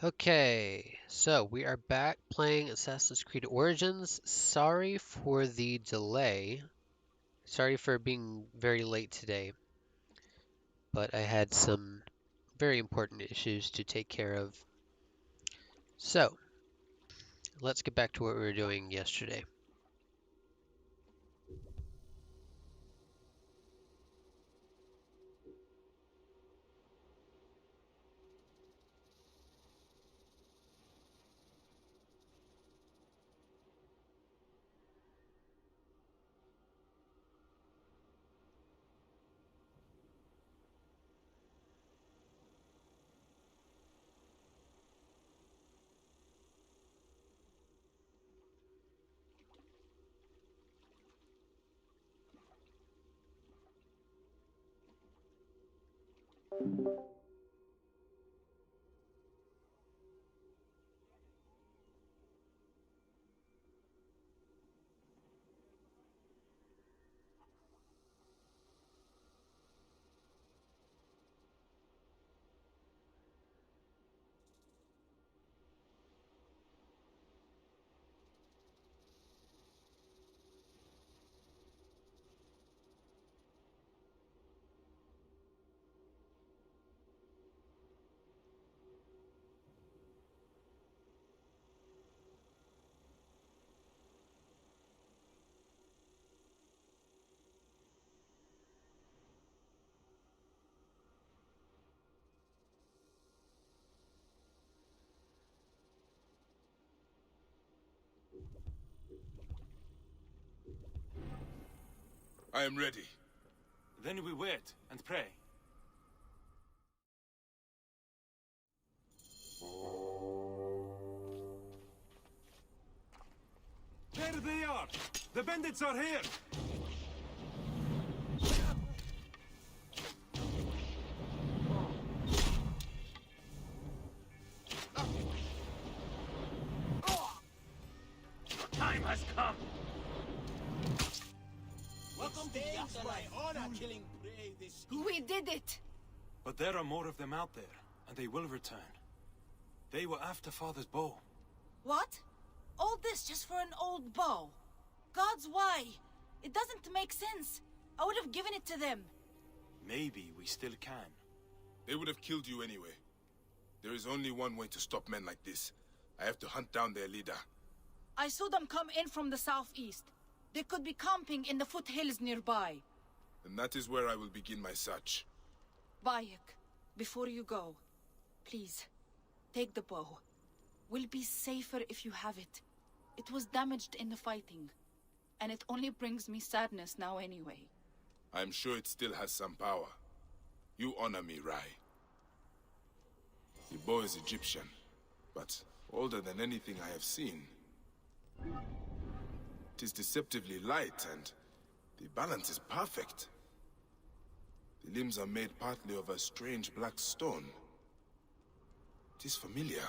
Okay, so we are back playing Assassin's Creed Origins. Sorry for the delay. Sorry for being very late today, but I had some very important issues to take care of. So, let's get back to what we were doing yesterday. I am ready. Then we wait and pray. There they are! The bandits are here! Your time has come! Welcome to my honor killing prey this. We did it! But there are more of them out there, and they will return. They were after Father's bow. What? All this just for an old bow? Gods, why? It doesn't make sense. I would have given it to them. Maybe we still can. They would have killed you anyway. There is only one way to stop men like this. I have to hunt down their leader. I saw them come in from the southeast. They could be camping in the foothills nearby. And that is where I will begin my search. Bayek, before you go, please, take the bow. We'll be safer if you have it. It was damaged in the fighting, and it only brings me sadness now anyway. I am sure it still has some power. You honor me, Rai. The bow is Egyptian, but older than anything I have seen. It is deceptively light, and the balance is perfect. The limbs are made partly of a strange black stone. It is familiar.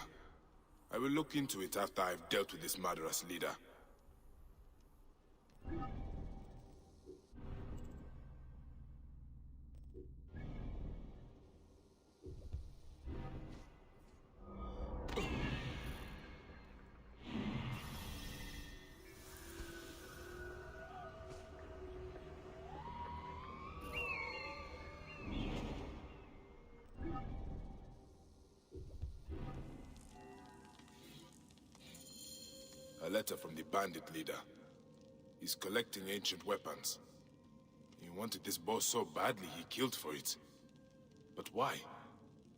I will look into it after I've dealt with this murderous leader. A letter from the bandit leader. He's collecting ancient weapons. He wanted this bow so badly he killed for it. But why?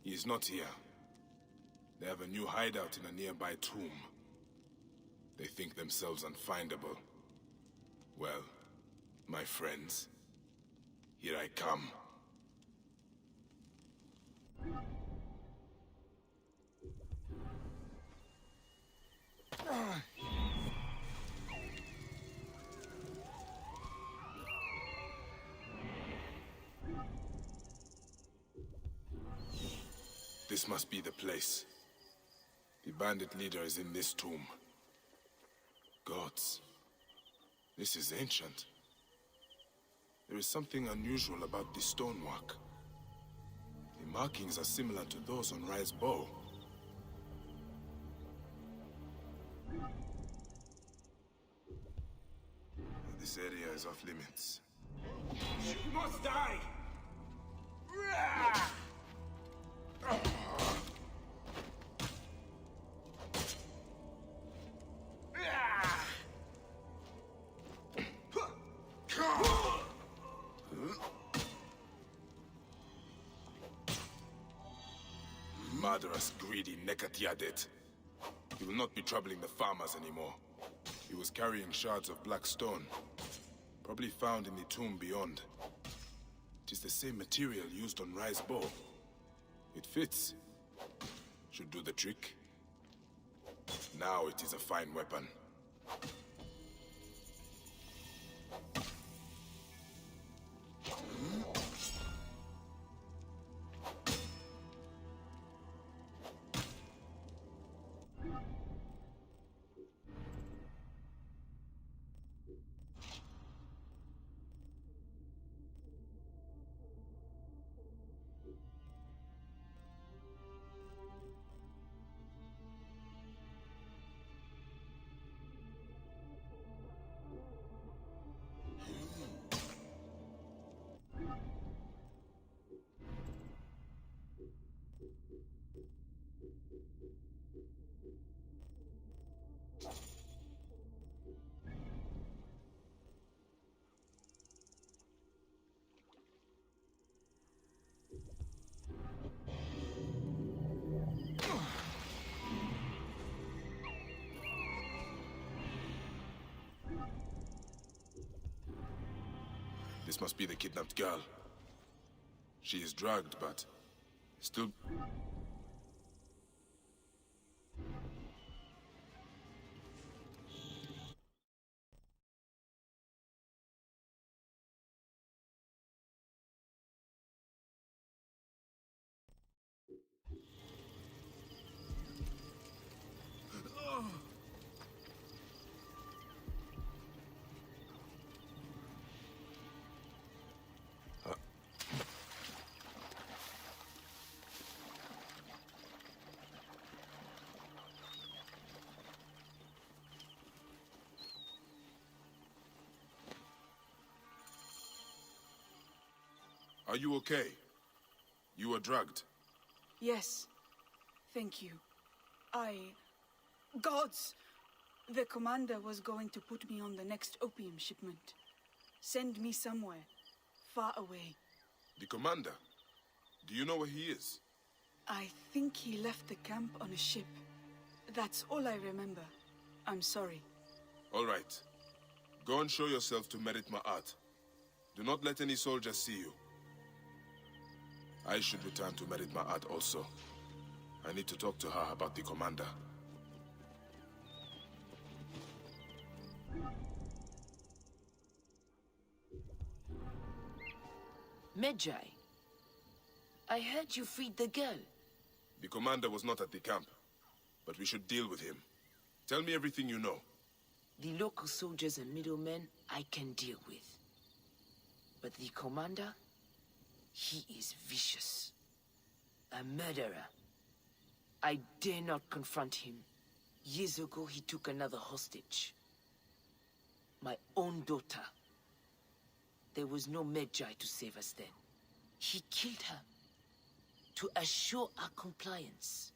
He is not here. They have a new hideout in a nearby tomb. They think themselves unfindable. Well, my friends, here I come. This must be the place. The bandit leader is in this tomb. Gods. This is ancient. There is something unusual about the stonework. The markings are similar to those on Rai's bow. This area is off limits. You must die! Murderous, greedy Nekatiadet. He will not be troubling the farmers anymore. He was carrying shards of black stone, probably found in the tomb beyond. It is the same material used on Rai's bow. It fits. Should do the trick. Now it is a fine weapon. This must be the kidnapped girl. She is drugged, but still... Are you okay? You were drugged. Yes. Thank you. Gods! The commander was going to put me on the next opium shipment. Send me somewhere. Far away. The commander? Do you know where he is? I think he left the camp on a ship. That's all I remember. I'm sorry. All right. Go and show yourself to Merit Ma'at. Do not let any soldier see you. I should return to Merit Ma'at also. I need to talk to her about the commander. Medjay, I heard you freed the girl. The commander was not at the camp, but we should deal with him. Tell me everything you know. The local soldiers and middlemen I can deal with. But the commander, he is vicious. A murderer. I dare not confront him. Years ago, he took another hostage. My own daughter. There was no Medjay to save us then. He killed her to assure our compliance.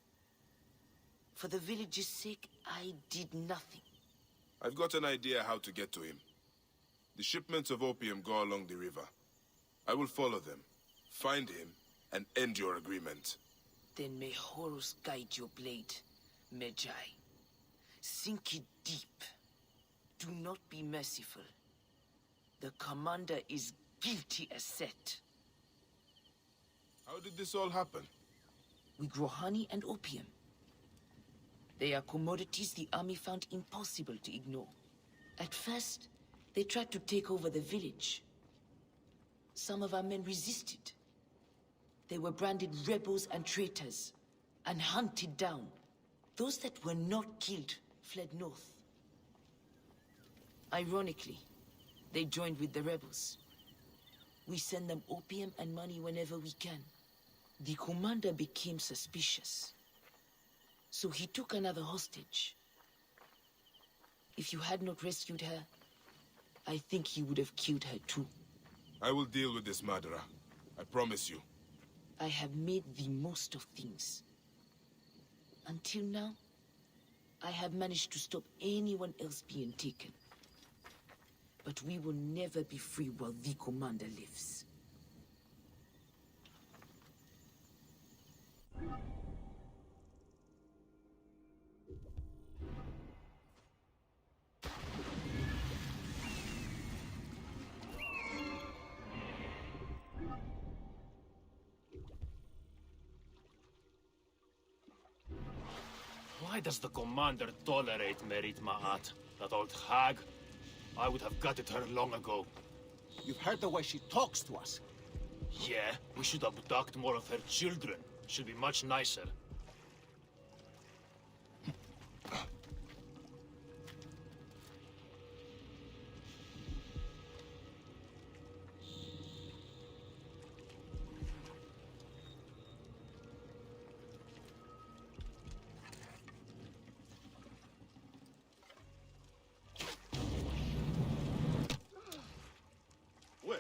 For the village's sake, I did nothing. I've got an idea how to get to him. The shipments of opium go along the river. I will follow them, find him, and end your agreement. Then may Horus guide your blade, Medjay. Sink it deep. Do not be merciful. The commander is guilty as set. How did this all happen? We grow honey and opium. They are commodities the army found impossible to ignore. At first, they tried to take over the village. Some of our men resisted. They were branded rebels and traitors, and hunted down. Those that were not killed fled north. Ironically, they joined with the rebels. We send them opium and money whenever we can. The commander became suspicious. So he took another hostage. If you had not rescued her, I think he would have killed her too. I will deal with this murderer. I promise you. I have made the most of things. Until now, I have managed to stop anyone else being taken. But we will never be free while the commander lives. Why does the commander tolerate Merit Ma'at? That old hag? I would have gutted her long ago. You've heard the way she talks to us. Yeah, we should abduct more of her children. She'll be much nicer. Where?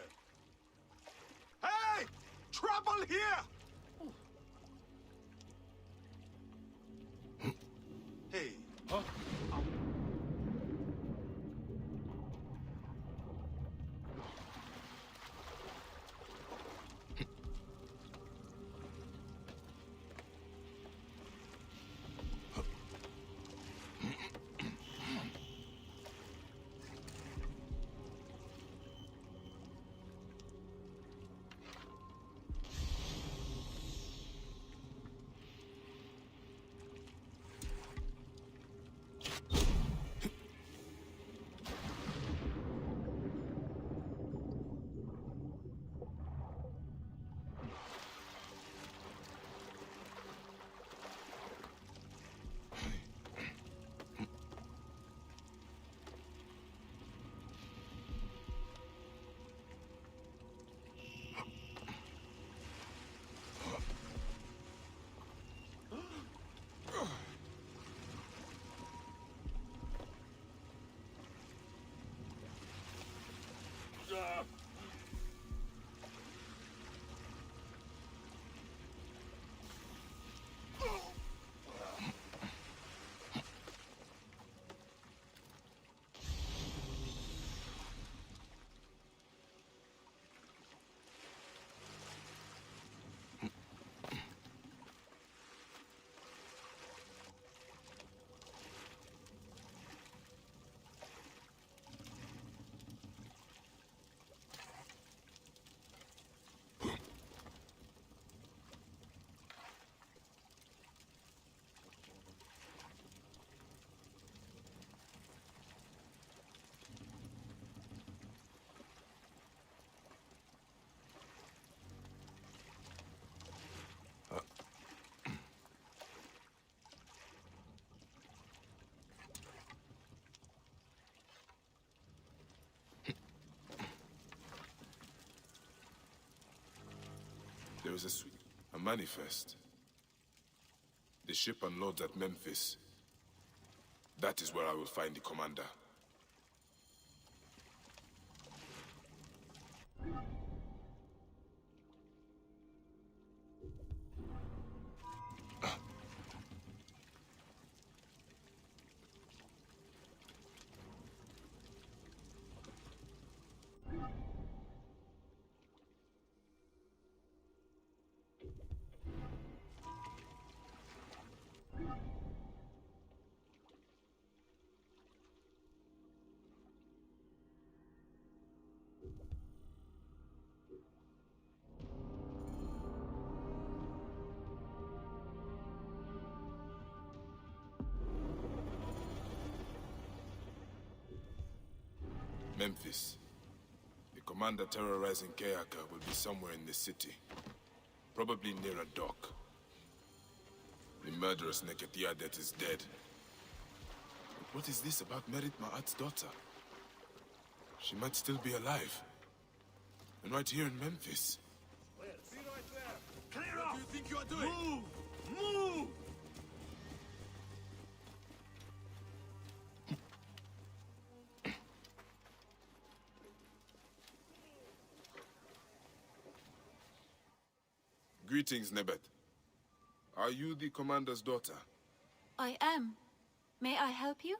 Hey! Trouble here! Hey. Huh? There is a manifest. The ship unloads at Memphis. That is where I will find the commander. Memphis. The commander terrorizing Kayaka will be somewhere in the city. Probably near a dock. The murderous Neketiadet is dead. But what is this about Merit Ma'at's daughter? She might still be alive. And right here in Memphis. Clear off! What do you think you are doing? Move! Move! Greetings, Nebet. Are you the commander's daughter? I am. May I help you?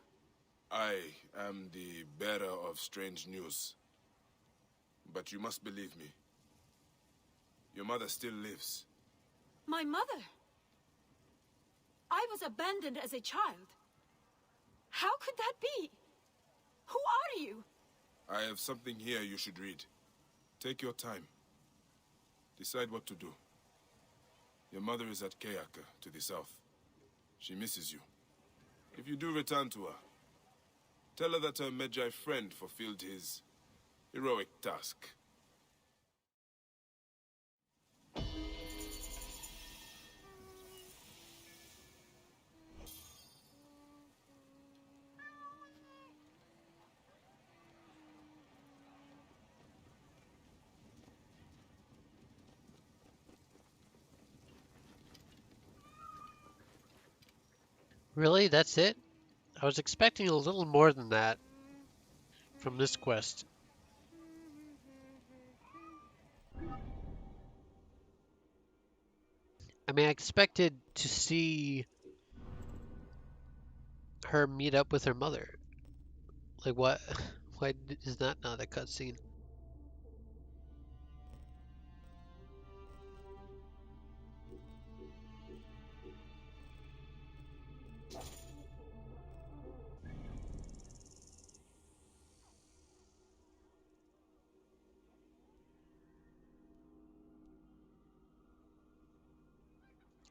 I am the bearer of strange news. But you must believe me. Your mother still lives. My mother? I was abandoned as a child. How could that be? Who are you? I have something here you should read. Take your time. Decide what to do. Your mother is at Kayaka, to the south. She misses you. If you do return to her, tell her that her Medjay friend fulfilled his heroic task. Really? That's it? I was expecting a little more than that from this quest. I mean, I expected to see her meet up with her mother. Like, what? Why is that not a cutscene?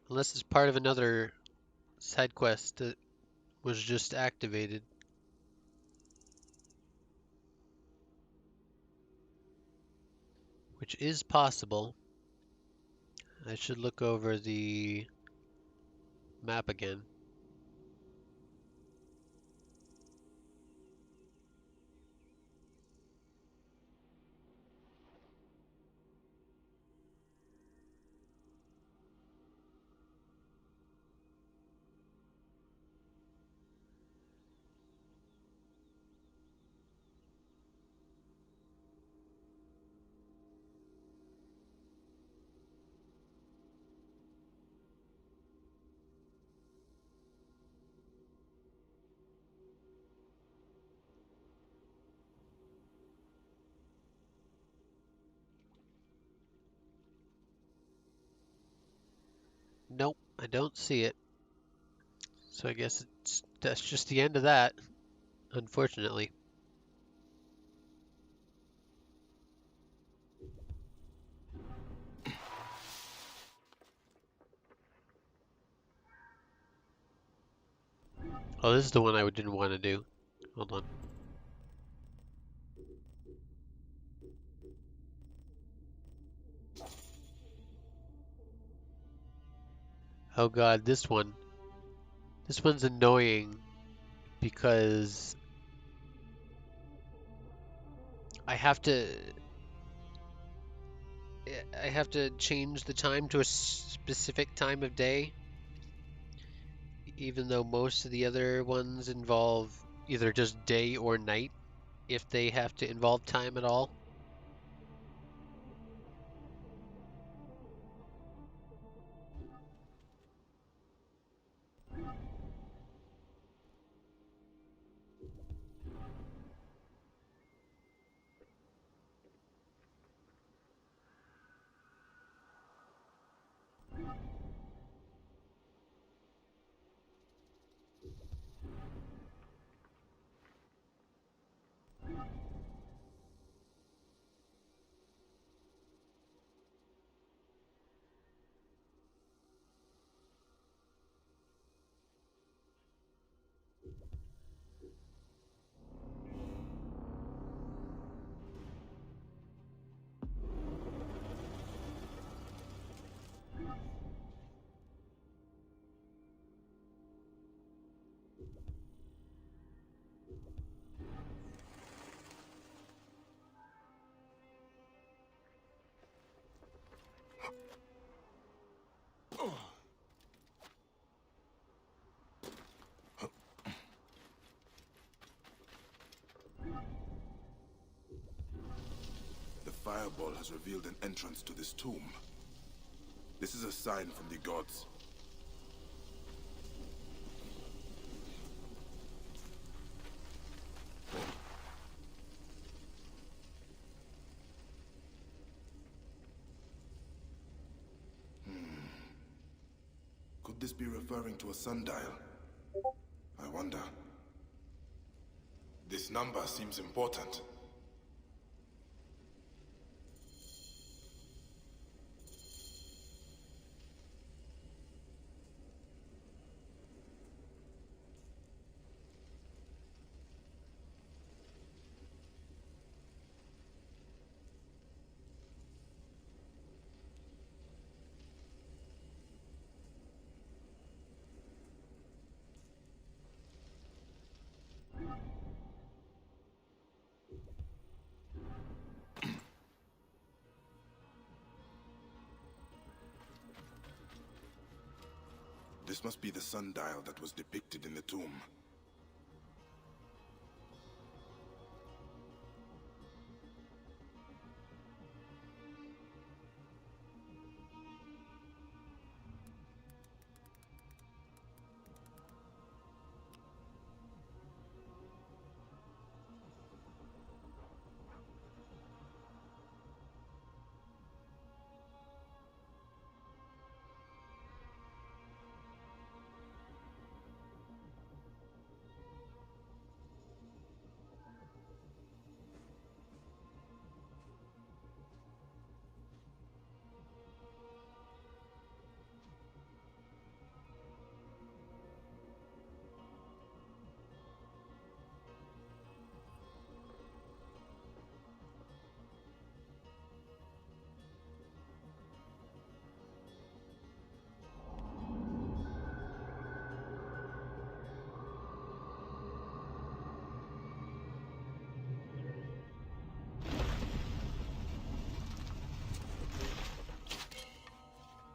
Unless it's part of another side quest that was just activated, which is possible. I should look over the map again. Nope, I don't see it. So I guess that's just the end of that, unfortunately. Oh, this is the one I didn't want to do. Hold on. Oh god, this one. This one's annoying because I have to I have to change the time to a specific time of day, even though most of the other ones involve either just day or night, if they have to involve time at all. The fireball has revealed an entrance to this tomb. This is a sign from the gods. Could this be referring to a sundial? I wonder. This number seems important. This must be the sundial that was depicted in the tomb.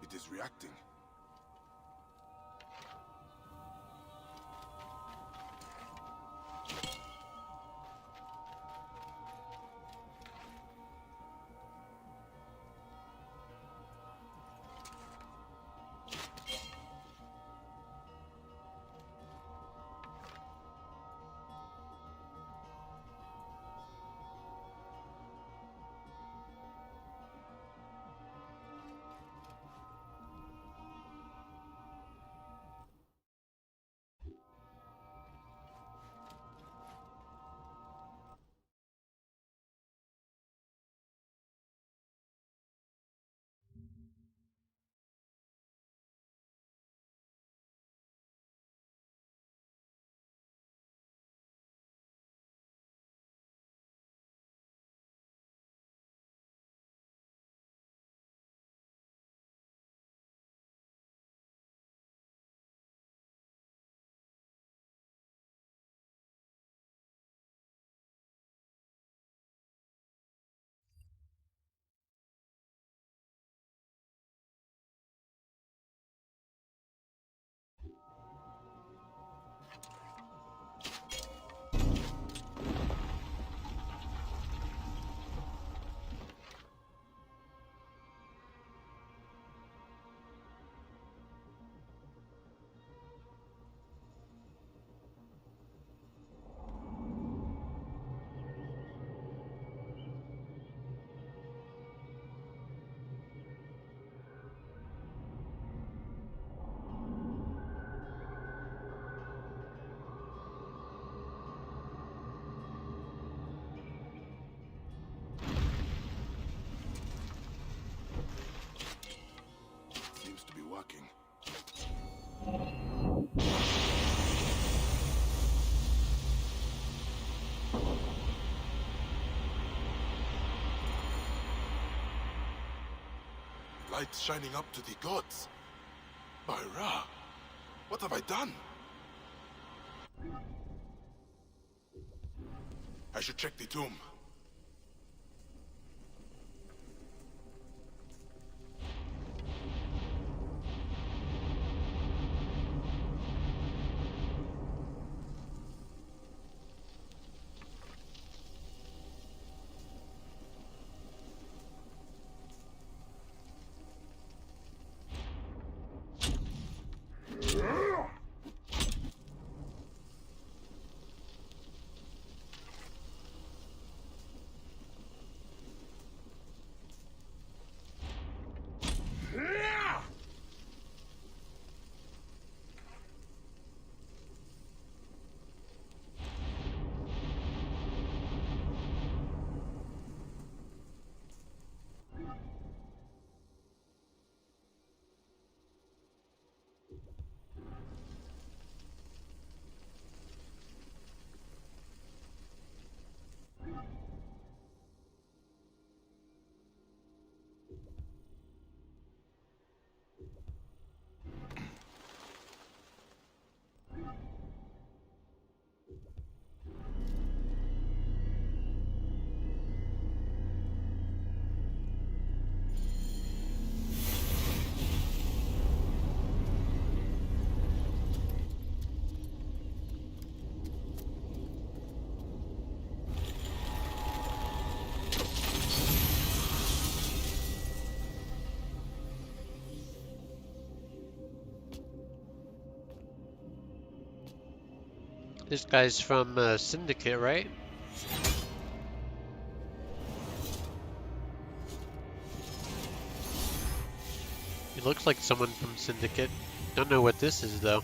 It is reacting. Seems to be working. Light shining up to the gods. By Ra, what have I done? I should check the tomb. This guy's from Syndicate, right? He looks like someone from Syndicate. Don't know what this is though.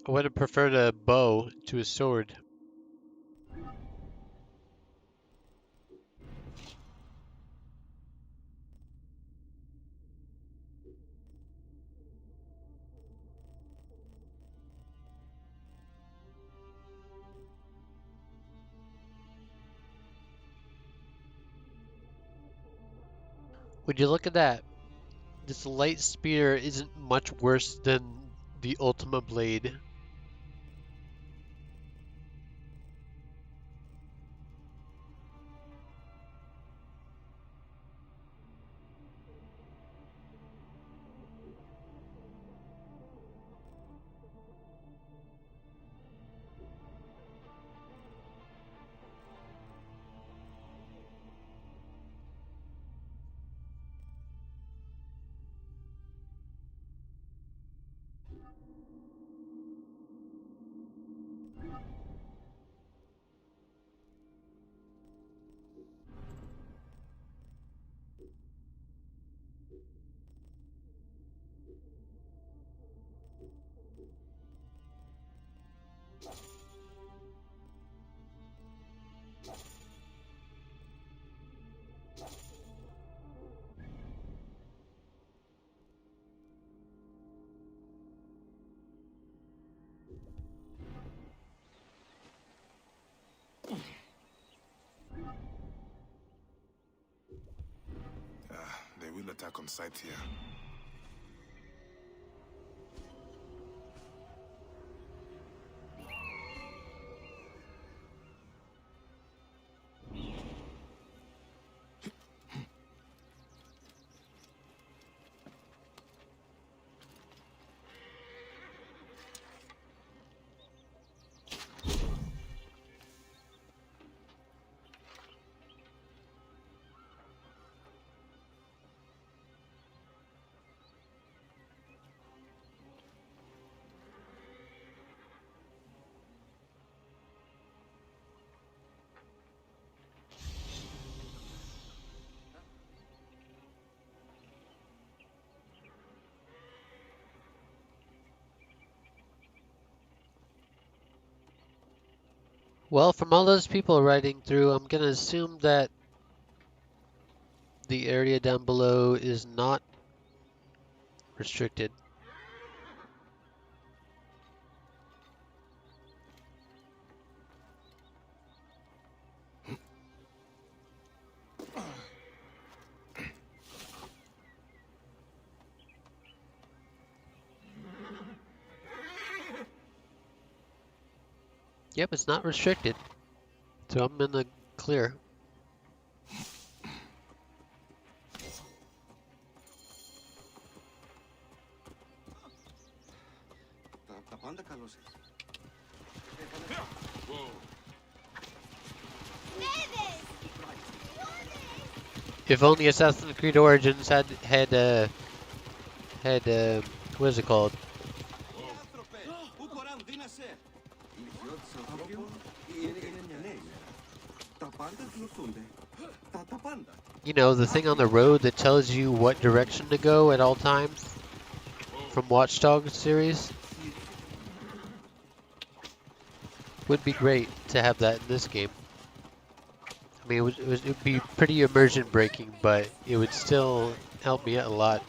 I would have preferred a bow to a sword. Would you look at that? This light spear isn't much worse than the Ultima Blade. They will attack on sight here. Well, from all those people riding through, I'm gonna assume that the area down below is not restricted. Yep, it's not restricted. So I'm in the clear. If only Assassin's Creed Origins had what is it called? You know, the thing on the road that tells you what direction to go at all times from Watch Dogs series. Would be great to have that in this game. I mean, it would be pretty immersion breaking, but it would still help me out a lot.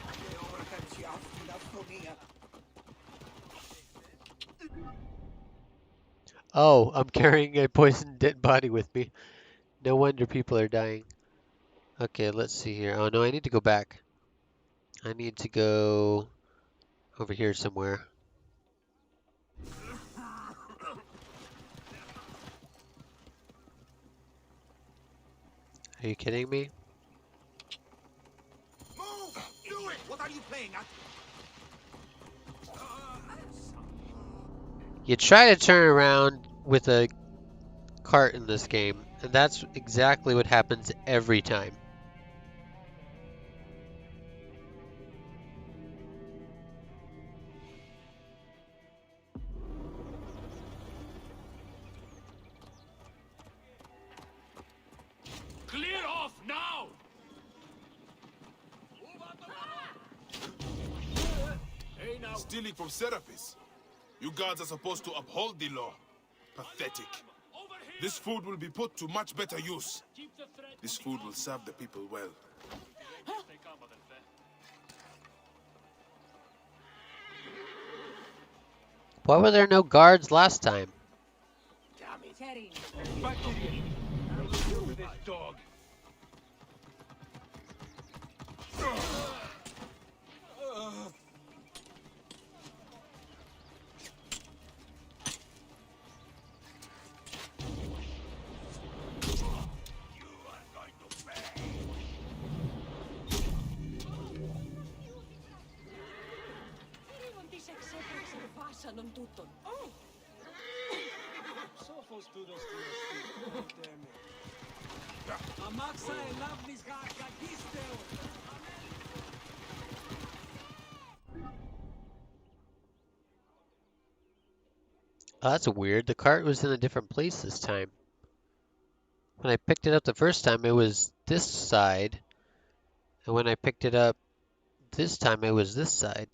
Oh, I'm carrying a poisoned dead body with me. No wonder people are dying. Okay, let's see here. Oh no, I need to go back. I need to go over here somewhere. Are you kidding me? Move! Do it! What are you playing at? You try to turn around with a cart in this game, and that's exactly what happens every time. Clear off now! Hey now. Stealing from Serapis. You guards are supposed to uphold the law. Pathetic. Over here! This food will be put to much better use. Keep the threat This from food will serve the people well. they come, Adolphe. Why were there no guards last time? Back to you. With this dog. Oh, that's weird. The cart was in a different place this time. When I picked it up the first time, it was this side. And when I picked it up this time, it was this side.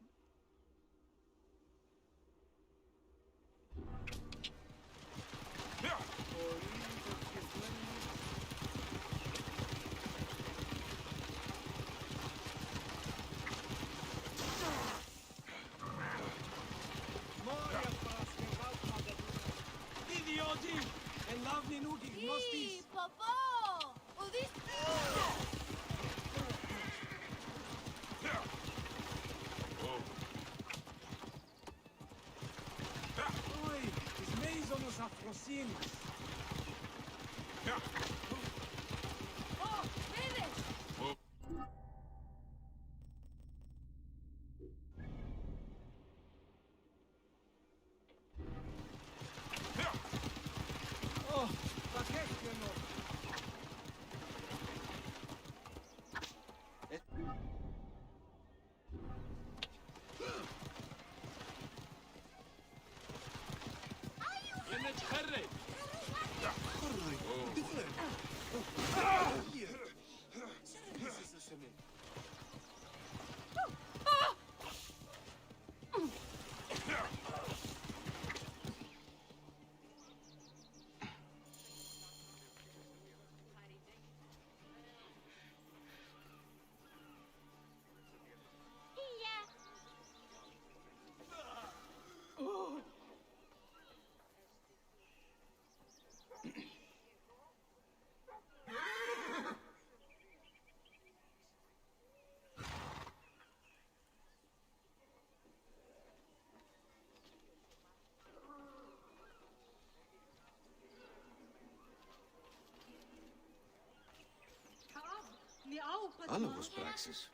Άνογος πράξης.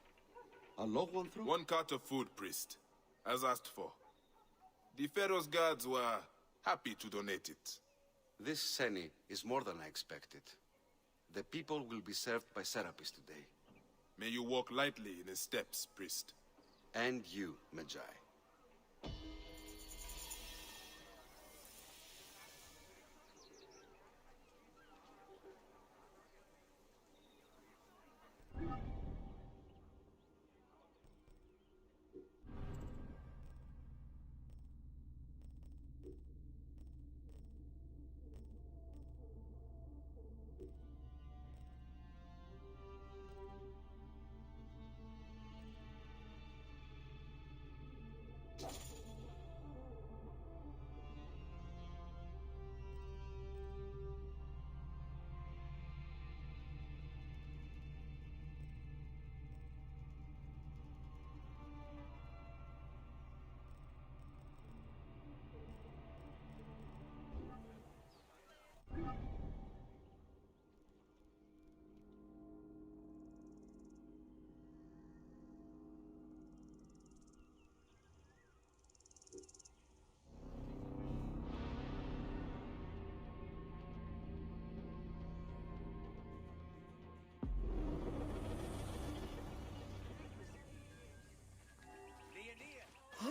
Αλόγου ανθρώπου. One cart of food, priest, as asked for. The Pharaoh's guards were happy to donate it. This Seni is more than I expected. The people will be served by Serapis today. May you walk lightly in his steps, priest. And you, Magi.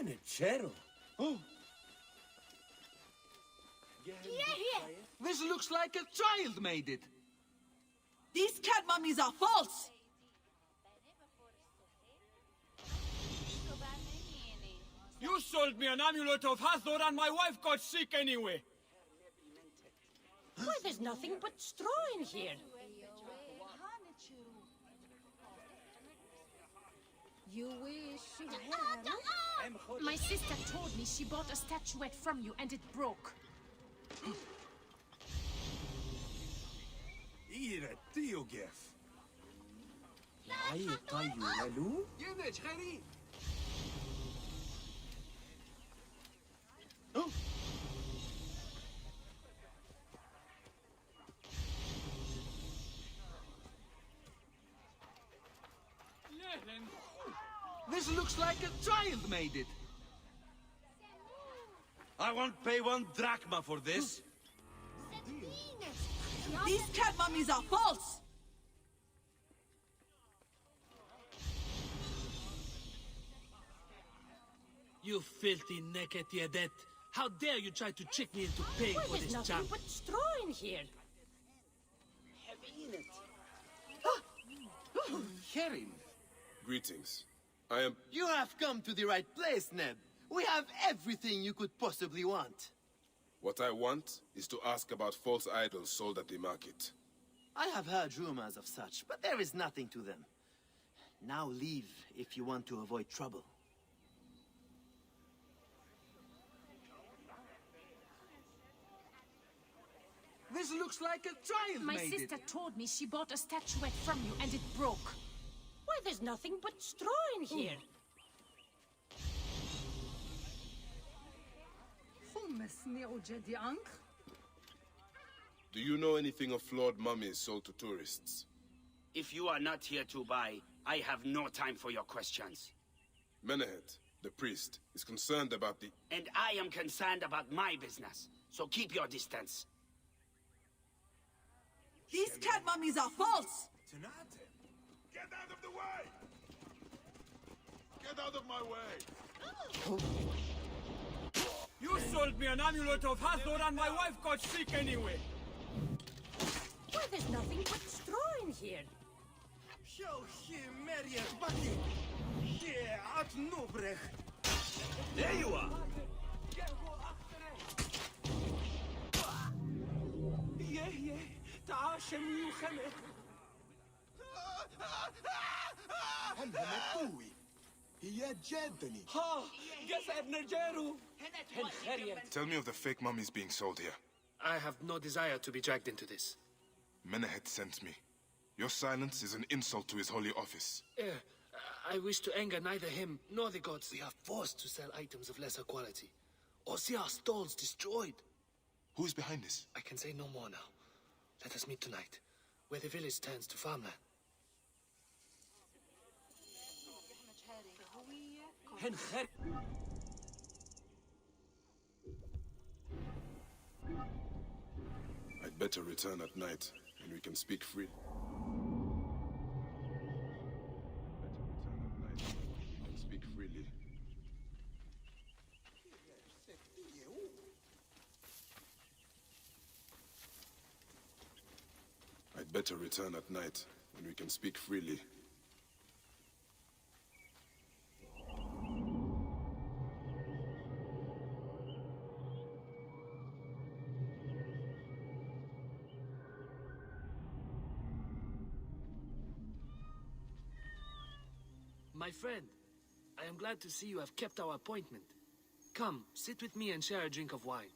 Panachero. Oh. This looks like a child made it. These cat mummies are false! You sold me an amulet of Hathor and my wife got sick anyway. Why, there's nothing but straw in here. You wish you had. My sister told me she bought a statuette from you and it broke. Ira Tiogef. Ay, tayo lalu? Oh. This looks like a child made it. I won't pay 1 drachma for this. These cat mummies are false! You filthy naked Yadet. How dare you try to trick me into paying Why, for there's this nothing jam? but straw in here. Kerim, Greetings. I am... you have come to the right place, Neb. We have everything you could possibly want. What I want is to ask about false idols sold at the market. I have heard rumors of such, but there is nothing to them. Now leave if you want to avoid trouble. This looks like a child My made it. sister told me she bought a statuette from you and it broke. Why, there's nothing but straw in here. Do you know anything of flawed mummies sold to tourists? If you are not here to buy, I have no time for your questions. Menehet, the priest, is concerned about the... And I am concerned about my business, so keep your distance. These cat mummies are false! Get out of the way! Get out of my way! You sold me an amulet of Hathor and my wife got sick anyway. Why, there's nothing but straw in here. There you are. Tell me of the fake mummies being sold here. I have no desire to be dragged into this. Menehet sent me. Your silence is an insult to his holy office. I wish to anger neither him nor the gods. We are forced to sell items of lesser quality, or see our stalls destroyed. Who is behind this? I can say no more now. Let us meet tonight, where the village turns to farmland. I'd better return at night, and we can speak freely. Speak freely. I'd better return at night, when we can speak freely. My friend, I am glad to see you have kept our appointment. Come, sit with me and share a drink of wine.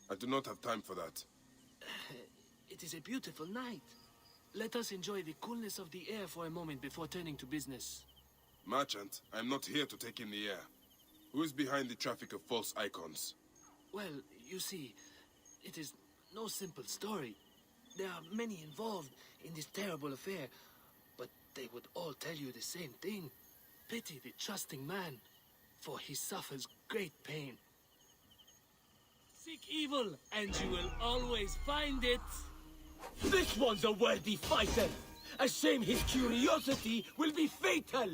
I do not have time for that. It is a beautiful night. Let us enjoy the coolness of the air for a moment before turning to business. Merchant, I am not here to take in the air. Who is behind the traffic of false icons? Well, you see, it is no simple story. There are many involved in this terrible affair, but they would all tell you the same thing. Pity the trusting man, for he suffers great pain. Seek evil, and you will always find it. This one's a worthy fighter. A shame his curiosity will be fatal.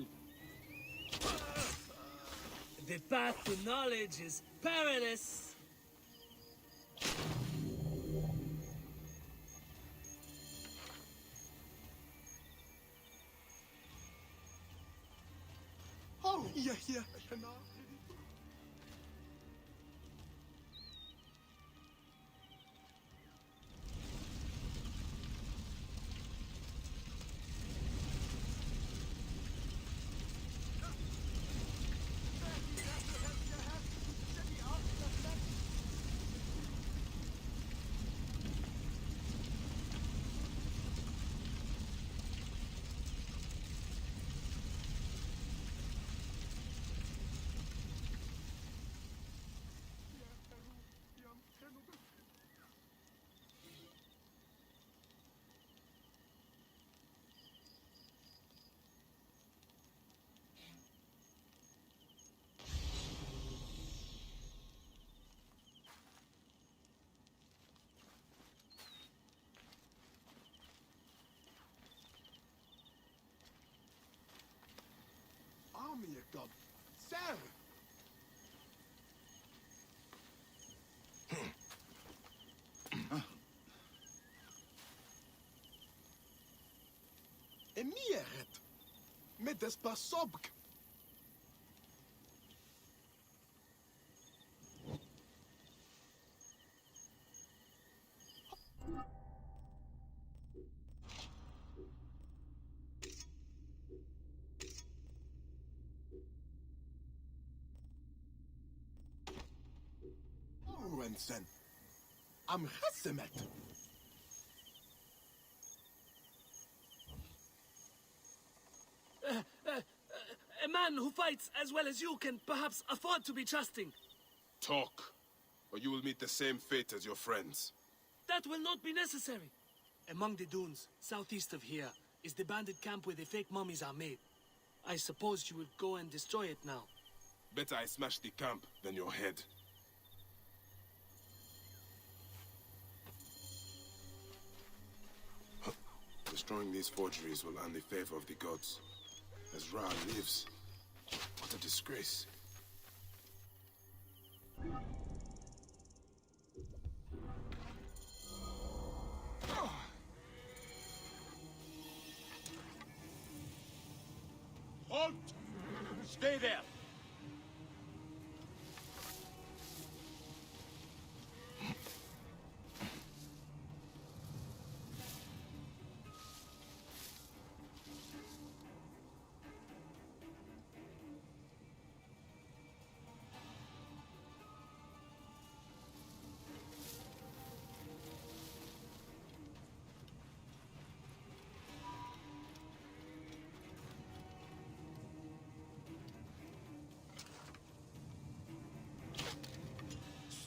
The path to knowledge is perilous. Oh, yeah, yeah, no. Army of God. Sir! Emieret. Me despasobk. Rensen. Am Hessemet. A man who fights as well as you can perhaps afford to be trusting. Talk, or you will meet the same fate as your friends. That will not be necessary. Among the dunes, southeast of here, is the bandit camp where the fake mummies are made. I suppose you would go and destroy it now. Better I smash the camp than your head. Destroying these forgeries will earn the favor of the gods. As Ra lives, what a disgrace. Halt! Stay there!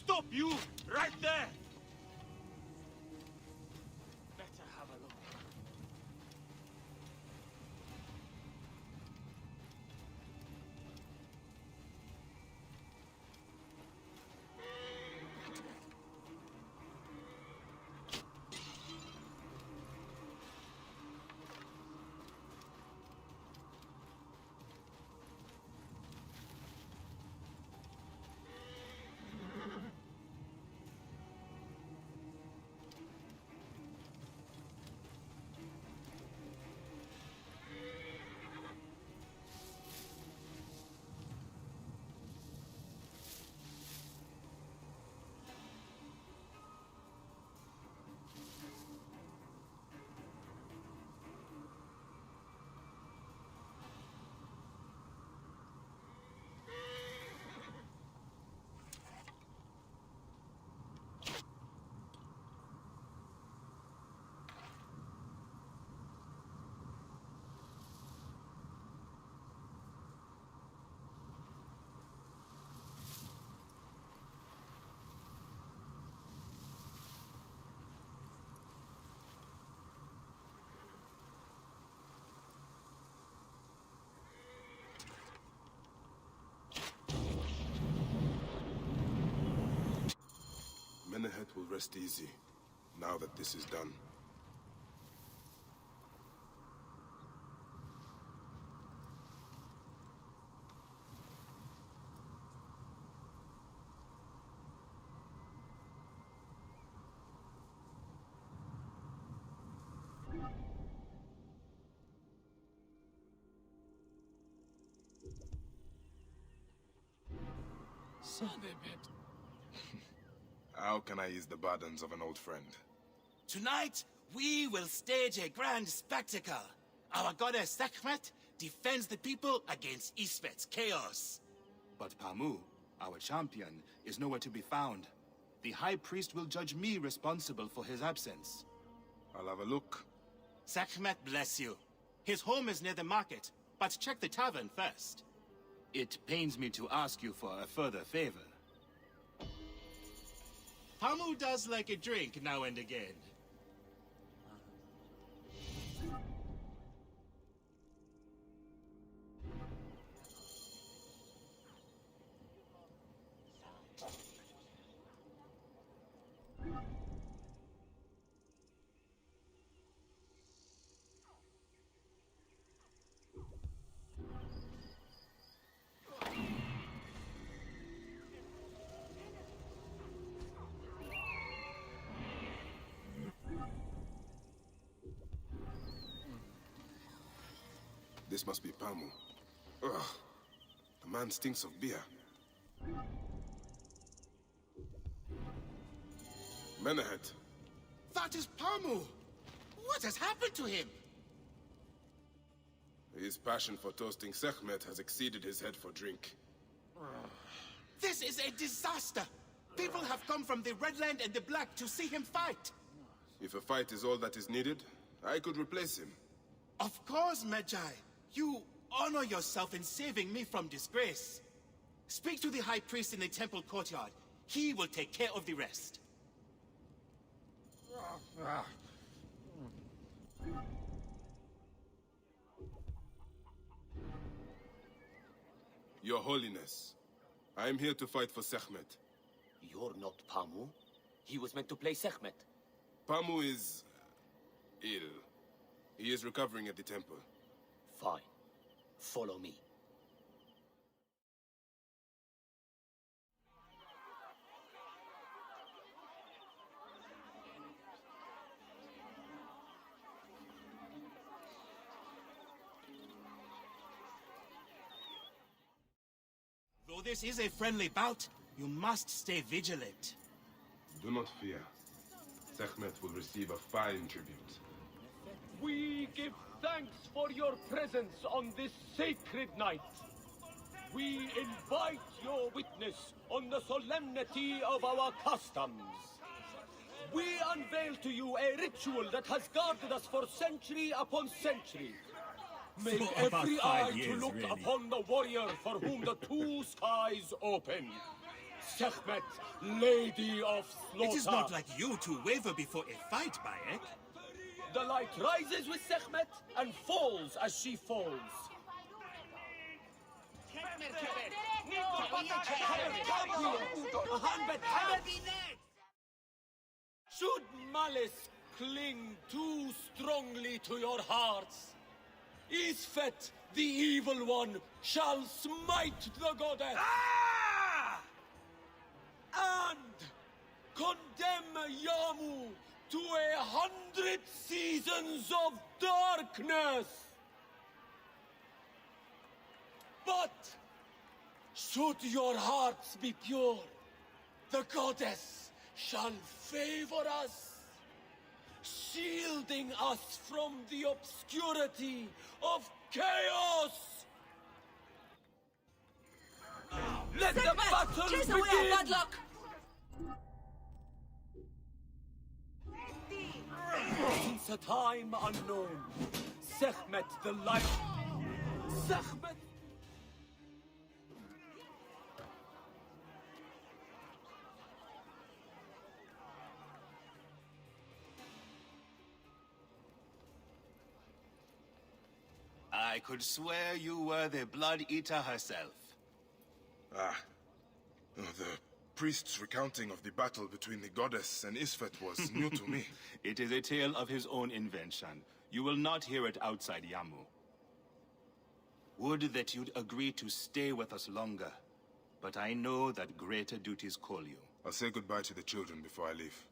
Stop, you! Right there! Better have a look. Menehet will rest easy, now that this is done. How can I ease the burdens of an old friend? Tonight, we will stage a grand spectacle. Our goddess Sekhmet defends the people against Isfet's chaos. But Pamu, our champion, is nowhere to be found. The High Priest will judge me responsible for his absence. I'll have a look. Sekhmet bless you. His home is near the market, but check the tavern first. It pains me to ask you for a further favor. Pamu does like a drink now and again. This must be Pamu. Ugh. The man stinks of beer. Menehet. That is Pamu! What has happened to him? His passion for toasting Sekhmet has exceeded his head for drink. This is a disaster! People have come from the Red Land and the Black to see him fight! If a fight is all that is needed, I could replace him. Of course, Magi. You honor yourself in saving me from disgrace. Speak to the High Priest in the temple courtyard. He will take care of the rest. Your Holiness, I am here to fight for Sekhmet. You're not Pamu. He was meant to play Sekhmet. Pamu is ill. He is recovering at the temple. Fine. Follow me. Though this is a friendly bout, you must stay vigilant. Do not fear. Sekhmet will receive a fine tribute. We give thanks for your presence on this sacred night. We invite your witness on the solemnity of our customs. We unveil to you a ritual that has guarded us for century upon century. Make For about every 5 eye to years, look really. upon the warrior for whom the two skies open. Sekhmet, Lady of Slaughter. It is not like you to waver before a fight, Bayek. The light rises with Sekhmet and falls as she falls. Should malice cling too strongly to your hearts, Isfet, the evil one, shall smite the goddess. And condemn Yamu to 100 seasons of darkness. But should your hearts be pure, the goddess shall favor us, shielding us from the obscurity of chaos. Let the battle Chase away our begin! bad luck! Since a time unknown, Sekhmet the Light... Sekhmet... I could swear you were the Blood Eater herself. Ah. Oh, the priest's recounting of the battle between the goddess and Isfet was new to me. It is a tale of his own invention. You will not hear it outside Yamu. Would that you'd agree to stay with us longer. But I know that greater duties call you. I'll say goodbye to the children before I leave.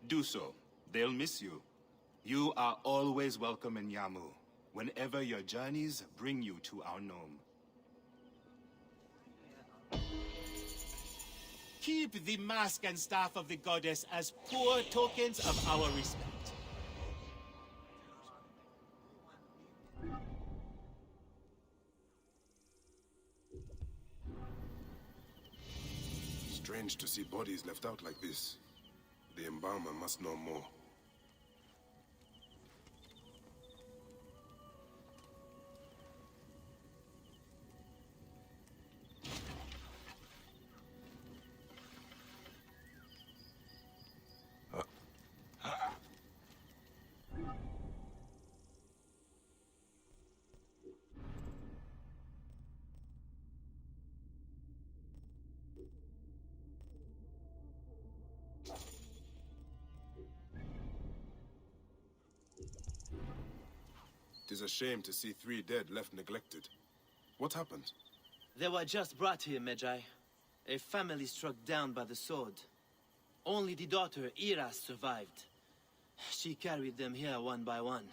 Do so. They'll miss you. You are always welcome in Yamu, whenever your journeys bring you to our gnome. keep the mask and staff of the goddess as poor tokens of our respect. Strange to see bodies left out like this. The embalmer must know more. It is a shame to see 3 dead left neglected. What happened? They were just brought here, Magi. A family struck down by the sword. Only the daughter, Iras, survived. She carried them here one by one.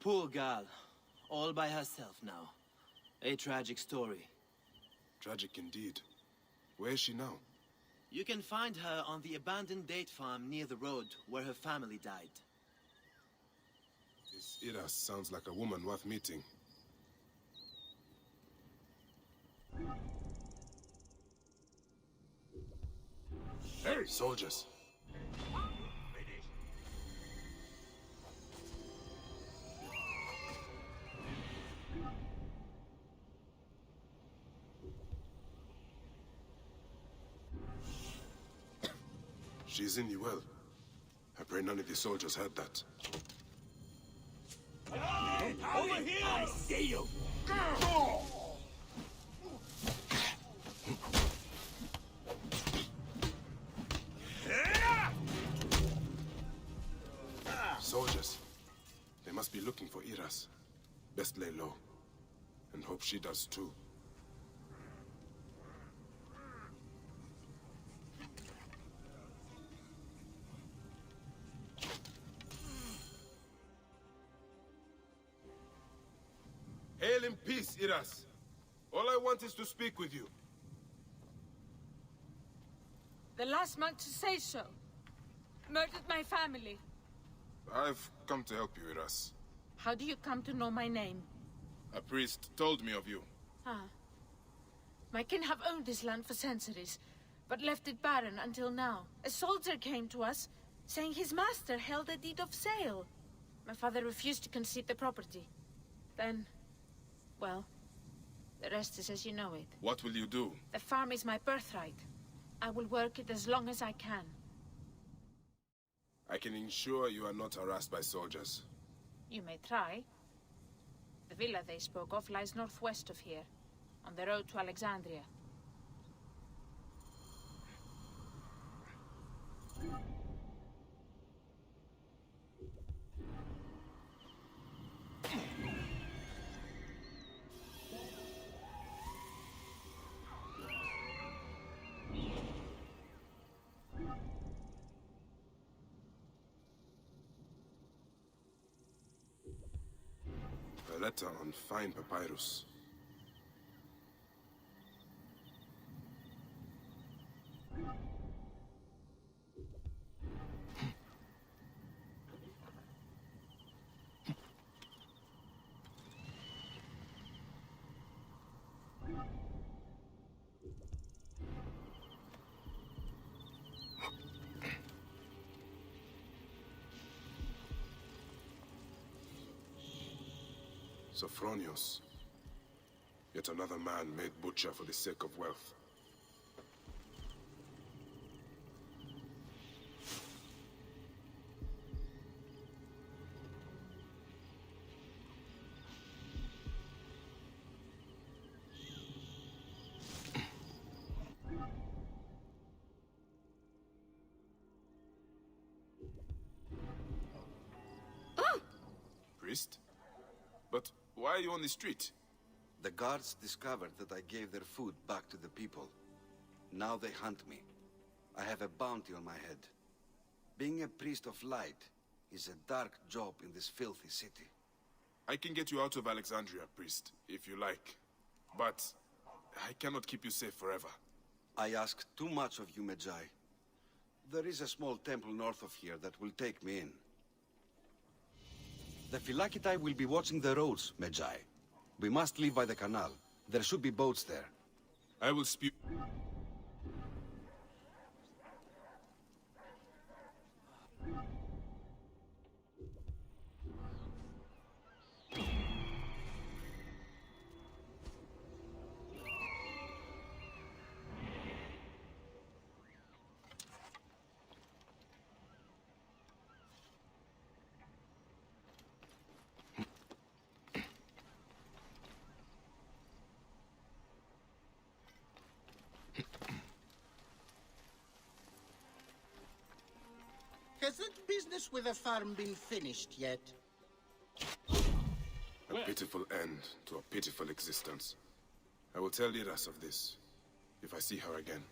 Poor girl, all by herself now. A tragic story. Tragic indeed. Where is she now? You can find her on the abandoned date farm near the road where her family died. This Iras sounds like a woman worth meeting. Hey, soldiers! She's in the well. I pray none of the soldiers heard that. Over here! I see you! Soldiers. They must be looking for Iras. Best lay low. And hope she does too. Hail in peace, Iras. All I want is to speak with you. The last monk to say so. Murdered my family. I've come to help you, Iras. How do you come to know my name? A priest told me of you. Ah. My kin have owned this land for centuries, but left it barren until now. A soldier came to us, saying his master held a deed of sale. My father refused to concede the property. Then, well, the rest is as you know it. What will you do? The farm is my birthright. I will work it as long as I can. I can ensure you are not harassed by soldiers. You may try. The villa they spoke of lies northwest of here, on the road to Alexandria. A letter on fine papyrus. Sophronios. Yet another man made butcher for the sake of wealth. Priest? But why are you on the street? The guards discovered that I gave their food back to the people. Now they hunt me. I have a bounty on my head. Being a priest of light is a dark job in this filthy city. I can get you out of Alexandria, priest, if you like. But I cannot keep you safe forever. I ask too much of you, Medjay. There is a small temple north of here that will take me in. The Phylakitai will be watching the roads, Medjay. We must leave by the canal. There should be boats there. I will spew... Has that business with the farm been finished yet? A pitiful end to a pitiful existence. I will tell Iras of this, if I see her again.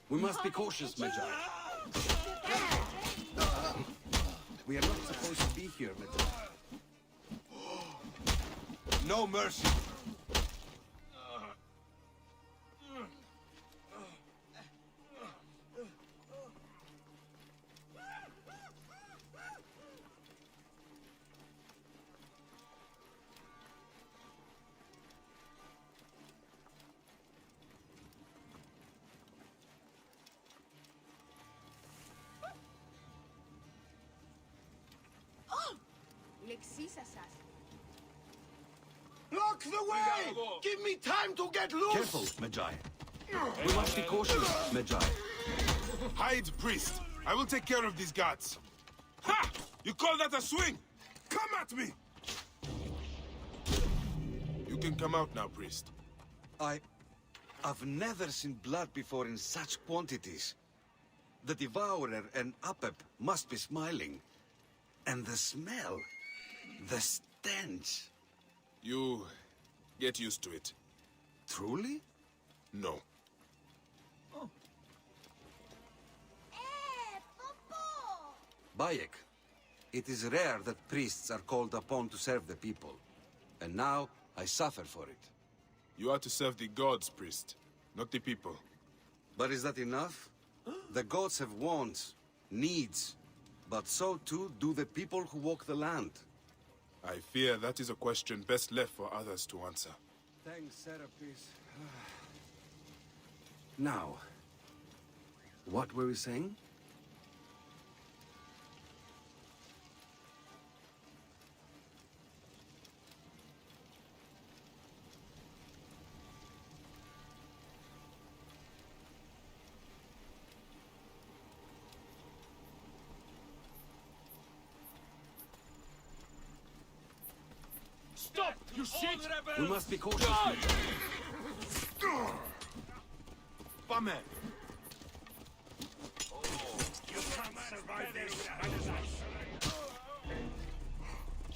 We must be cautious, Medjay. We are not supposed to be here, Medjay. No mercy! Block the way! Give me time to get loose! Careful, Medjay. We must be cautious, Medjay. Hide, priest! I will take care of these guards. Ha! You call that a swing? Come at me! You can come out now, priest. I've never seen blood before in such quantities. The Devourer and Apep must be smiling. And the smell, the stench. You get used to it. Truly? No. Bayek, it is rare that priests are called upon to serve the people. And now, I suffer for it. You are to serve the gods, priest, not the people. But is that enough? The gods have wants, needs. But so too do the people who walk the land. I fear that is a question best left for others to answer. Thanks, Serapis. Now, what were we saying? Stop, you shit! We must be cautious, Bummer! You can't survive this,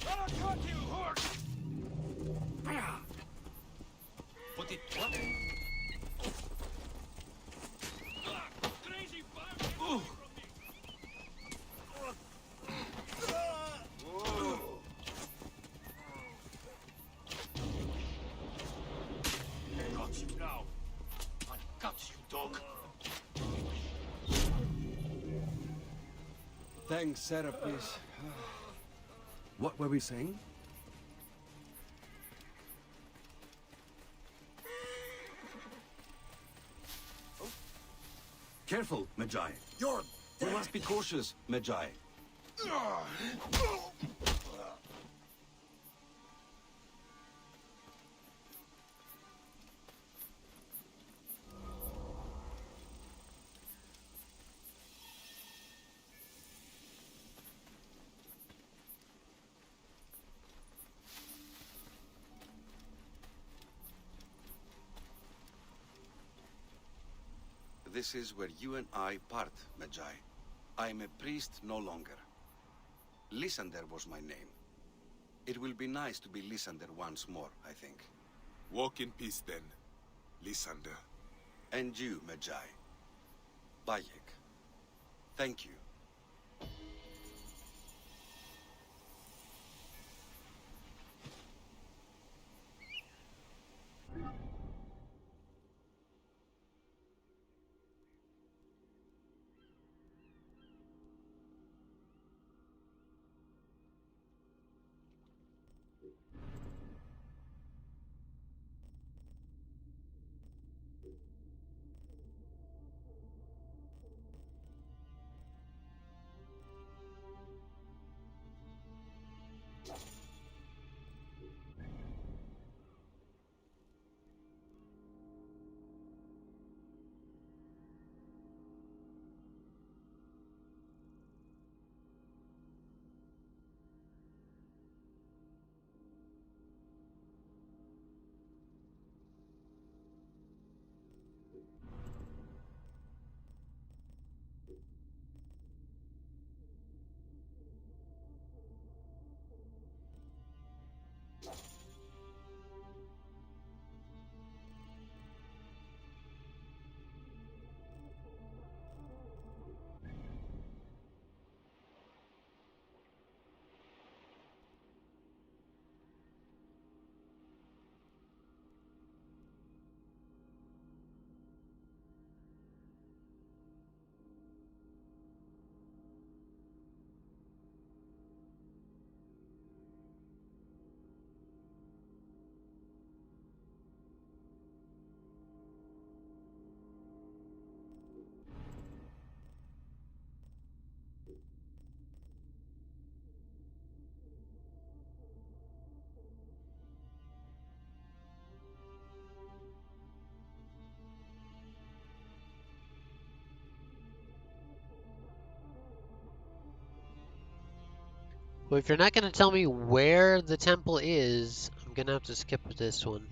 I'll cut you, horse! Put it what? Crazy bastard! Got you now. I got you, dog. Thanks, Serapis. What were we saying? Careful, Magi. We must be cautious, Magi. This is where you and I part, Magi. I am a priest no longer. Lysander was my name. It will be nice to be Lysander once more, I think. Walk in peace then, Lysander. And you, Magi. Bayek. Thank you. Well, if you're not going to tell me where the temple is, I'm going to have to skip this one.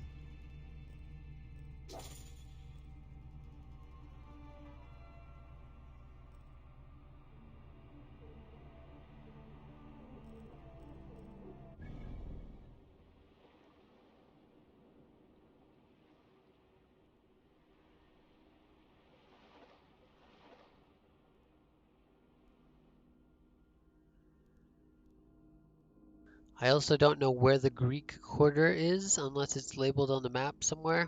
I also don't know where the Greek quarter is, unless it's labeled on the map somewhere.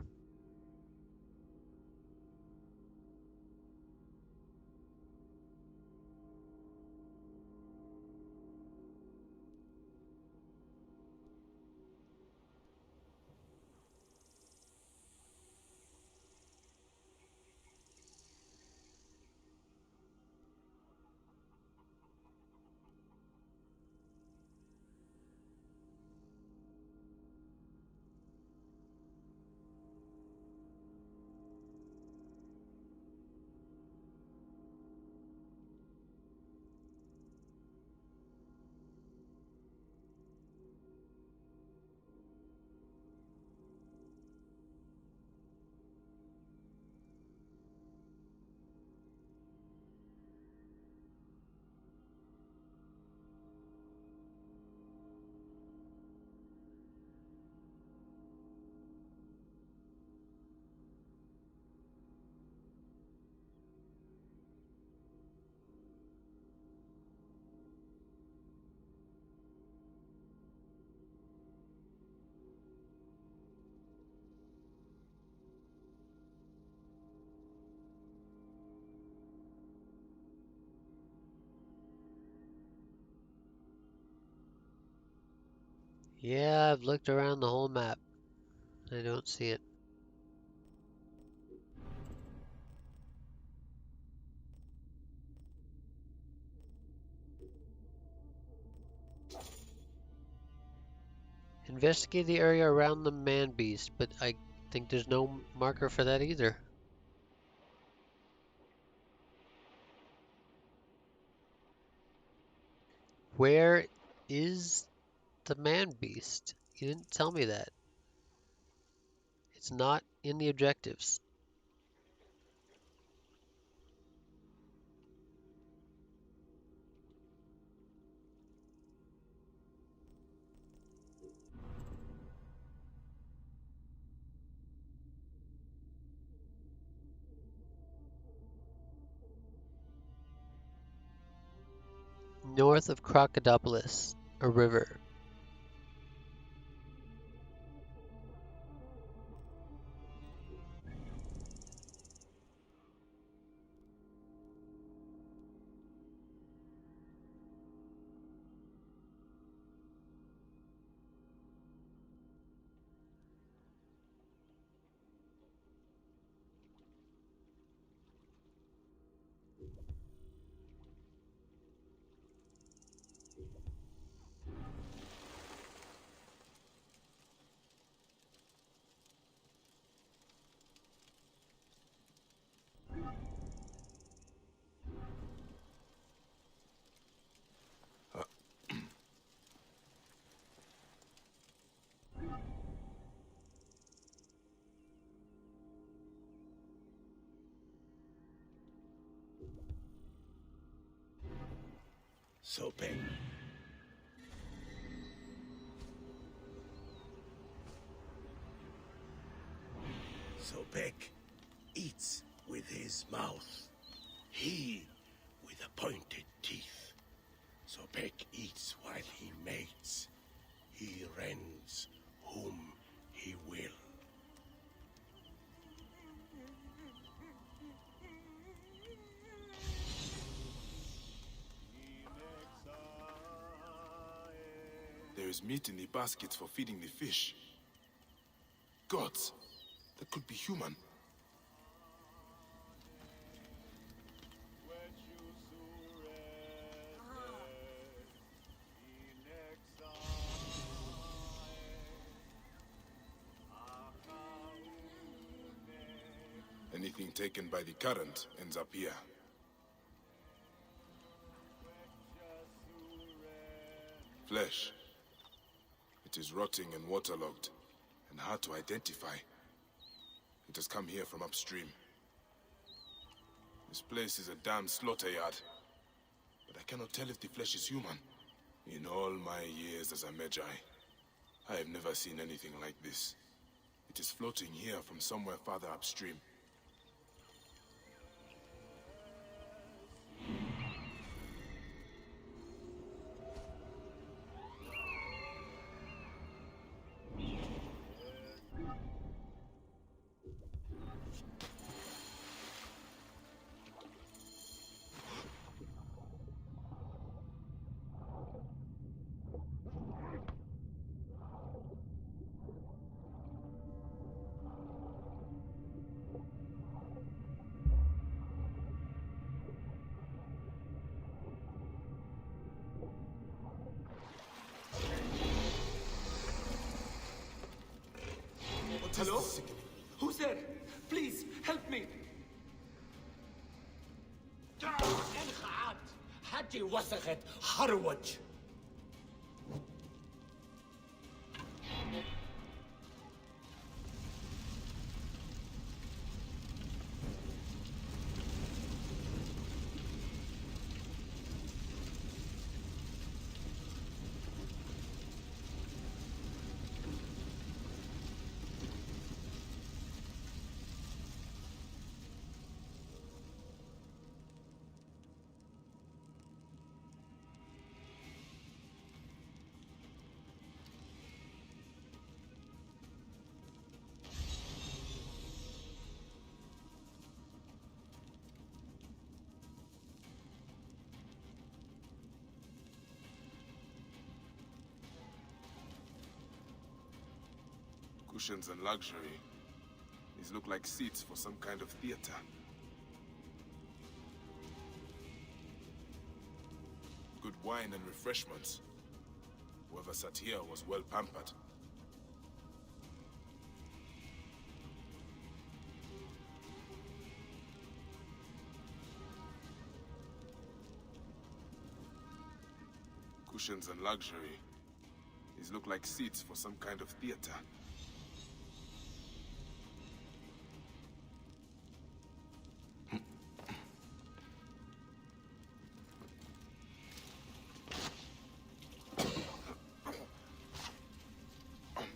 Yeah, I've looked around the whole map. I don't see it. Investigate the area around the man-beast, but I think there's no marker for that either. Where is the man-beast? You didn't tell me that. It's not in the objectives. North of Crocodilopolis, a river. Soapy. Sopek eats with his mouth. He with the pointed teeth. Sopek eats while he mates. He rends whom he will. There is meat in the baskets for feeding the fish. Gods, that could be human. Anything taken by the current ends up here. Flesh. It is rotting and waterlogged, and hard to identify. It has come here from upstream. This place is a damn slaughter yard, but I cannot tell if the flesh is human. In all my years as a Magi, I have never seen anything like this. It is floating here from somewhere farther upstream. Hello? Who's there? Please, help me! حاجي وسخت هروج. Cushions and luxury. These look like seats for some kind of theater. Good wine and refreshments. Whoever sat here was well pampered. cushions and luxury. These look like seats for some kind of theater.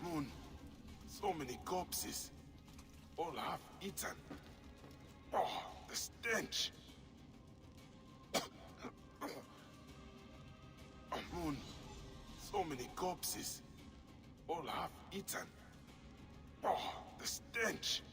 Moon, so many corpses. All half eaten. Oh, the stench. Moon, so many corpses. All half eaten. Oh, the stench.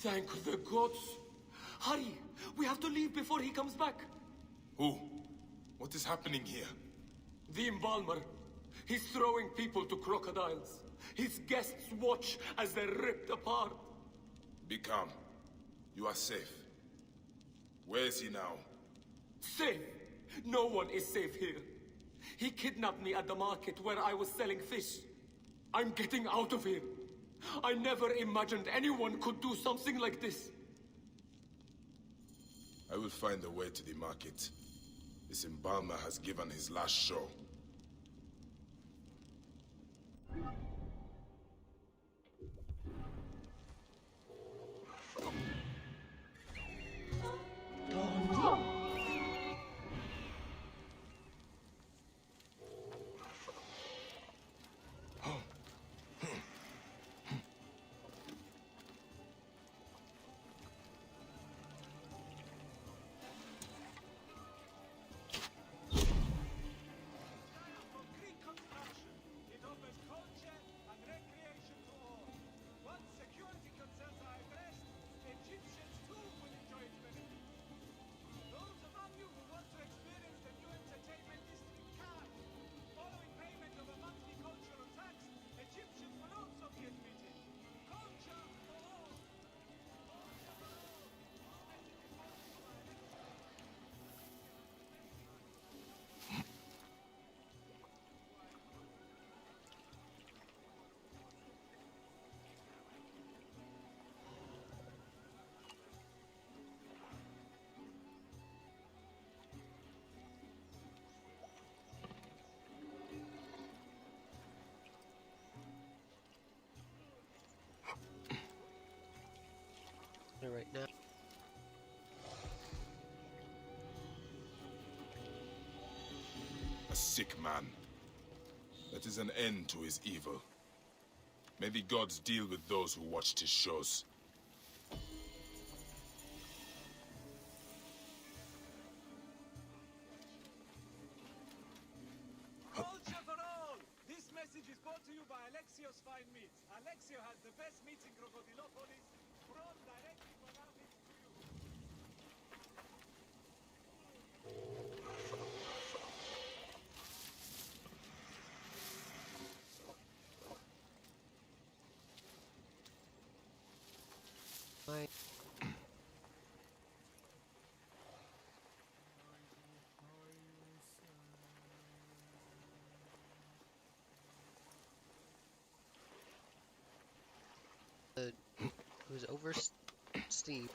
Thank the gods. Hurry! We have to leave before he comes back. Who? What is happening here? The embalmer. He's throwing people to crocodiles. His guests watch as they're ripped apart. Be calm. You are safe. Where is he now? Safe? No one is safe here. He kidnapped me at the market where I was selling fish. I'm getting out of here. I never imagined anyone could do something like this. I will find a way to the market. This embalmer has given his last show. Right now. A sick man. That is an end to his evil. May the gods deal with those who watched his shows. Culture for all! This message is brought to you by Alexio's Fine Meats. Alexio has the best meats in Crocodilopolis, brought directly from our meats to you. Bye. It was over steam.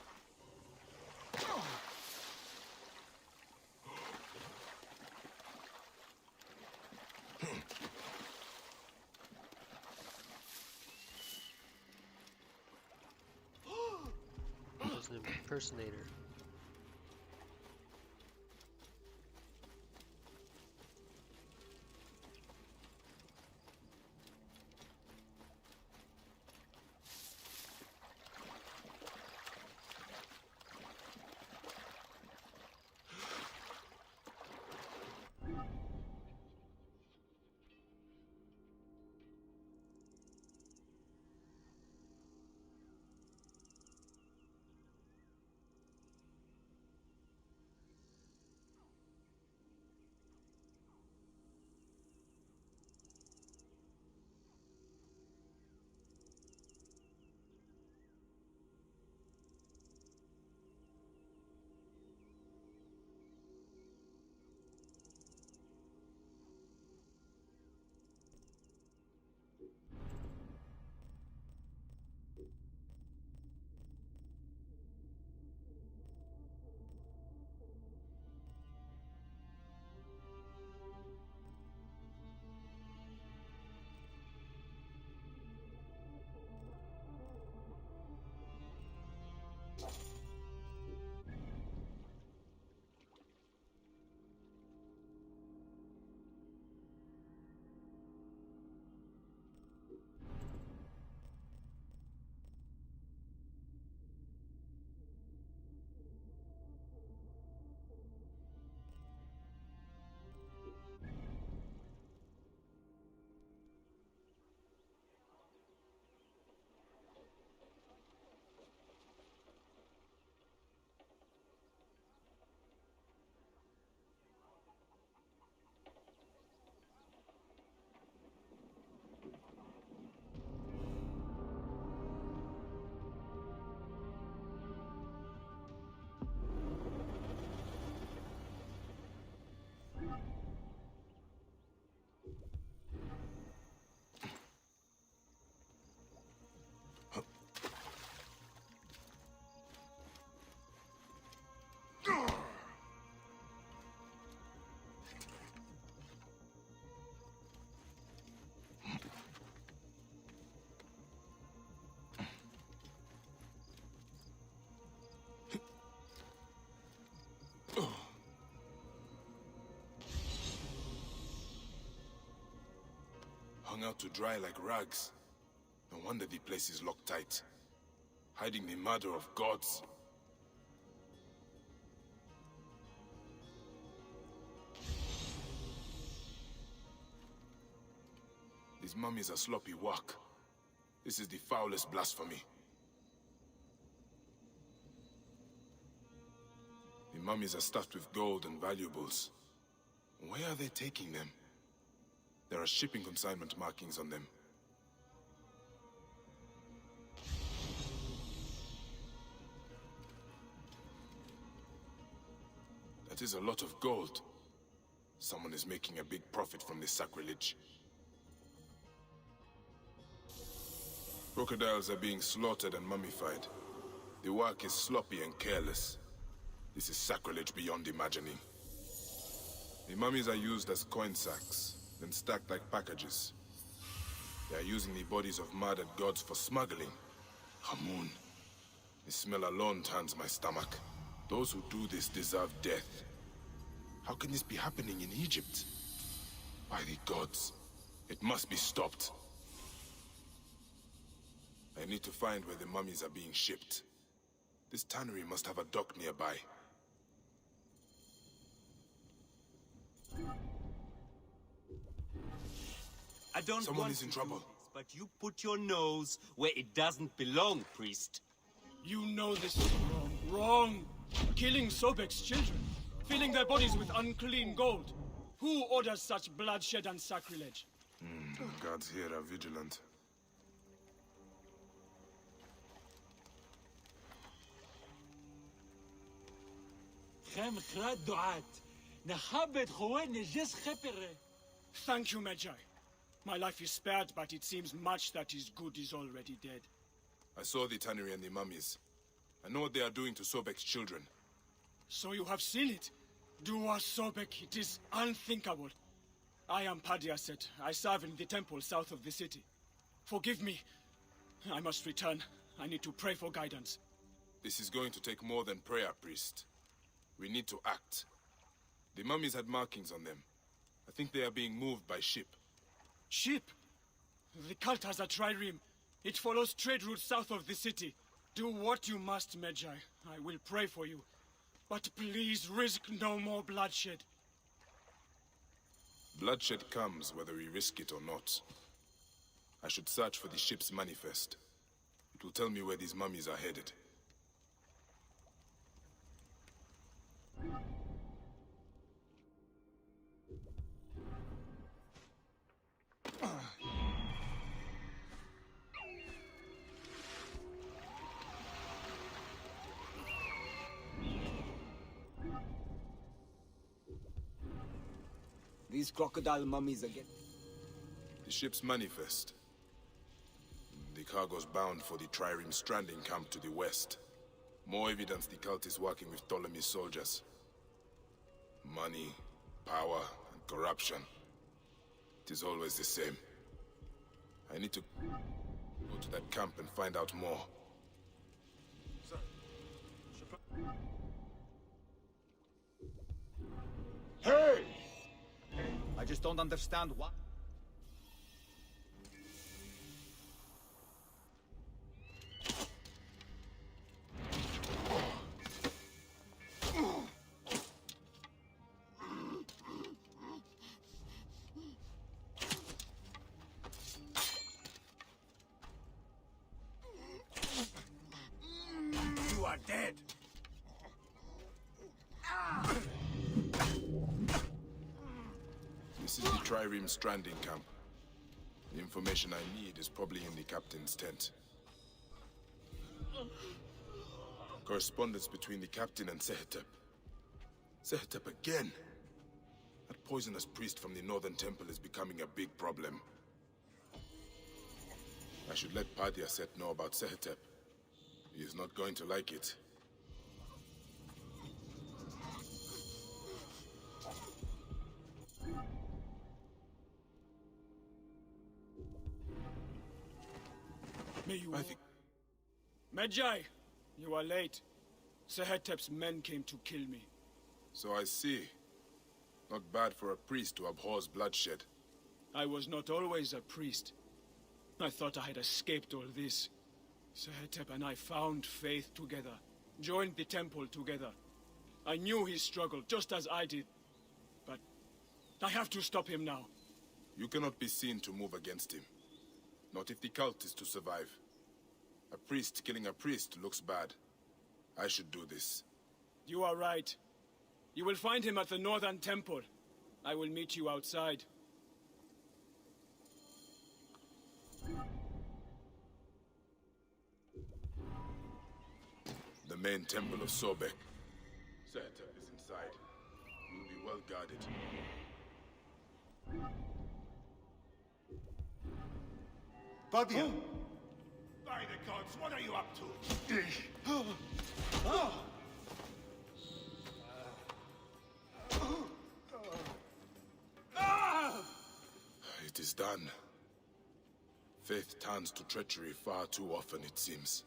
an impersonator. Hung out to dry like rags. No wonder the place is locked tight. Hiding the murder of gods. These mummies are sloppy work. This is the foulest blasphemy. The mummies are stuffed with gold and valuables. Where are they taking them? There are shipping consignment markings on them. That is a lot of gold. Someone is making a big profit from this sacrilege. Crocodiles are being slaughtered and mummified. The work is sloppy and careless. This is sacrilege beyond imagining. The mummies are used as coin sacks, then stacked like packages. They are using the bodies of murdered gods for smuggling. Hamun. The smell alone turns my stomach. Those who do this deserve death. How can this be happening in Egypt? By the gods, it must be stopped. I need to find where the mummies are being shipped. This tannery must have a dock nearby. I don't Someone want is in to trouble. do this, but you put your nose where it doesn't belong, priest. You know this is wrong. Wrong! Killing Sobek's children, filling their bodies with unclean gold. Who orders such bloodshed and sacrilege? The gods here are vigilant. Thank you, Magi. My life is spared, but it seems much that is good is already dead. I saw the tannery and the mummies. I know what they are doing to Sobek's children. So you have seen it? Dua Sobek, it is unthinkable. I am Padiaset. I serve in the temple south of the city. Forgive me. I must return. I need to pray for guidance. This is going to take more than prayer, priest. We need to act. The mummies had markings on them. I think they are being moved by ship. Ship? The cult has a trireme. It follows trade routes south of the city. Do what you must, Medjay. I will pray for you. But please risk no more bloodshed. Bloodshed comes whether we risk it or not. I should search for the ship's manifest. It will tell me where these mummies are headed. These crocodile mummies again. The ship's manifest. The cargo's bound for the trireme stranding camp to the west. More evidence the cult is working with Ptolemy's soldiers. Money, power, and corruption. It is always the same. I need to go to that camp and find out more. Hey! I just don't understand why. You are dead. This is the trireme stranding camp. The information I need is probably in the captain's tent. Correspondence between the captain and Sehetep. Sehetep again? That poisonous priest from the northern temple is becoming a big problem. I should let Padiaset know about Sehetep. He is not going to like it. May you... Medjay, you are late. Sehetep's men came to kill me. So I see. Not bad for a priest who abhors bloodshed. I was not always a priest. I thought I had escaped all this. Sehetep and I found faith together, joined the temple together. I knew his struggle, just as I did. But I have to stop him now. You cannot be seen to move against him. Not if the cult is to survive. A priest killing a priest looks bad. I should do this. You are right. You will find him at the northern temple. I will meet you outside. The main temple of Sobek. Sehetep is inside. He will be well guarded. Padia! By the gods, what are you up to? It is done. Faith turns to treachery far too often, it seems.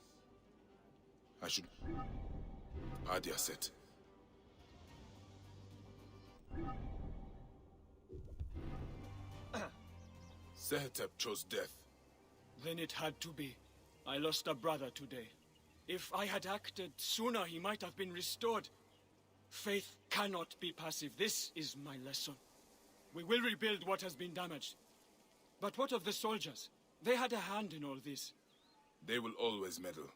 I should... Padiaset. Sehetep chose death. Then it had to be. I lost a brother today. If I had acted sooner, he might have been restored. Faith cannot be passive. This is my lesson. We will rebuild what has been damaged. But what of the soldiers? They had a hand in all this. They will always meddle.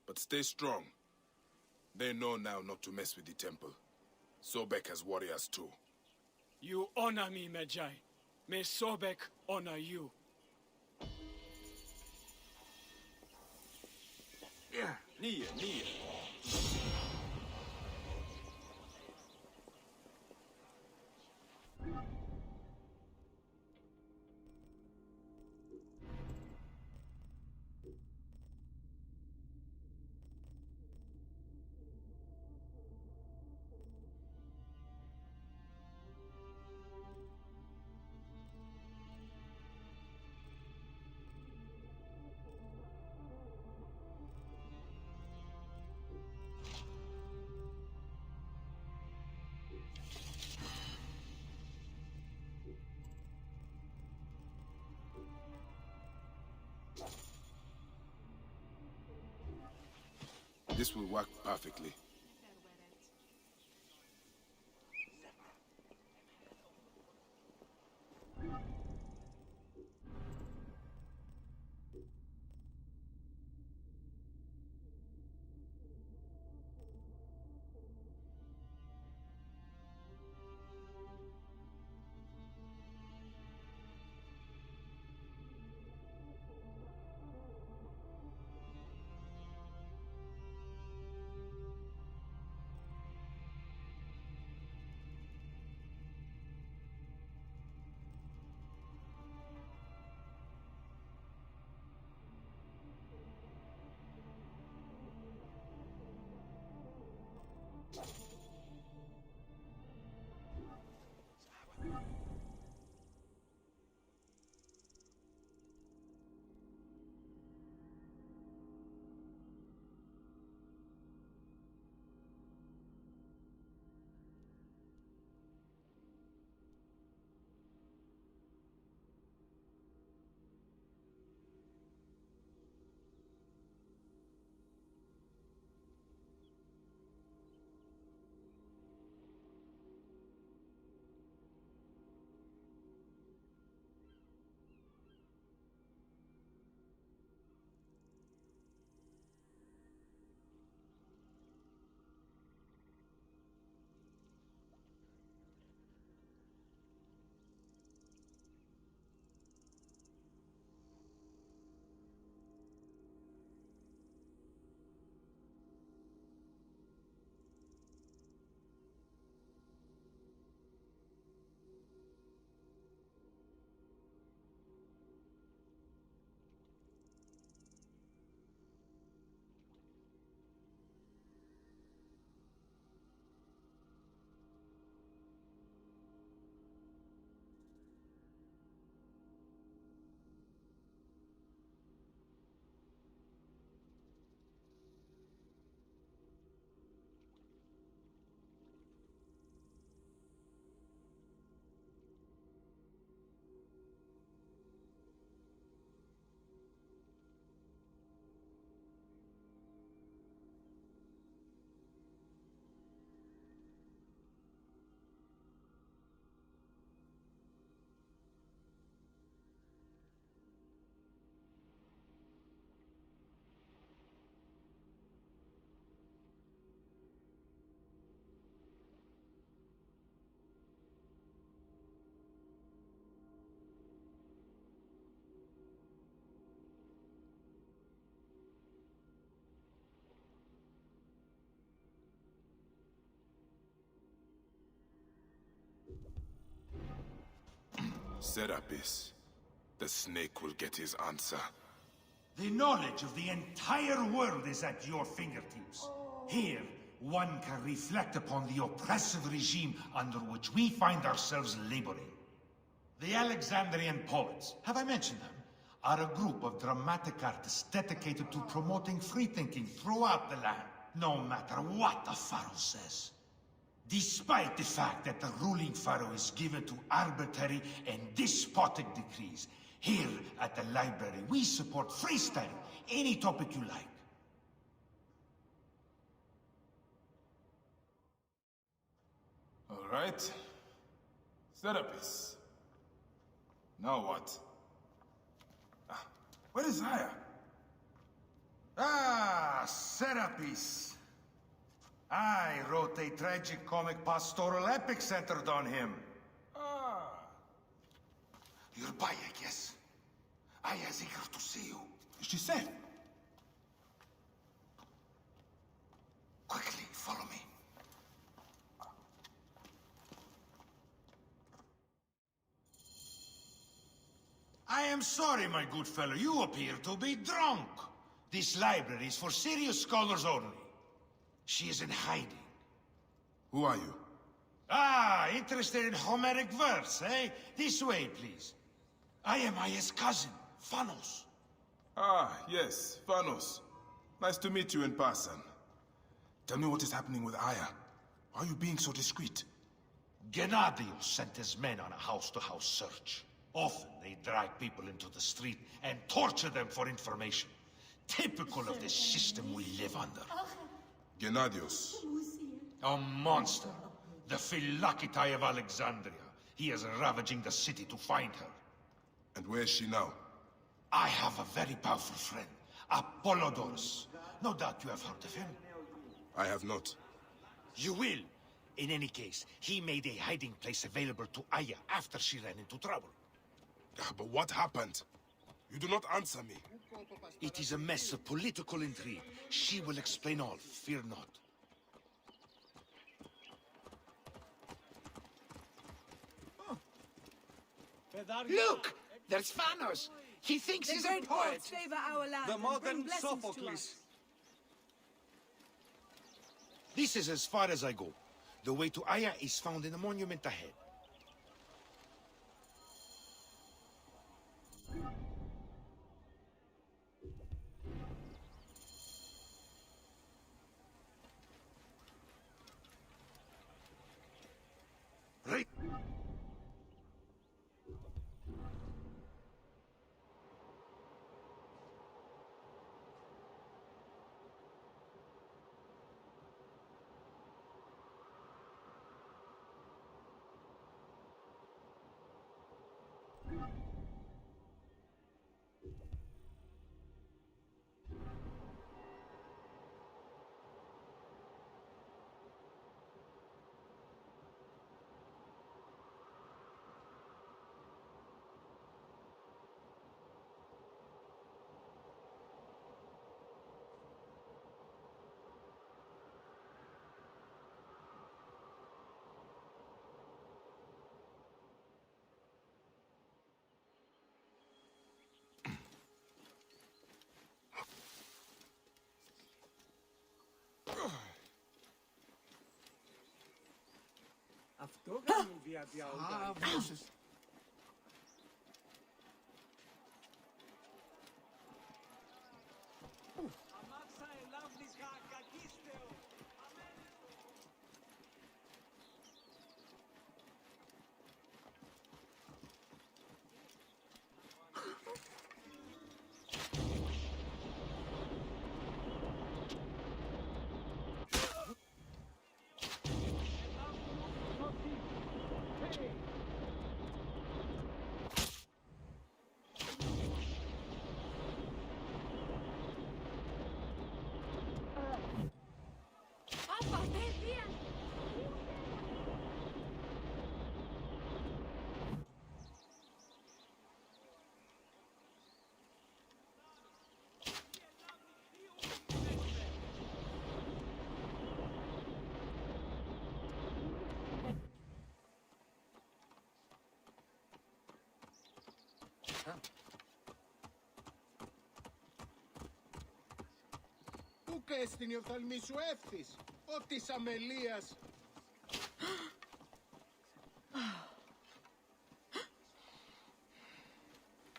But stay strong. They know now not to mess with the temple. Sobek has warriors too. You honor me, Medjay. May Sobek honor you. Nia. This will work perfectly. Serapis. The snake will get his answer. The knowledge of the entire world is at your fingertips. Here, one can reflect upon the oppressive regime under which we find ourselves laboring. The Alexandrian poets, have I mentioned them? Are a group of dramatic artists dedicated to promoting free thinking throughout the land, no matter what the pharaoh says. Despite the fact that the ruling pharaoh is given to arbitrary and despotic decrees, here at the library we support freestyle, any topic you like. All right. Serapis. Now what? Where is Aya? Ah, Serapis. I wrote a tragic comic pastoral epic centered on him. Ah. You're by, I guess. Aya's eager to see you. Is she safe? Quickly, follow me. I am sorry, my good fellow. You appear to be drunk. This library is for serious scholars only. She is in hiding. Who are you? Ah, interested in Homeric verse, eh? This way, please. I am Aya's cousin, Phanos. Ah, yes, Phanos. Nice to meet you in person. Tell me what is happening with Aya. Why are you being so discreet? Gennadios sent his men on a house-to-house search. Often they drag people into the street and torture them for information. Typical of the system we live under. Gennadios. A monster. The Philakitae of Alexandria. He is ravaging the city to find her. And where is she now? I have a very powerful friend, Apollodorus. No doubt you have heard of him. I have not. You will. In any case, he made a hiding place available to Aya after she ran into trouble. But what happened? You do not answer me. It is a mess of political intrigue. She will explain all, fear not. Look! There's Phanos! He thinks he's a poet! Favor our land The and modern bring blessings to Sophocles. us. This is as far as I go. The way to Aya is found in the monument ahead. Right. Αυτό κάνει διαδιαούγα. Αμάξα ελάβνικα κακίστεο. Πού καείς την οφθαλμή σου εύθυς, ο της αμελίας.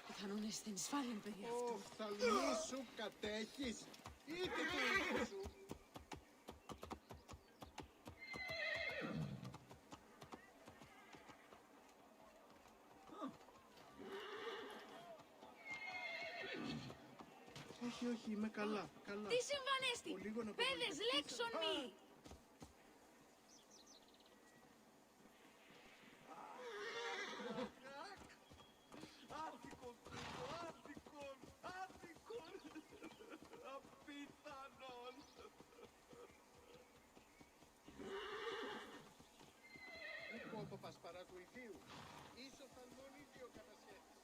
Πιθανόν αισθήνεις φάλιν περί αυτού. Ο οφθαλμή σου κατέχεις, είτε το ίδιο σου. Όχι, όχι, είμαι καλά, καλά. Τι συμβανέστη! Πέδες, λέξον μη! Άτικον, άτικον, άτικον, απίθανον. Υπότοπας παρά του ιδίου, ίσο φαλμόν ίδιο κατασχέτης.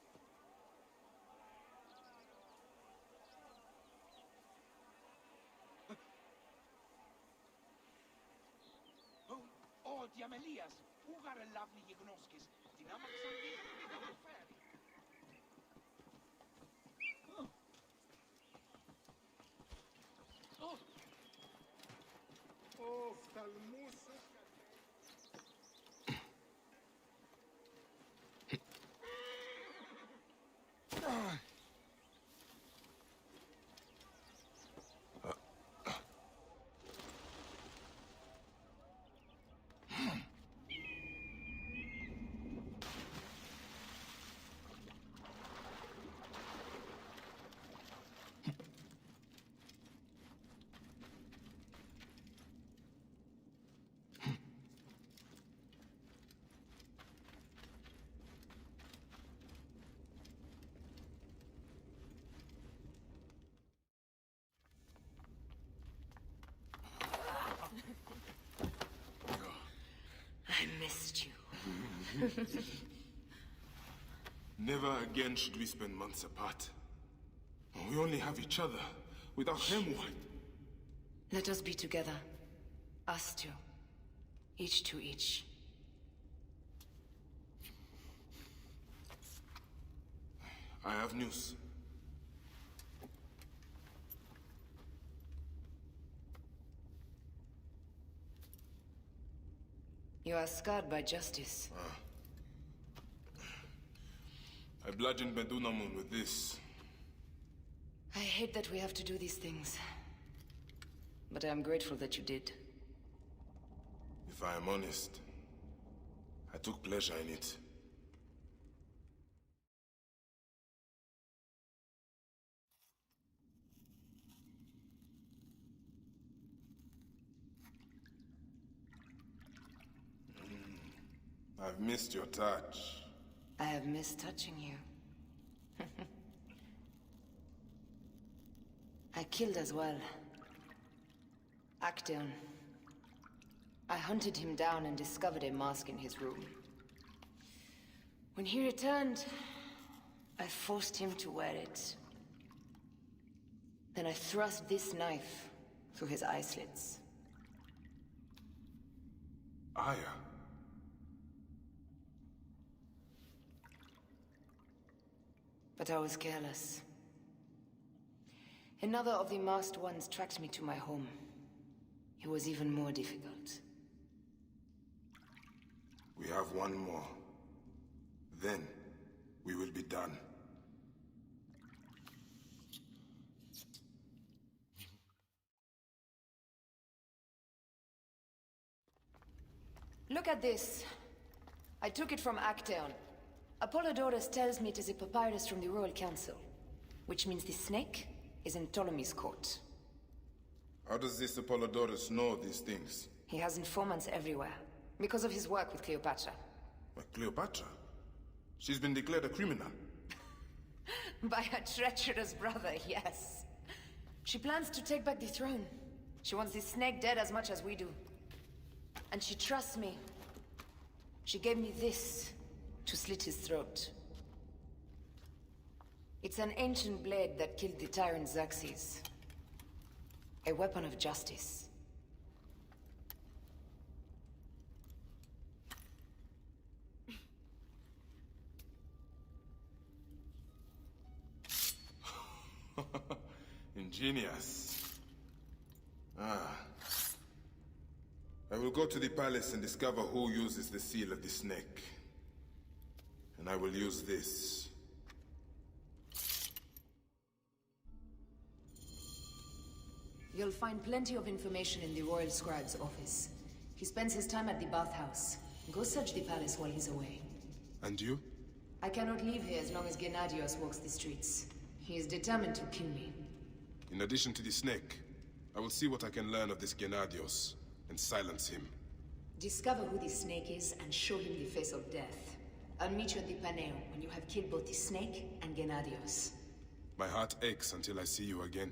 Ο διαμελίας, ούγαρε λάβνη γεγνώσκες, την άμαξαν και θα φέρει. Ο οφθαλμούς σου Never again should we spend months apart. We only have each other. Without him, what? Let us be together. Us two. Each to each. I have news. You are scarred by justice. I bludgeoned Medunamun with this. I hate that we have to do these things. But I am grateful that you did. If I am honest, I took pleasure in it. I've missed your touch. I have missed touching you. I killed as well. Actaeon. I hunted him down and discovered a mask in his room. When he returned, I forced him to wear it. Then I thrust this knife through his eye slits. Aya? But I was careless. Another of the masked ones tracked me to my home. It was even more difficult. We have one more. Then, we will be done. Look at this. I took it from Actaeon. Apollodorus tells me it is a papyrus from the Royal Council, which means the snake is in Ptolemy's court. How does this Apollodorus know these things? He has informants everywhere, because of his work with Cleopatra. But Cleopatra? She's been declared a criminal. By her treacherous brother, yes. She plans to take back the throne. She wants the snake dead as much as we do. And she trusts me. She gave me this to slit his throat. It's an ancient blade that killed the tyrant Xerxes. A weapon of justice. Ingenious. I will go to the palace and discover who uses the seal of the snake. And I will use this. You'll find plenty of information in the Royal Scribe's office. He spends his time at the bathhouse. Go search the palace while he's away. And you? I cannot leave here as long as Gennadios walks the streets. He is determined to kill me. In addition to the snake, I will see what I can learn of this Gennadios and silence him. Discover who the snake is and show him the face of death. I'll meet you at the Paneo when you have killed both the snake and Gennadios. My heart aches until I see you again.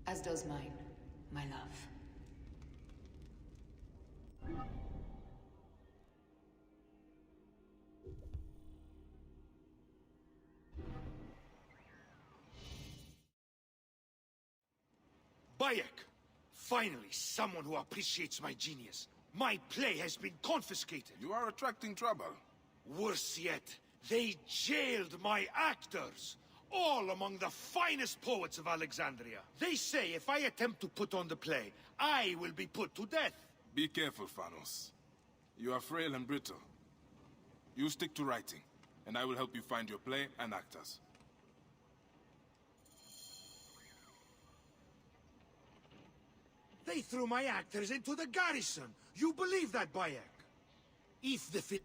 As does mine, my love. Bayek! Finally, someone who appreciates my genius. My play has been confiscated. You are attracting trouble. Worse yet, they jailed my actors. All among the finest poets of Alexandria. They say if I attempt to put on the play, I will be put to death. Be careful, Phanos. You are frail and brittle. You stick to writing, and I will help you find your play and actors. They threw my actors into the garrison. You believe that, Bayek? If the fit...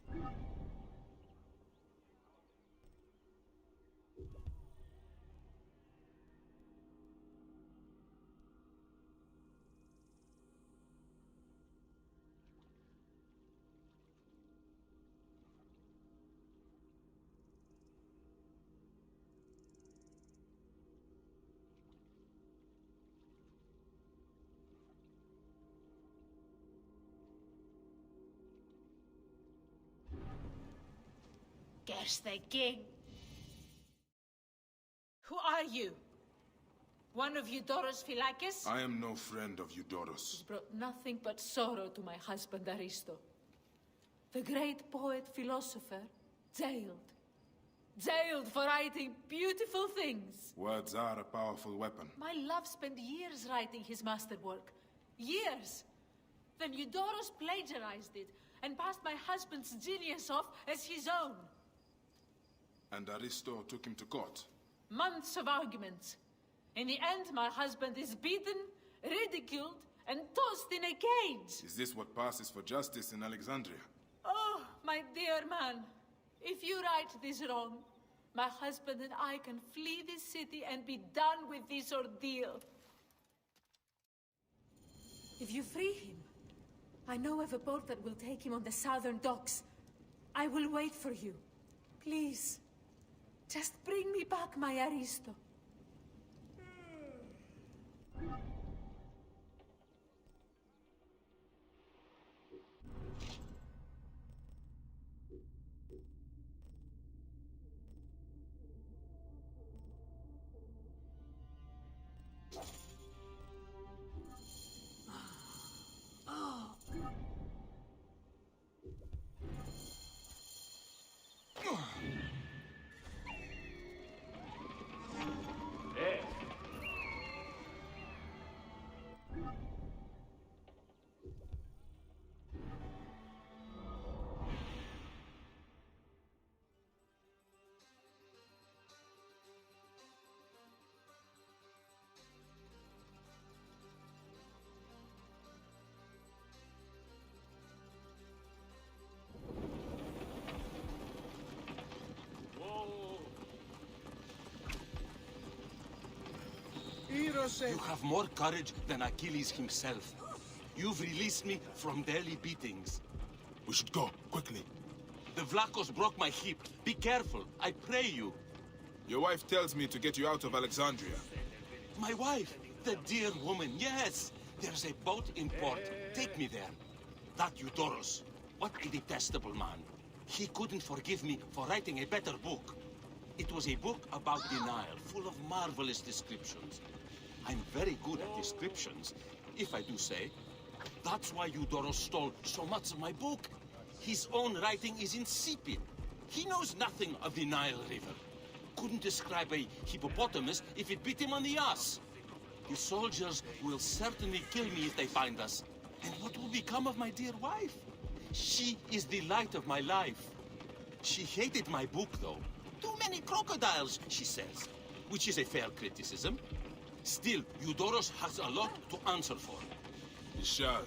Curse the king. Who are you? One of Eudoros Philakis? I am no friend of Eudoros. He's brought nothing but sorrow to my husband Aristo. The great poet philosopher, jailed. Jailed for writing beautiful things. Words are a powerful weapon. My love spent years writing his masterwork. Years! Then Eudoros plagiarized it and passed my husband's genius off as his own. And Aristo took him to court. Months of arguments. In the end, my husband is beaten, ridiculed, and tossed in a cage. Is this what passes for justice in Alexandria? Oh, my dear man. If you right this wrong, my husband and I can flee this city and be done with this ordeal. If you free him, I know of a boat that will take him on the southern docks. I will wait for you. Please, just bring me back my Aristo. You have more courage than Achilles himself. You've released me from daily beatings. We should go, quickly. The Vlachos broke my hip. Be careful, I pray you. Your wife tells me to get you out of Alexandria. My wife, the dear woman, yes. There's a boat in port. Take me there. That Eudoros, what a detestable man. He couldn't forgive me for writing a better book. It was a book about denial, full of marvelous descriptions. I'm very good at descriptions, if I do say. That's why Eudoros stole so much of my book. His own writing is insipid. He knows nothing of the Nile River. Couldn't describe a hippopotamus if it bit him on the ass. The soldiers will certainly kill me if they find us. And what will become of my dear wife? She is the light of my life. She hated my book, though. Too many crocodiles, she says, which is a fair criticism. Still, Eudoros has a lot to answer for. He shall.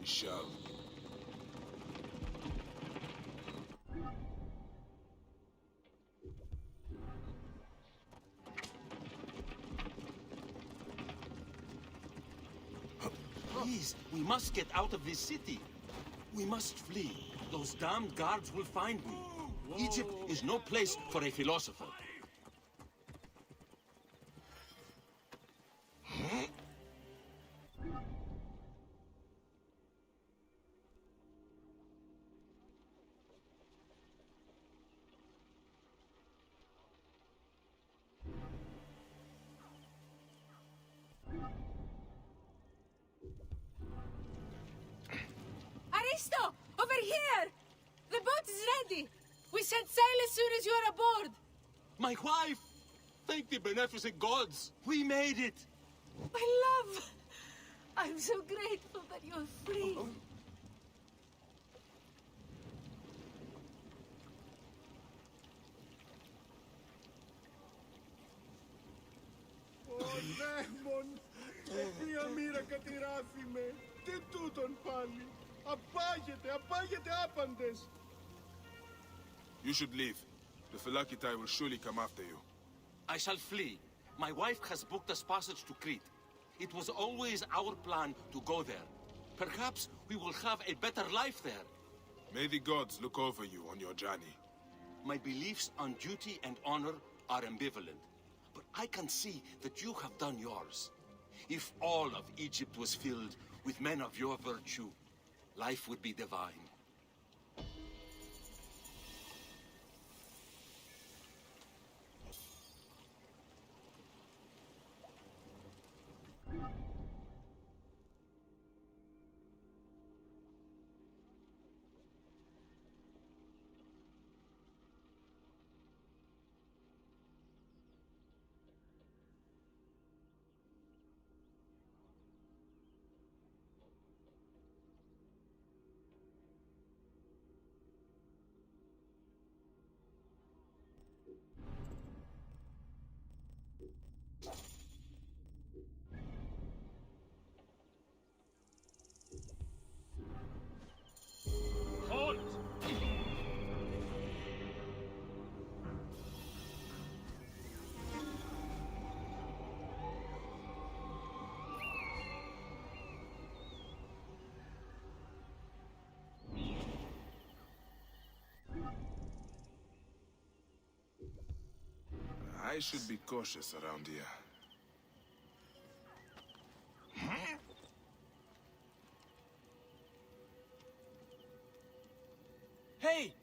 He shall. Please, we must get out of this city. We must flee. Those damned guards will find me. Egypt is no place for a philosopher. Aristo! Over here! The boat is ready! We set sail as soon as you are aboard! My wife! Thank the beneficent gods! We made it! My love! I'm so grateful that you're free. Δαίμον, μία μοίρα κατηράφη με. Τι τούτον πάλι. Απάγεται άπαντες. You should leave. The Phylakitai will surely come after you. I shall flee. My wife has booked us passage to Crete. It was always our plan to go there. Perhaps we will have a better life there. May the gods look over you on your journey. My beliefs on duty and honor are ambivalent. But I can see that you have done yours. If all of Egypt was filled with men of your virtue, life would be divine. I should be cautious around here. Hey!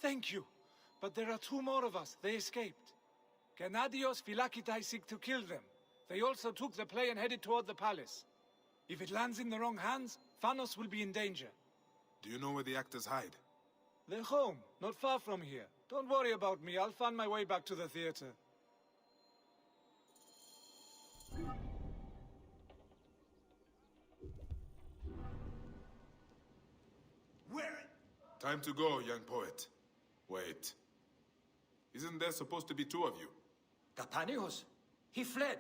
Thank you. But there are 2 more of us. They escaped. Gennadios Philakitai seek to kill them. They also took the play and headed toward the palace. If it lands in the wrong hands, Thanos will be in danger. Do you know where the actors hide? They're home, not far from here. Don't worry about me. I'll find my way back to the theater. Where? Time to go, young poet. Wait. Isn't there supposed to be 2 of you? Gapanios? He fled,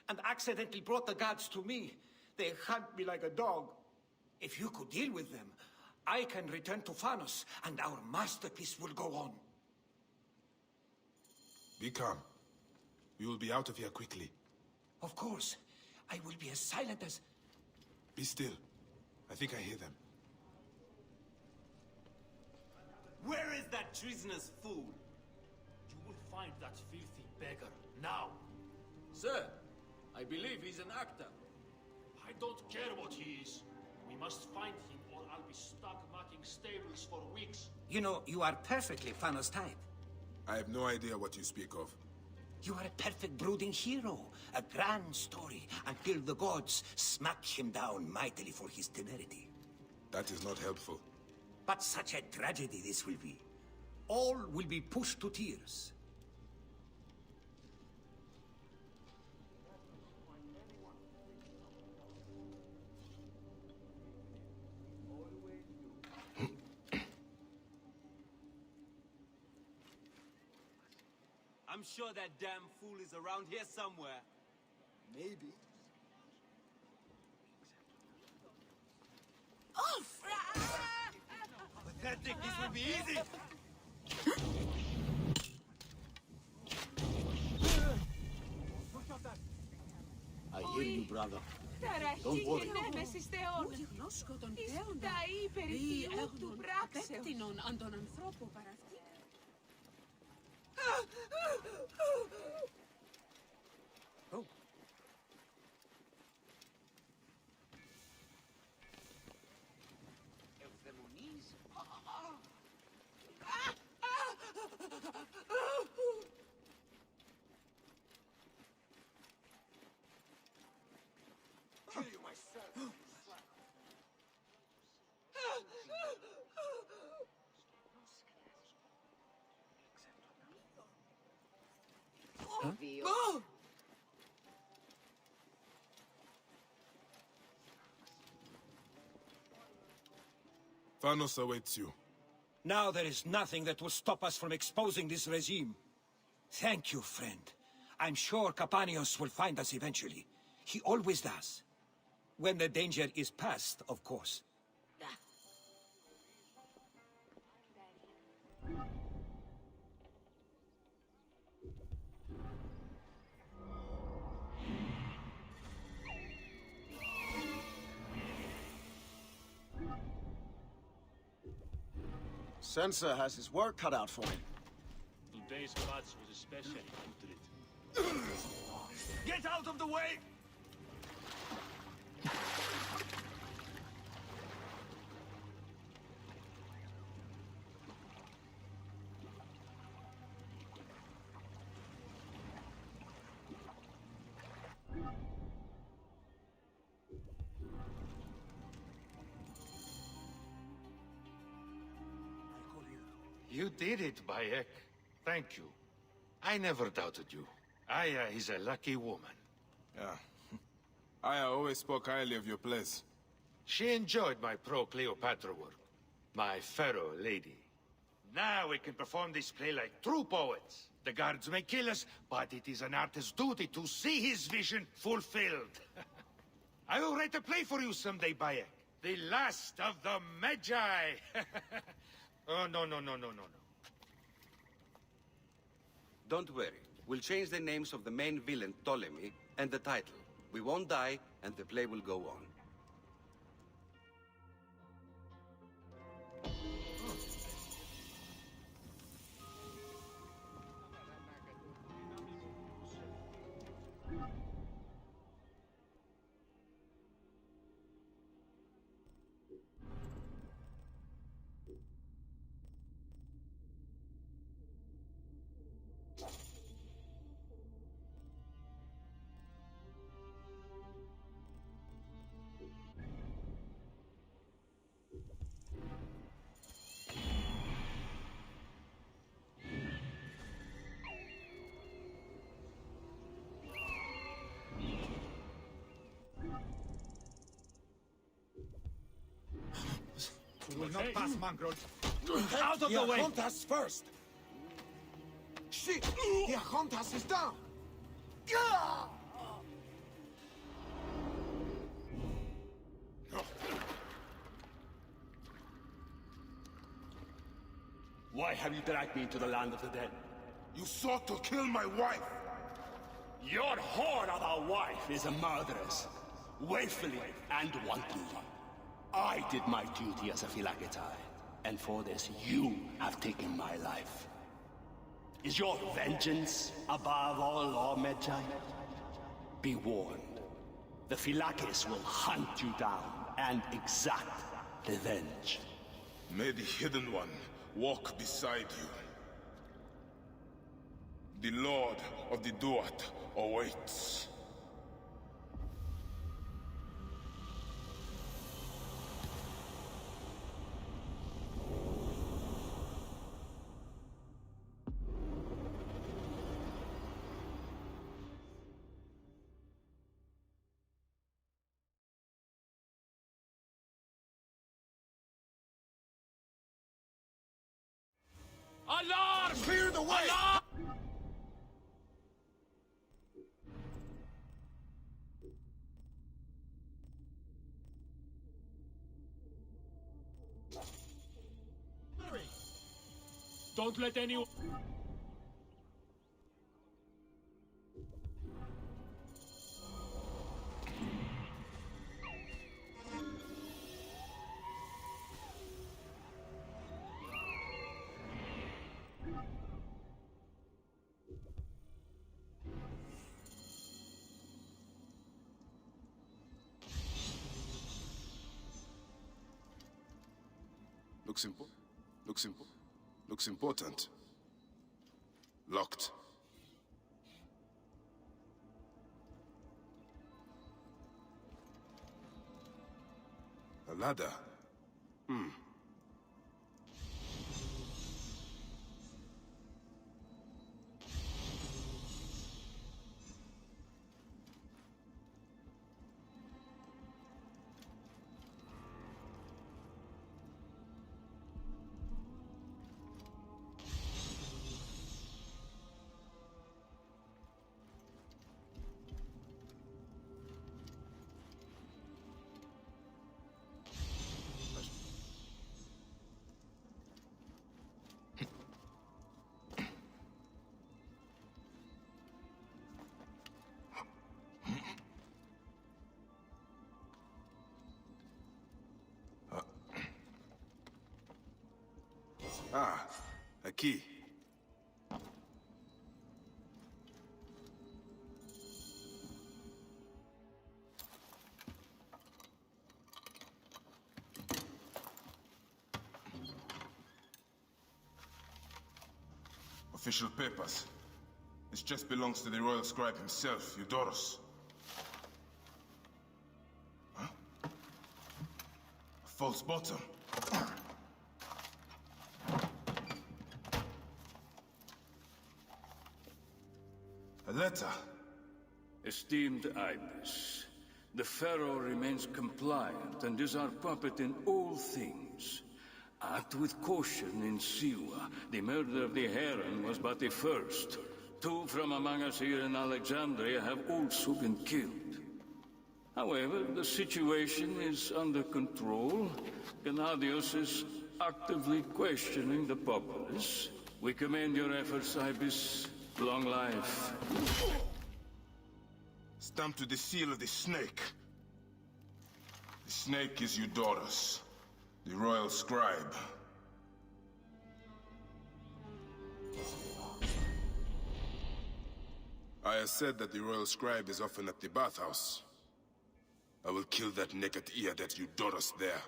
and accidentally brought the gods to me. They hunt me like a dog. If you could deal with them, I can return to Thanos, and our masterpiece will go on. Be calm. We will be out of here quickly. Of course. I will be as silent as... Be still. I think I hear them. Where is that treasonous fool? You will find that filthy beggar, now. Sir, I believe he's an actor. I don't care what he is. We must find him or I'll be stuck mucking stables for weeks. You know, you are perfectly Thanos type. I have no idea what you speak of. You are a perfect brooding hero. A grand story, until the gods smack him down mightily for his temerity. That is not helpful. But such a tragedy this will be. All will be pushed to tears. I'm sure that damn fool is around here somewhere. Maybe. Pathetic, this will be easy! I hear you, brother. Don't worry. Ο γνώσκο των θέων, ή έγνων απέκτηνων αν τον ανθρώπο παραυτή. Kill you myself. Huh? Thanos awaits you. Now there is nothing that will stop us from exposing this regime. Thank you, friend. I'm sure Capanios will find us eventually. He always does. When the danger is past, of course. Sansa has his work cut out for him. Today's match was especially putrid. Get out of the way! You did it, Bayek. Thank you. I never doubted you. Aya is a lucky woman. Yeah. Aya always spoke highly of your place. She enjoyed my pro-Cleopatra work. My pharaoh lady. Now we can perform this play like true poets. The guards may kill us, but it is an artist's duty to see his vision fulfilled. I will write a play for you someday, Bayek. The last of the Magi! Oh, no. Don't worry. We'll change the names of the main villain, Ptolemy, and the title. We won't die, and the play will go on. We will not pass, mongrels. Out of the way! Archontas first! Shit! The Archontas is down! Why have you dragged me into the land of the dead? You sought to kill my wife! Your whore of a wife is a murderess, willfully and wantonly. I did my duty as a Phylakitai, and for this you have taken my life. Is your vengeance above all law, Medjay? Be warned. The Phylakis will hunt you down and exact revenge. May the Hidden One walk beside you. The Lord of the Duat awaits. Alarm! Clear the way! Alarm! Don't let anyone... Looks important. Locked. A ladder. A key. Official papers. This chest belongs to the royal scribe himself, Eudorus. Huh? A false bottom. A letter. Esteemed Ibis, The Pharaoh remains compliant and is our puppet in all things. Act with caution in Siwa. The murder of the Heron was but the first. 2 from among us here in Alexandria have also been killed. However, the situation is under control. Gennadios is actively questioning the populace. We commend your efforts, Ibis. Long life. Stamp to the seal of the snake. The snake is Eudorus, the royal scribe. I have said that the royal scribe is often at the bathhouse. I will kill that naked ear that Eudorus there.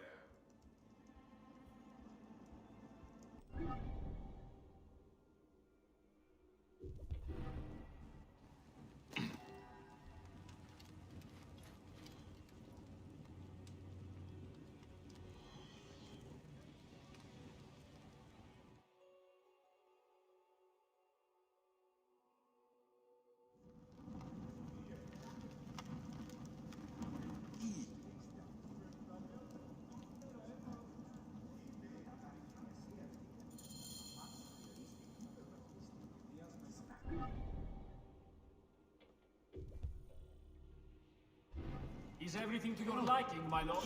Is everything to your liking, my lord?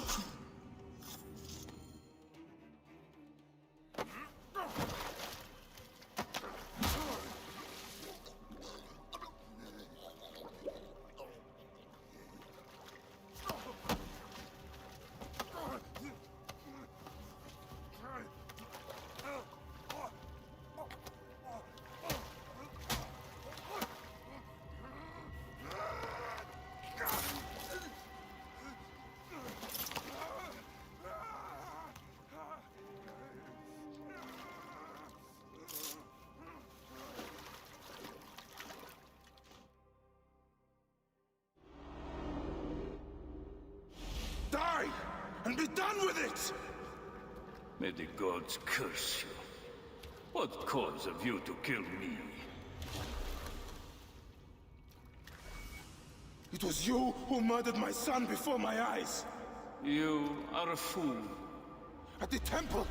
Die! And be done with it! May the gods curse you. What cause have you to kill me? It was you who murdered my son before my eyes! You are a fool. At the temple!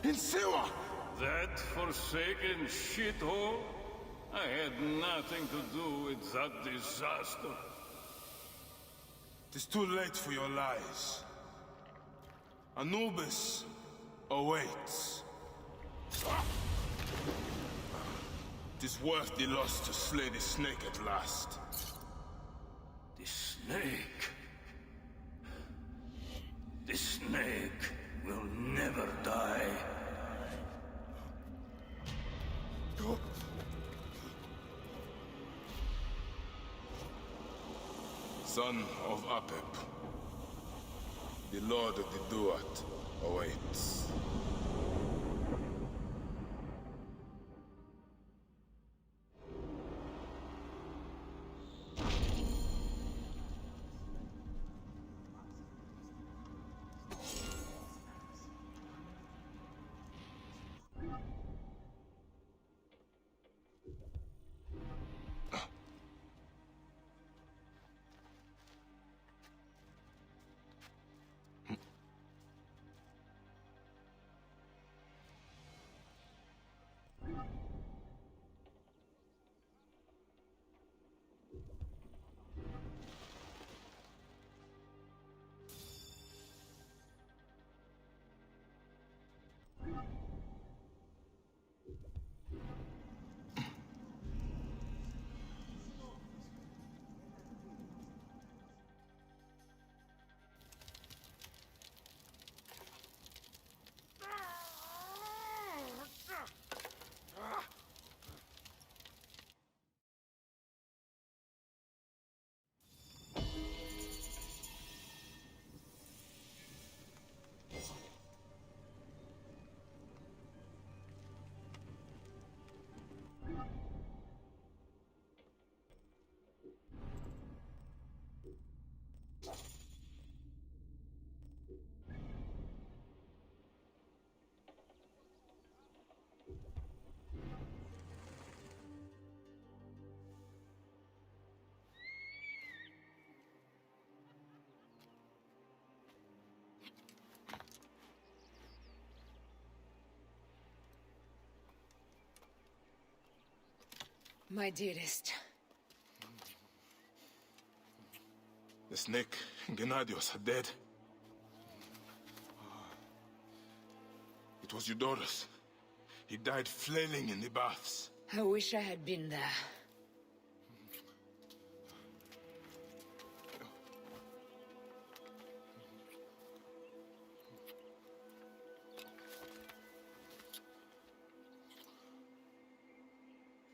In Siwa! That forsaken shithole? I had nothing to do with that disaster. It is too late for your lies. Anubis awaits. It is worth the loss to slay the snake at last. The snake? The snake will never die. Son of Apep, the Lord of the Duat awaits. My dearest. The snake, Gennadios, are dead. It was Eudorus. He died flailing in the baths. I wish I had been there.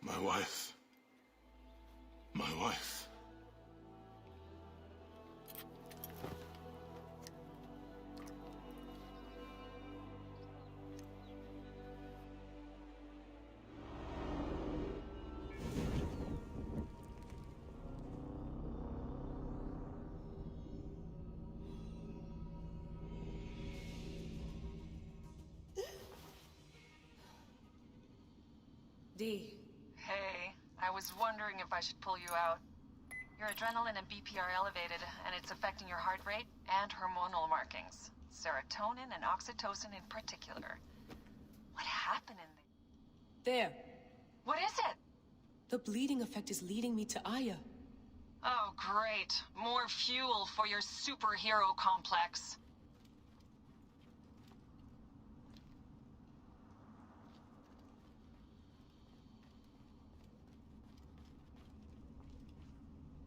My wife. My wife. Dee. Hey, I was wondering if I should pull you out. Your adrenaline and BP are elevated, and it's affecting your heart rate and hormonal markings. Serotonin and oxytocin in particular. What happened in there? There. What is it? The bleeding effect is leading me to Aya. Oh, great. More fuel for your superhero complex.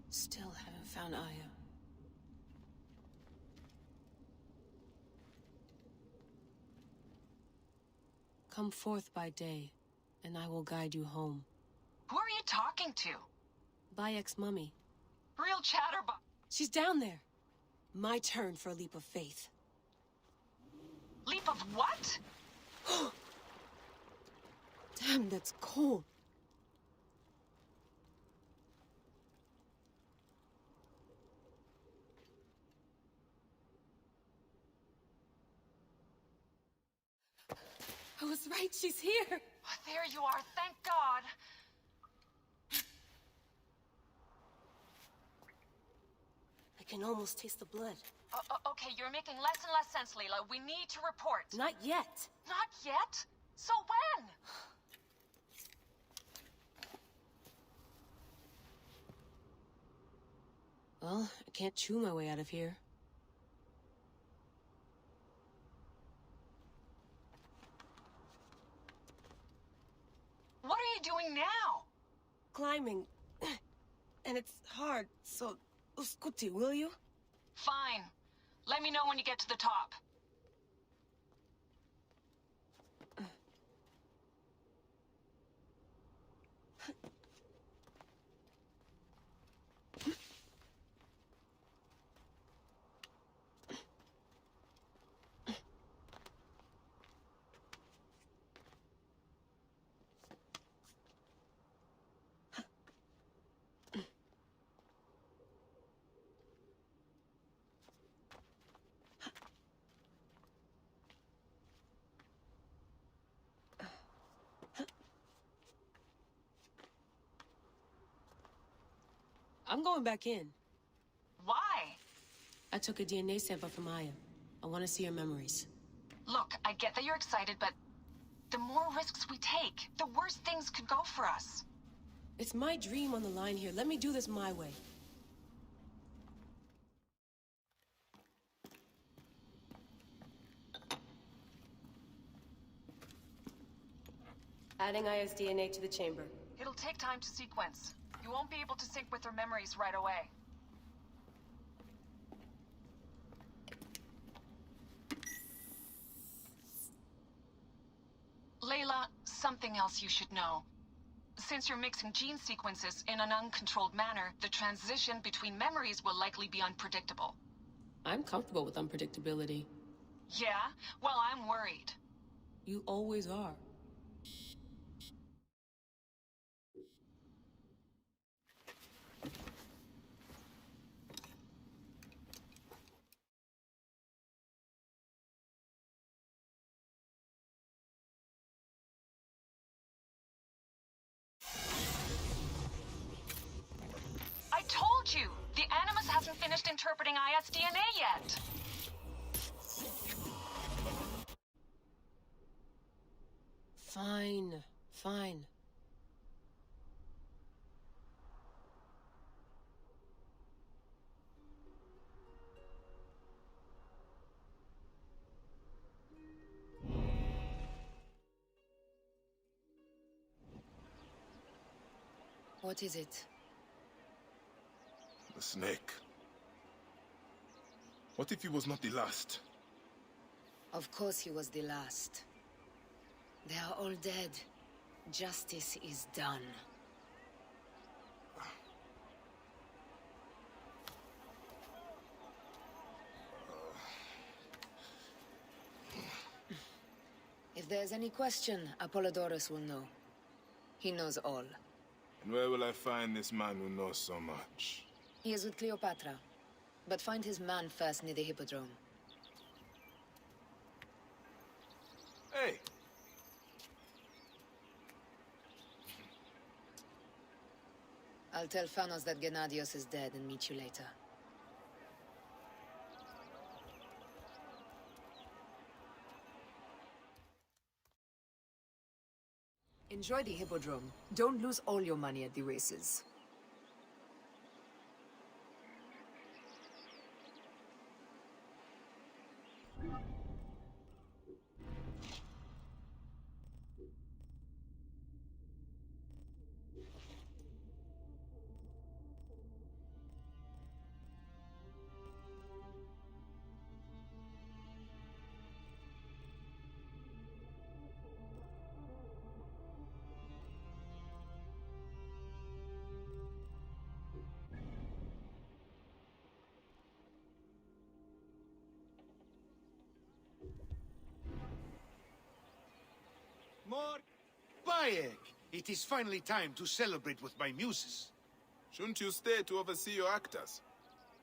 Still haven't found Aya. Come forth by day, and I will guide you home. Who are you talking to? Bayek's mummy. Real chatterbox. She's down there. My turn for a leap of faith. Leap of what? Damn, that's cold. I was right, she's here! There you are, thank God! I can almost taste the blood. Okay, you're making less and less sense, Layla. We need to report. Not yet. Not yet? So when? Well, I can't chew my way out of here. What are you doing now? Climbing. And it's hard, so... Uskuti, will you? Fine. Let me know when you get to the top. I'm going back in. Why? I took a DNA sample from Aya. I want to see her memories. Look, I get that you're excited, but the more risks we take, the worse things could go for us. It's my dream on the line here. Let me do this my way. Adding Aya's DNA to the chamber. It'll take time to sequence. You won't be able to sync with her memories right away. Layla, something else you should know. Since you're mixing gene sequences in an uncontrolled manner, the transition between memories will likely be unpredictable. I'm comfortable with unpredictability. Yeah? Well, I'm worried. You always are. I told you! The Animus hasn't finished interpreting Aya's DNA yet! Fine. Fine. What is it? The snake. What if he was not the last? Of course he was the last. They are all dead. Justice is done. If there's any question, Apollodorus will know. He knows all. And where will I find this man who knows so much? He is with Cleopatra. But find his man first near the Hippodrome. Hey! I'll tell Phanos that Gennadios is dead and meet you later. Enjoy the Hippodrome. Don't lose all your money at the races. More... Bayek! It is finally time to celebrate with my muses. Shouldn't you stay to oversee your actors?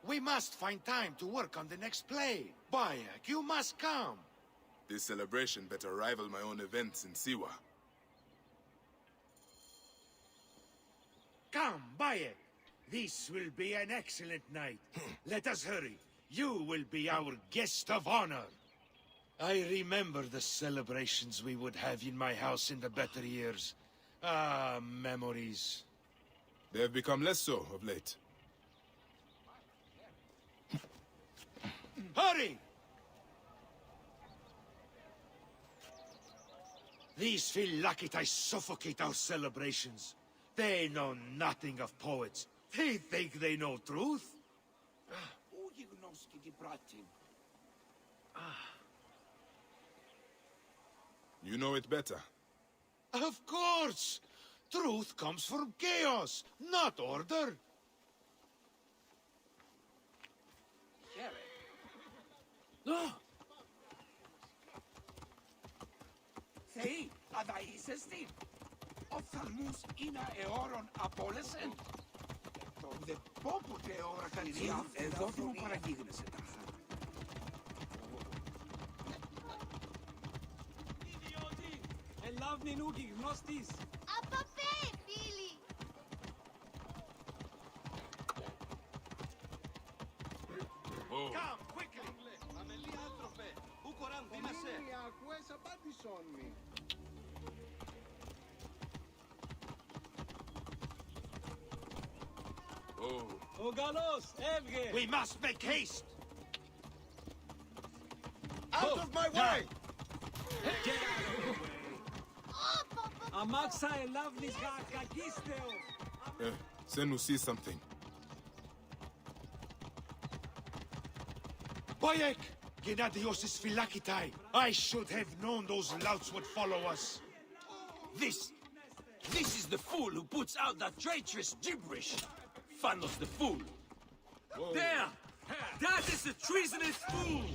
We must find time to work on the next play. Bayek, you must come. This celebration better rival my own events in Siwa. Come, Bayek. This will be an excellent night. Let us hurry. You will be our guest of honor. I remember the celebrations we would have in my house in the better years. Ah, memories. They have become less so of late. Hurry! These Phylakitae suffocate our celebrations. They know nothing of poets. They think they know truth. You know it better. Of course! Truth comes from chaos, not order. No! Θεοί, αδαΐσεστη. Οφθαλμούς είναι αιώρων απόλεσεν. Δε πόποτε ώρα καλυδία, εδώ μου παραγίγνεσαι τα. Ελάβνη νούκι, γνώστης. Απαπέ, φίλοι. Come, quickly! Αμελή άνθρωπε, ου κοράν δίμασε. Ακούες απάντησον μη. Ο Γαλλός, έβγε. We must make haste! Out of my way! Get out of the way. Αμάξα ελάβνης κακίστεο. Sen will see something. Bayek! Gennadios' Phylakitae! I should have known those louts would follow us. This is the fool who puts out that traitorous gibberish. Phanos the fool. Whoa. There! That is the treasonous fool!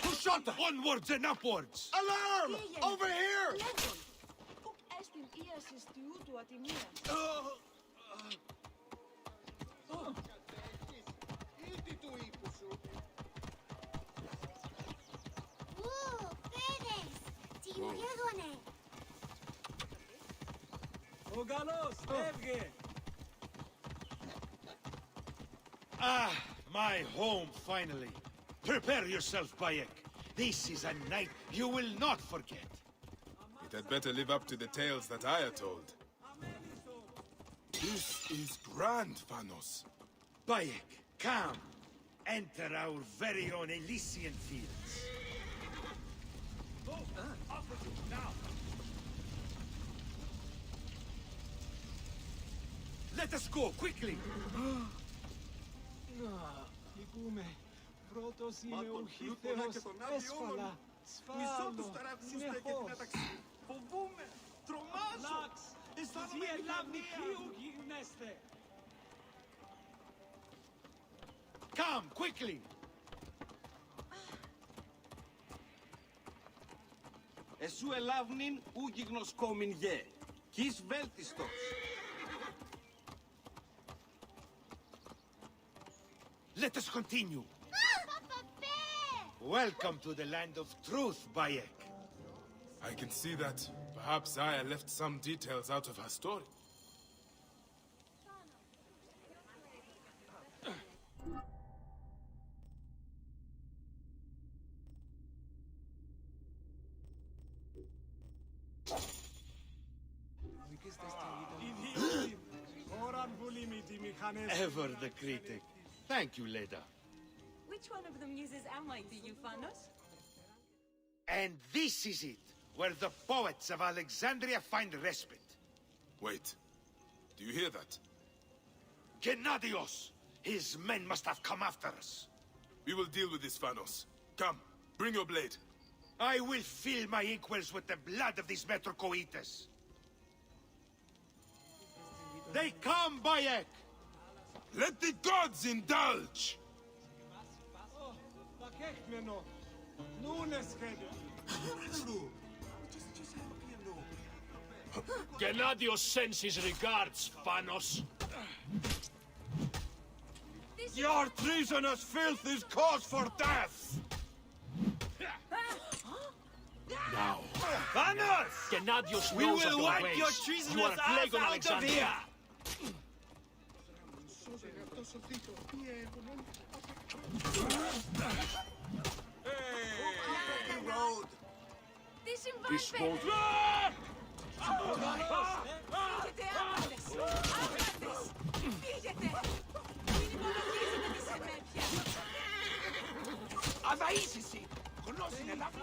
Who shot them? Onwards and upwards! Alarm! Over here! Έστειν ίασης τιού του ατιμία. Ήτι του ύπου σου. Πέδες! Τσιμιούδωνε. Ο Γαλλός, έβγε. Ah, my home finally. Prepare yourself, Bayek. This is a night you will not forget. It had better live up to the tales that I are told. This is grand, Phanos. Bayek, come. Enter our very own Elysian fields. Now! Let us go, quickly! Λυπούμε. Πρώτος Μα είμαι ο τον πλούτονα και χήθεος, τον άδειο έσφαλα, όλων. Μισό του σφάλω, τώρα που μου στέκεται να συνεχώς. ταξί. Φοβούμαι, τρομάζω. Λάξ, Αισθάνομαι εσύ ελάβνη επιφανία. χείου γυμνέστε. Come, quickly! Εσού ελάβνην ου γιγνοσκόμην γε. Κις βέλτιστος. Let us continue. Welcome to the land of truth, Bayek. I can see that. Perhaps Aya left some details out of her story. Ever the critic. Thank you, Leda. Which one of the muses am I to you, Phanos? And this is it, where the poets of Alexandria find respite. Wait. Do you hear that? Gennadios! His men must have come after us. We will deal with this, Phanos. Come, bring your blade. I will fill my inkwells with the blood of these Metrocoites. They come, Bayek! Let the gods indulge! Πακέκμενο, νούνε σχέδιο. Gennadios sends his regards, Phanos. Your treasonous filth is cause for death! Now. Phanos! Gennadios We knows of will your wipe ways. your You are treasonous a plague ass on out of Alexandria. here! Road. This won't... Φύγετε, άπαντες! Άπαντες! Φύγετε! Μην υπολογίζετε τη συνέπεια! Αδαΐσιση! Γνώση ελάβει!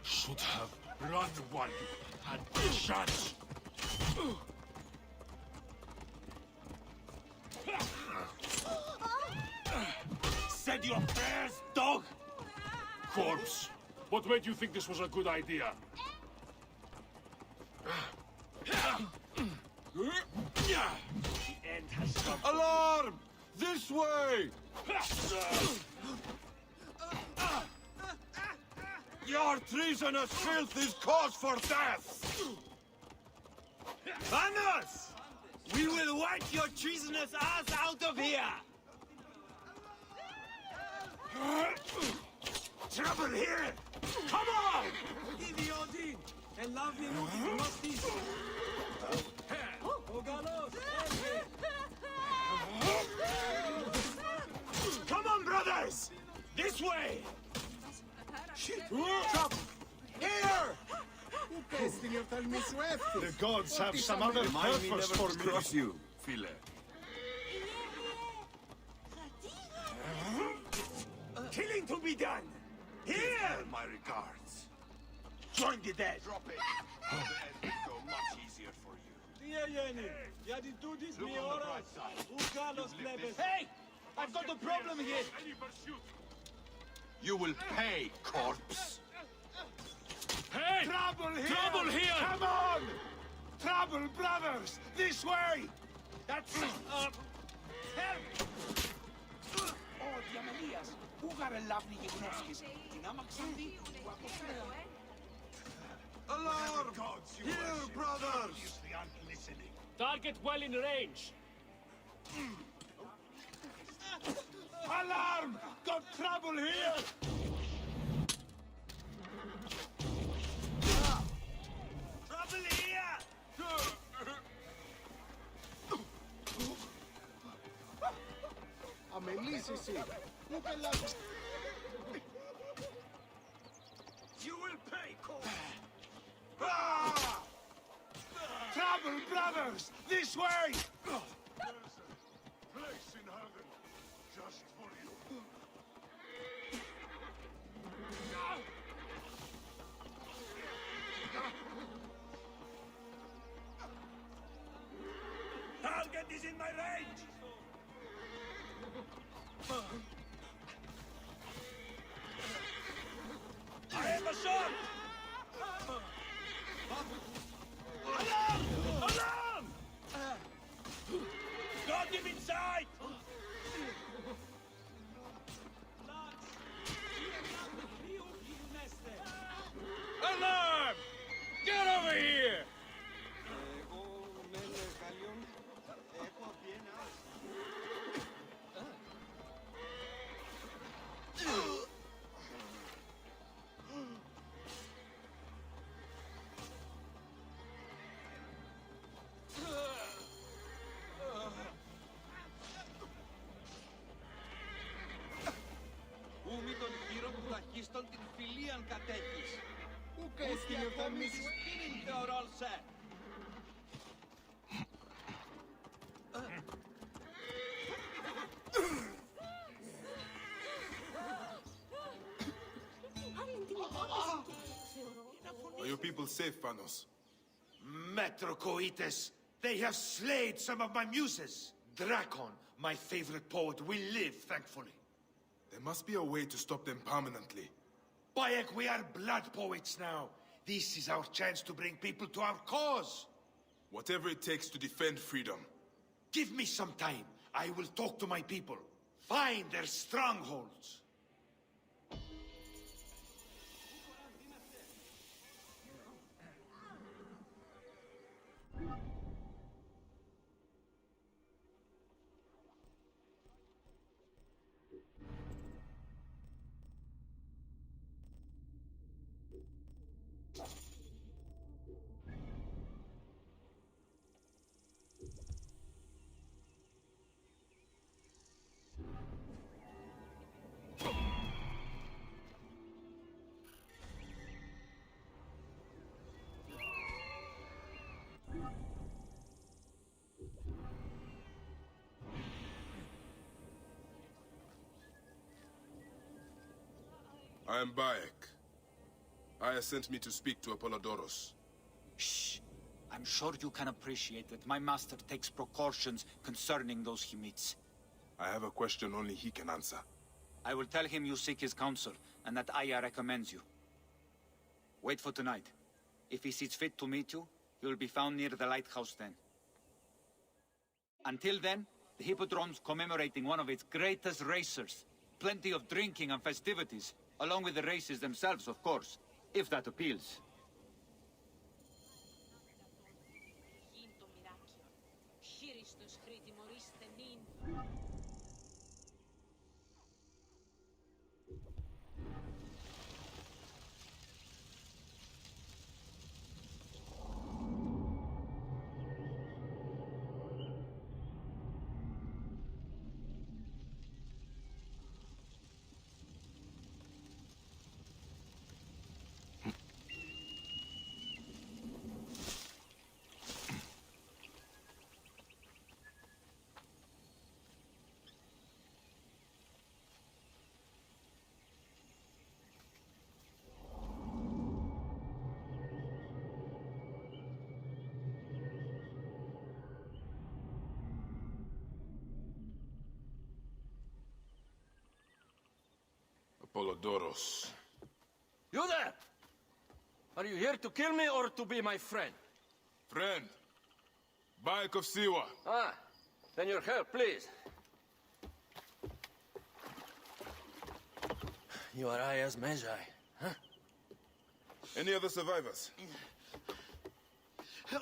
Should have run while you had the chance. Said your prayers, dog! Corpse. What made you think this was a good idea? The end has come. Alarm! This way! Your treasonous filth is cause for death! Phanos! We will wipe your treasonous ass out of here! Trouble here! Come on! Ιδιώτη, ελάβνη μου γυμνώστης. Ο Γαλλός, έρχε. Come on, brothers! This way! Trouble! Here! The gods have some other purpose for me. Cross you, Phile. Killing to be done! Here! My regards. Join the dead. Drop it. The end will go much easier for you. Τι έγινε, γιατί τούτης μία ώρα, ου Γάλλος βλέπεις. Hey! I've got a problem here! You will pay, corpse! Hey! Trouble here! Trouble here! Come on! Trouble, brothers! This way! That's... help! Ο Διαμελίας, πού γαρελάβνει γυμνώσκης. Την άμαξαν δει, που αποφέρω. Alarm! Here, brothers! Target well in range. Alarm! Got trouble here! Trouble here! Αμελής εσύ. Πού πελάτες. You will pay, corpse! Ah! Trouble, brothers! This way! Place in heaven, just for you. is in my range! I have a shot! Alarm! Alarm! Got him inside! Alarm! Get over here! Ούμι των κύρων τουλαχίστων την φιλίαν κατέχεις. Ούκ έστι ακόμη σου σπίνιν θεωρόλ σε. Are your people safe, Panos? Metrocoites, they have slayed some of my muses. Drakon, my favorite poet, will live, thankfully. There must be a way to stop them permanently. Bayek, we are blood poets now. This is our chance to bring people to our cause. Whatever it takes to defend freedom. Give me some time. I will talk to my people. Find their strongholds. I am Bayek. Aya sent me to speak to Apollodoros. Shh. I'm sure you can appreciate that my master takes precautions concerning those he meets. I have a question only he can answer. I will tell him you seek his counsel, and that Aya recommends you. Wait for tonight. If he sees fit to meet you, he will be found near the lighthouse then. Until then, the Hippodrome's commemorating one of its greatest racers. Plenty of drinking and festivities, along with the races themselves, of course, if that appeals. Apollodoros. You there! Are you here to kill me or to be my friend? Friend. Bayek of Siwa. Ah, then your help, please. You are Aya's Magi, huh? Any other survivors?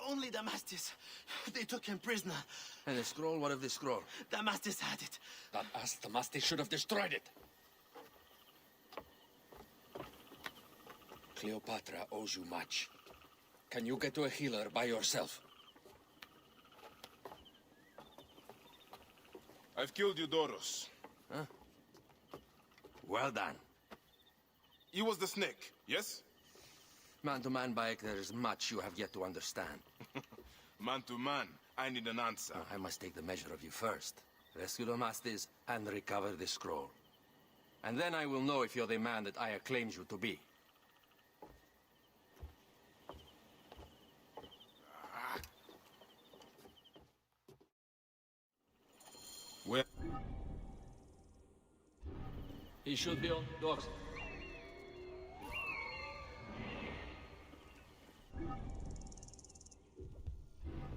Only Damastis. They took him prisoner. And the scroll? What of the scroll? Damastis had it. That ass Damastis should have destroyed it. Cleopatra owes you much. Can you get to a healer by yourself? I've killed Eudoros. Huh? Well done. He was the snake, yes? Man to man, Bayek, there is much you have yet to understand. Man to man, I need an answer. I must take the measure of you first. Rescue Damastis and recover the scroll. And then I will know if you're the man that Aya claims you to be. Where? He should be on docks.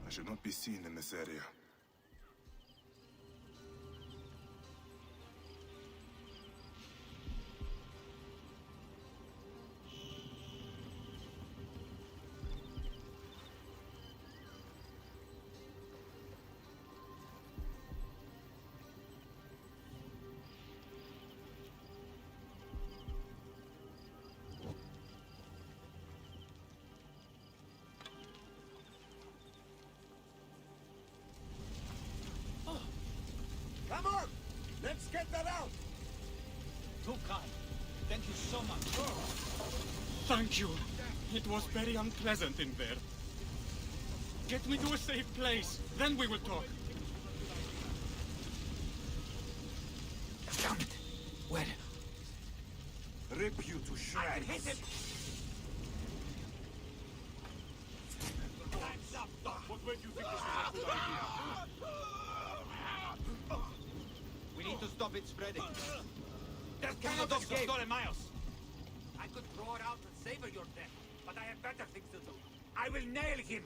I should not be seen in this area. Come on! Let's get that out! Too kind. Thank you so much. Thank you. It was very unpleasant in there. Get me to a safe place, then we will talk. Damn it! Where? Rip you to shreds. Hit him! Hands up, Doc! What made you think this was a good idea? We need to stop it spreading. There One cannot of those escape! stolen miles. I could throw it out and savor your death, but I have better things to do. I will nail him!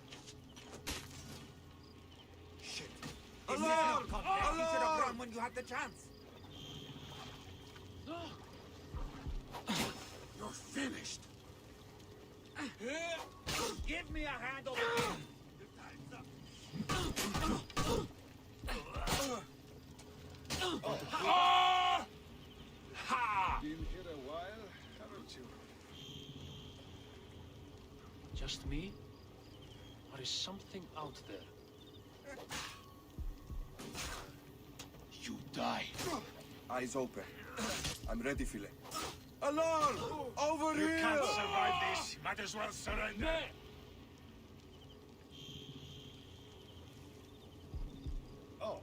Shit. Alarm! You should have run when you had the chance. You're finished. Give me a hand over here. Your time's up. Ha! Been here a while, haven't you? Just me? Or is something out there? You die. Eyes open. I'm ready, Philip. Alarm! Over You here! can't survive this. Might as well surrender. Oh.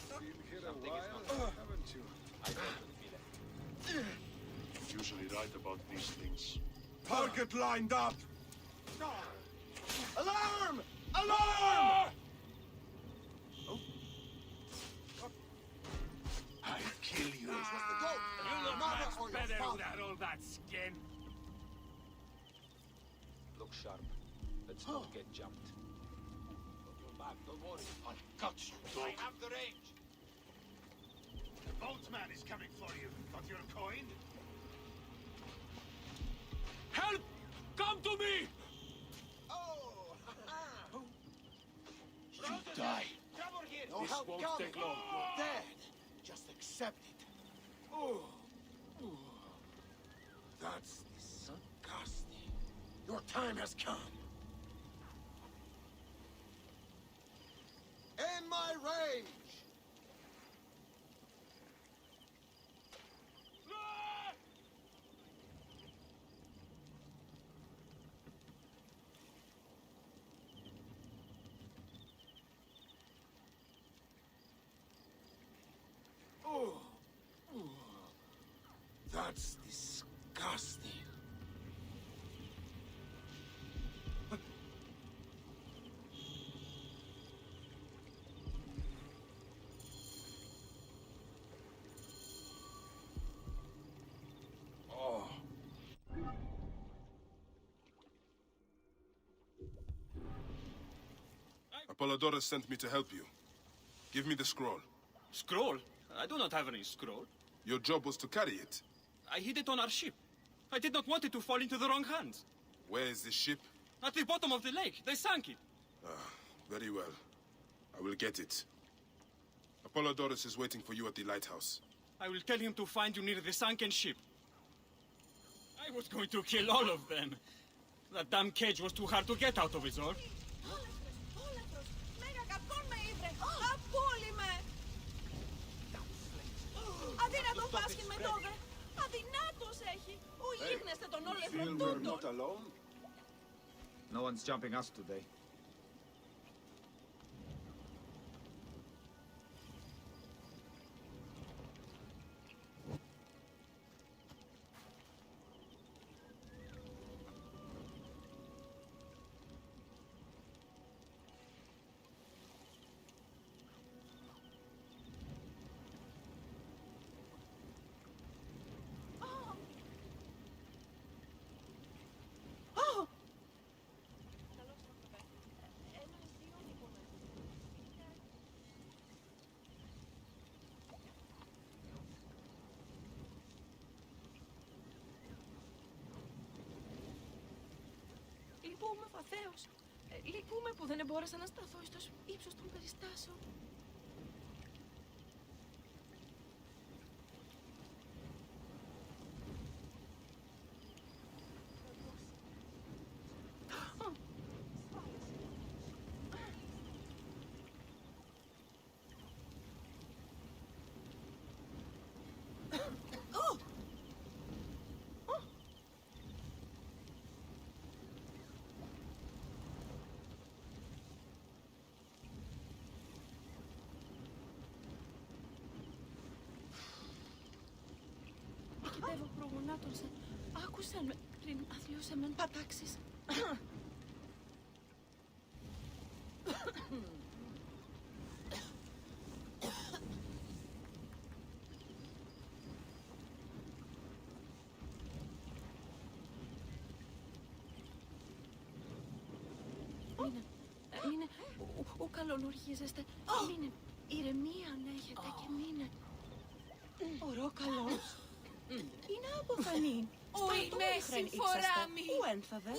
Been here a while, haven't you? Usually right about these things. Target lined up! Alarm! Alarm! I'll kill you. You look much better without all that skin. Look sharp. Let's not get jumped. Got your back, don't worry. I'll cut you, dog. I have the range. The boatman is coming for you. Got your coin? Help! Come to me! You die. No This help won't coming. take long. You're dead. Just accept it. Oh. That's disgusting. Your time has come. In my range! That's disgusting. Oh. Apollodorus sent me to help you. Give me the scroll. Scroll? I do not have any scroll. Your job was to carry it. I hid it on our ship. I did not want it to fall into the wrong hands. Where is this ship? At the bottom of the lake. They sank it. Very well. I will get it. Apollodorus is waiting for you at the lighthouse. I will tell him to find you near the sunken ship. I was going to kill all of them. That damn cage was too hard to get out of, is all. Αδύνατον πάσχει με τόδε. Αδυνάτος έχει. Ο γίγνεστε τον όλεθρον τούτον. Not alone? No one's jumping us today. Λυπούμαι βαθέως. Λυπούμαι που δεν μπόρεσα να σταθώ στο ύψος των περιστάσεων. Νικητεύω προγονάτων σε. Άκουσαν με πριν αθλιώσε μεν πατάξεις. Μείνε, ου καλονοργίζεστε. Μείνε, ηρεμία ανέχετε και μείνε. Ωρό καλός. Είναι αποφανή. Όχι μέση φορά μη. Πού ένθαδε.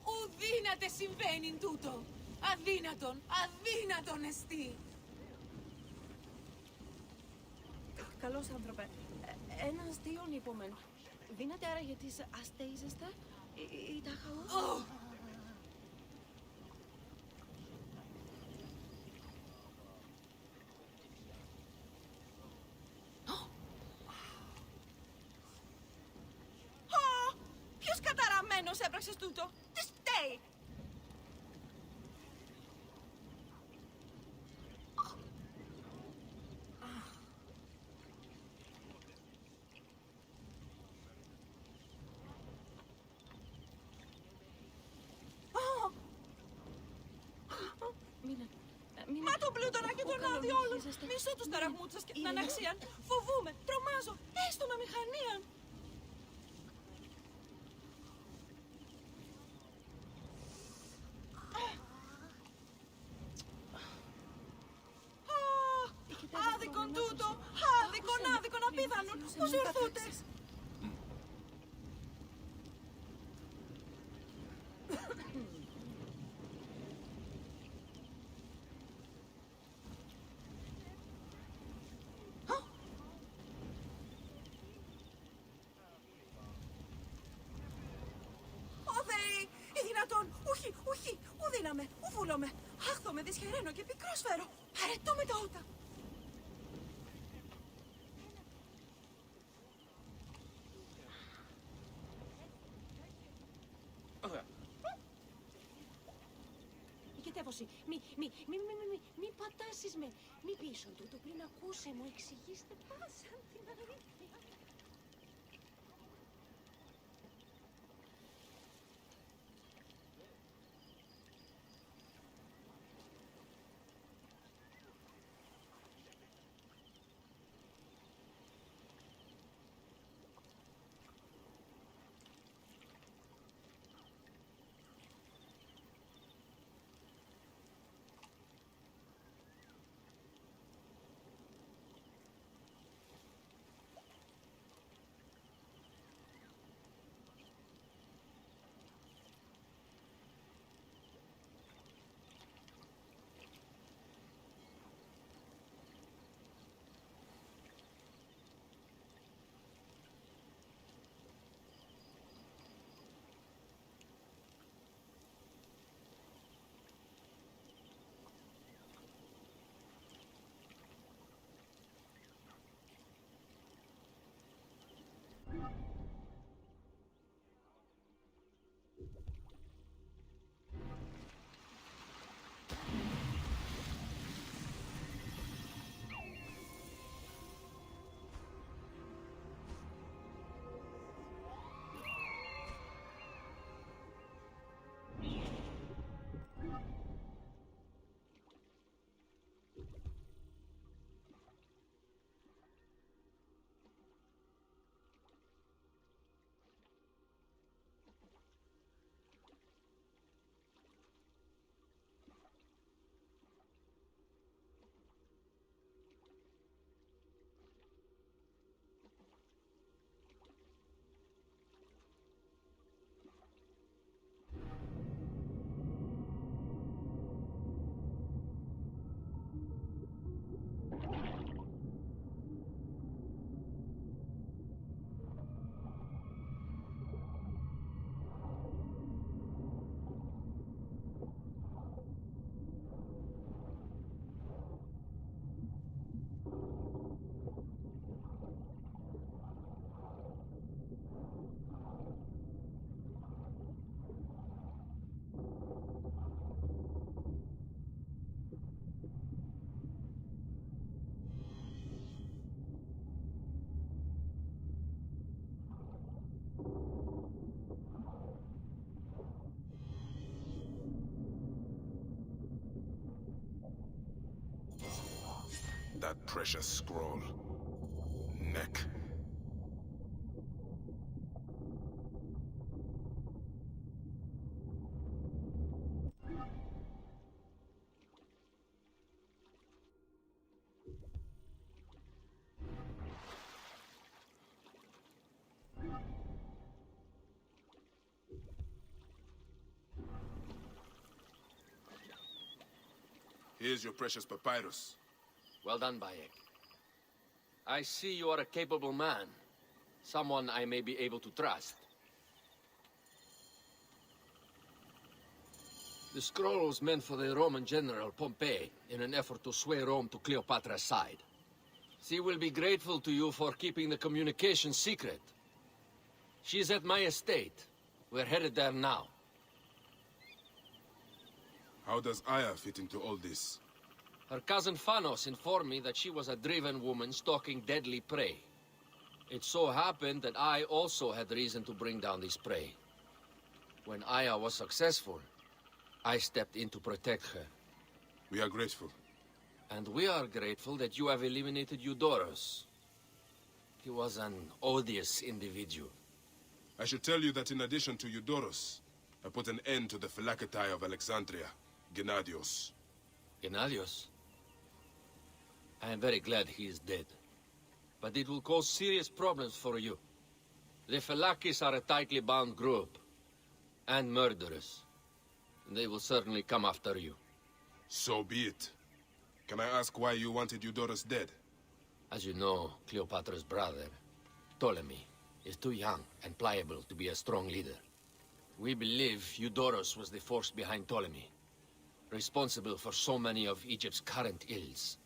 Ουδύνατε συμβαίνει τούτο. Αδύνατον εστί. Καλώς άνθρωπε. Ένας δύο είπομεν. Δύναται άρα γιατί αστέιζεστε ή τα χαού. Ποιος καταραμένος έπραξες τούτο. Τι φταίει. Μα τον πλούτονα και τον άδειο όλων. Μισώ τους ταραγμούς σας και την αναξία. Φοβούμαι, τρομάζω, έστω με μηχανία. Άδικον τούτο, άδικον απίθανον. Πώς ορθούτες. Όχι, ουδύναμε, ουβούλομαι. Άχθομαι, δυσχεραίνω και πικρόσφαιρο. Παρετούμε τα ότα. Οικετεύωση, μη πατάσεις με. Μη πίσω τούτο πριν ακούσε μου, εξηγήστε πάσαν την αλήθεια. precious scroll. Neck. Here's your precious papyrus. Well done, Bayek. I see you are a capable man. Someone I may be able to trust. The scroll was meant for the Roman general Pompey in an effort to sway Rome to Cleopatra's side. She will be grateful to you for keeping the communication secret. She is at my estate. We're headed there now. How does Aya fit into all this? Her cousin Phanos informed me that she was a driven woman stalking deadly prey. It so happened that I also had reason to bring down this prey. When Aya was successful, I stepped in to protect her. We are grateful. And we are grateful that you have eliminated Eudoros. He was an odious individual. I should tell you that in addition to Eudoros, I put an end to the Phylaketae of Alexandria, Gennadios. Gennadios? I am very glad he is dead. But it will cause serious problems for you. The Phylakes are a tightly bound group. And murderers. They will certainly come after you. So be it. Can I ask why you wanted Eudoros dead? As you know, Cleopatra's brother, Ptolemy, is too young and pliable to be a strong leader. We believe Eudoros was the force behind Ptolemy, responsible for so many of Egypt's current ills.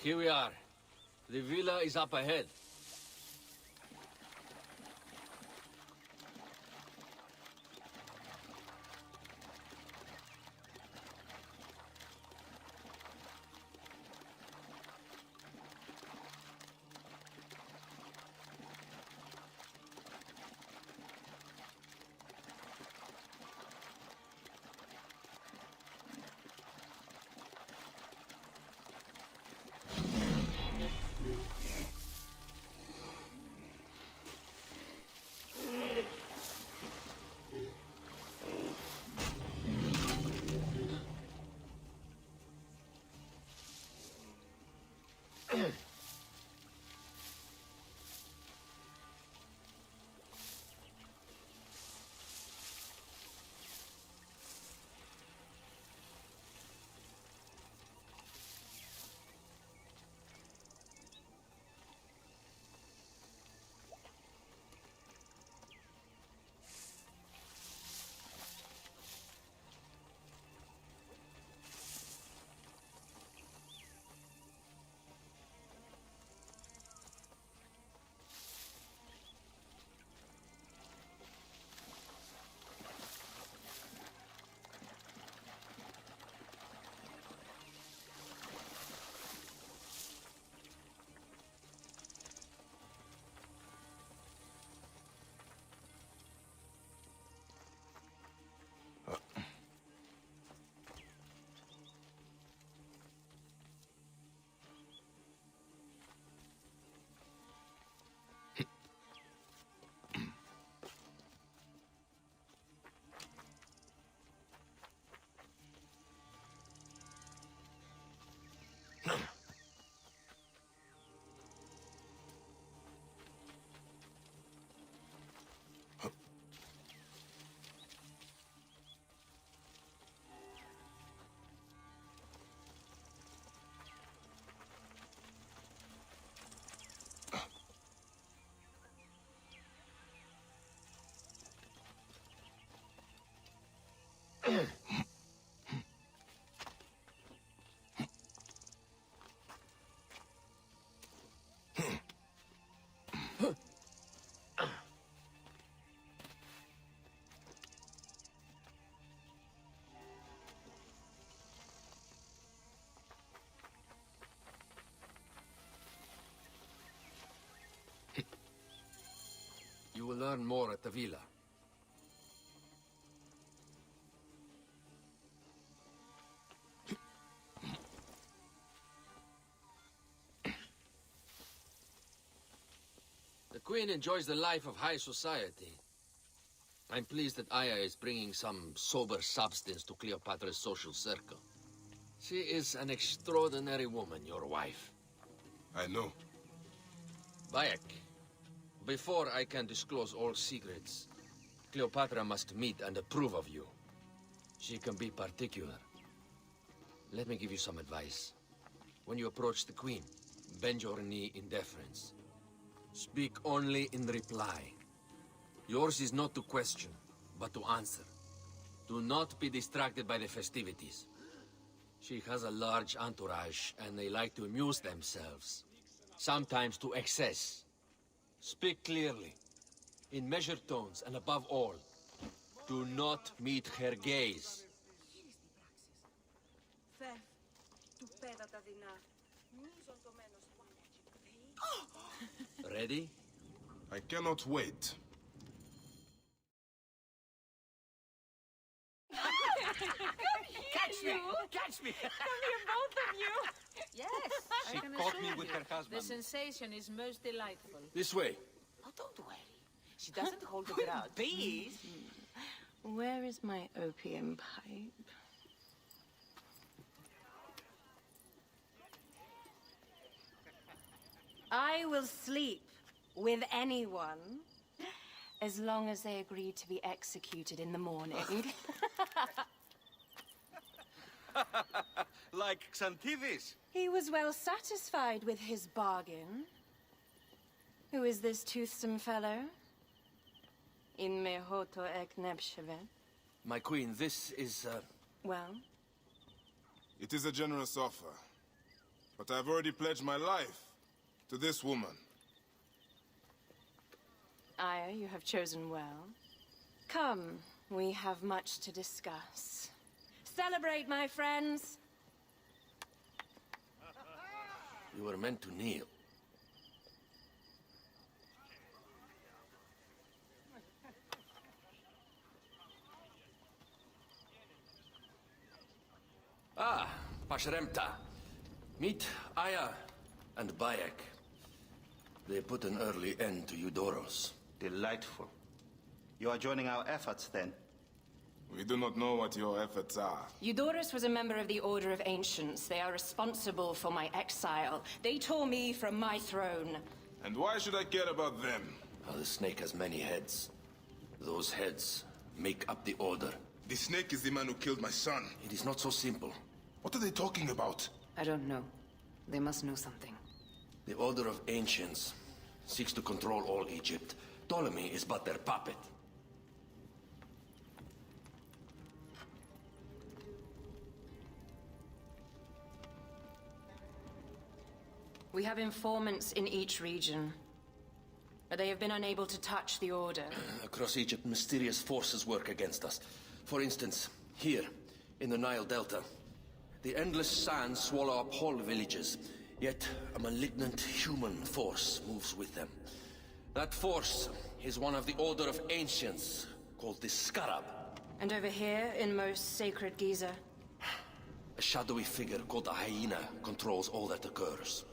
Here we are. The villa is up ahead. You will learn more at the villa. The Queen enjoys the life of high society. I'm pleased that Aya is bringing some sober substance to Cleopatra's social circle. She is an extraordinary woman, your wife. I know. Bayek, before I can disclose all secrets, Cleopatra must meet and approve of you. She can be particular. Let me give you some advice. When you approach the Queen, bend your knee in deference. Speak only in reply. Yours is not to question, but to answer. Do not be distracted by the festivities. She has a large entourage, and they like to amuse themselves. Sometimes to excess. Speak clearly, in measured tones, and above all, do not meet her gaze. Ready? I cannot wait. Catch me! Catch me! Come here, both of you! Yes, She I can caught assure me with you. her husband. The sensation is most delightful. This way. Oh, don't worry. She doesn't hold a grudge. Bees? Where is my opium pipe? I will sleep with anyone as long as they agree to be executed in the morning. Like Xantivis. He was well satisfied with his bargain. Who is this toothsome fellow? In mehoto ek nebshevet. My queen, this is, Well? It is a generous offer. But I've already pledged my life to this woman. Aya, you have chosen well. Come, we have much to discuss. Celebrate, my friends! You were meant to kneel. Ah, Pashremta. Meet Aya and Bayek. They put an early end to Eudoros. Delightful. You are joining our efforts, then? We do not know what your efforts are. Eudoros was a member of the Order of Ancients. They are responsible for my exile. They tore me from my throne. And why should I care about them? The snake has many heads. Those heads make up the Order. The snake is the man who killed my son. It is not so simple. What are they talking about? I don't know. They must know something. The Order of Ancients seeks to control all Egypt. Ptolemy is but their puppet. We have informants in each region, but they have been unable to touch the Order. Across Egypt, mysterious forces work against us. For instance, here, in the Nile Delta, the endless sands swallow up whole villages, yet a malignant human force moves with them. That force is one of the Order of Ancients, called the Scarab. And over here, in most sacred Giza? A shadowy figure called a hyena controls all that occurs.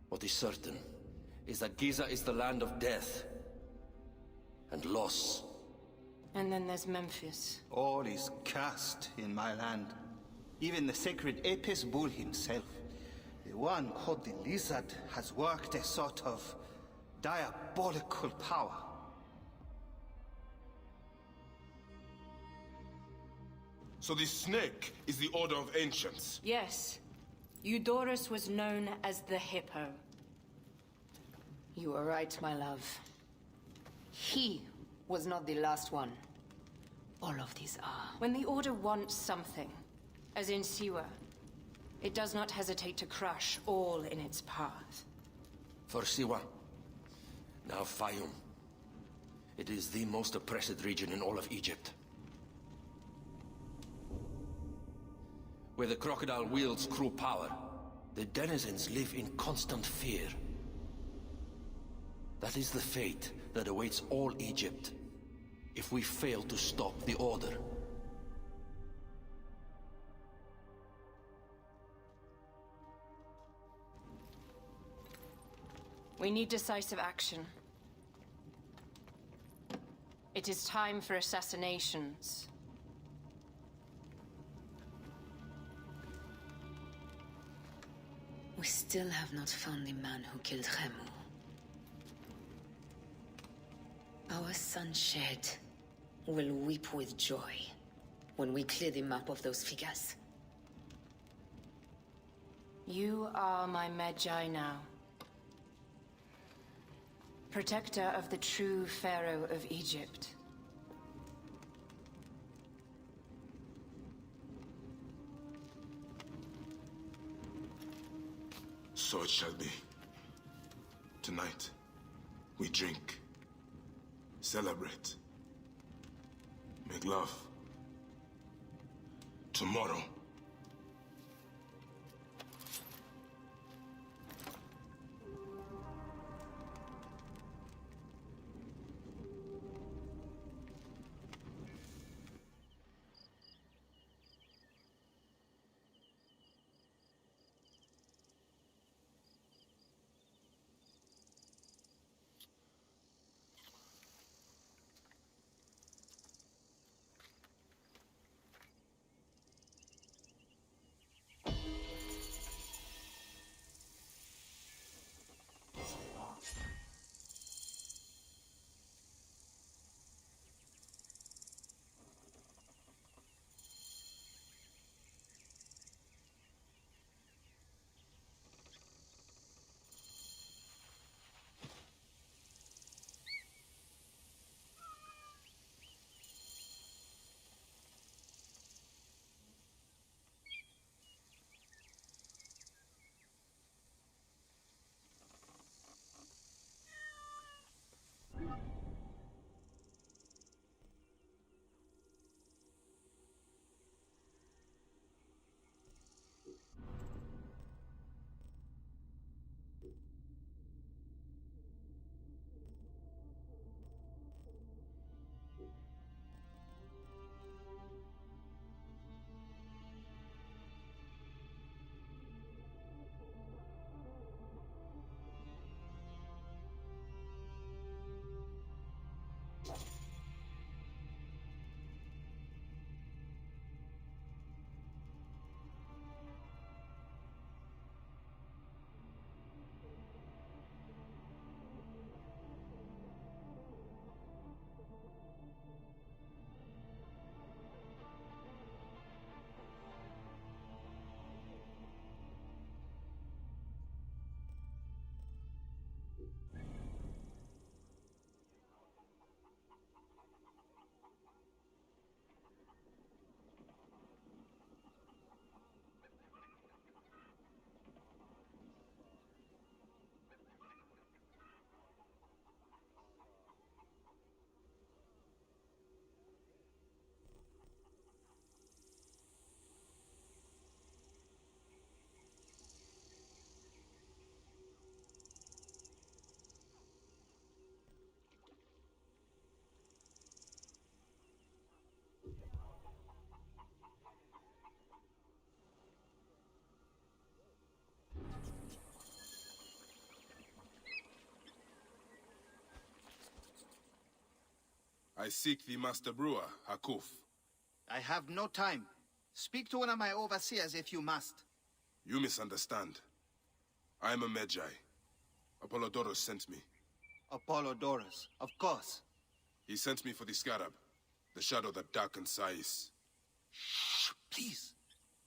What is certain is that Giza is the land of death and loss. And then there's Memphis. All is cursed in my land. Even the sacred Apis bull himself. The one called the Lizard has worked a sort of diabolical power. So the snake is the Order of Ancients? Yes. Eudoros was known as the Hippo. You are right, my love. He was not the last one. All of these are. When the Order wants something, as in Siwa, it does not hesitate to crush all in its path. For Siwa, now Fayum. It is the most oppressed region in all of Egypt. Where the crocodile wields cruel power, the denizens live in constant fear. That is the fate that awaits all Egypt if we fail to stop the Order. We need decisive action. It is time for assassinations. We still have not found the man who killed Khemu. Our son Shed will weep with joy when we clear the map of those figures. You are my Magi now. Protector of the true Pharaoh of Egypt. So it shall be. Tonight, we drink, celebrate, make love. Tomorrow, I seek the Master Brewer, Hakuf. I have no time. Speak to one of my overseers if you must. You misunderstand. I am a Magi. Apollodorus sent me. Apollodorus, of course. He sent me for the Scarab, the shadow that darkens Sais. Shh, please.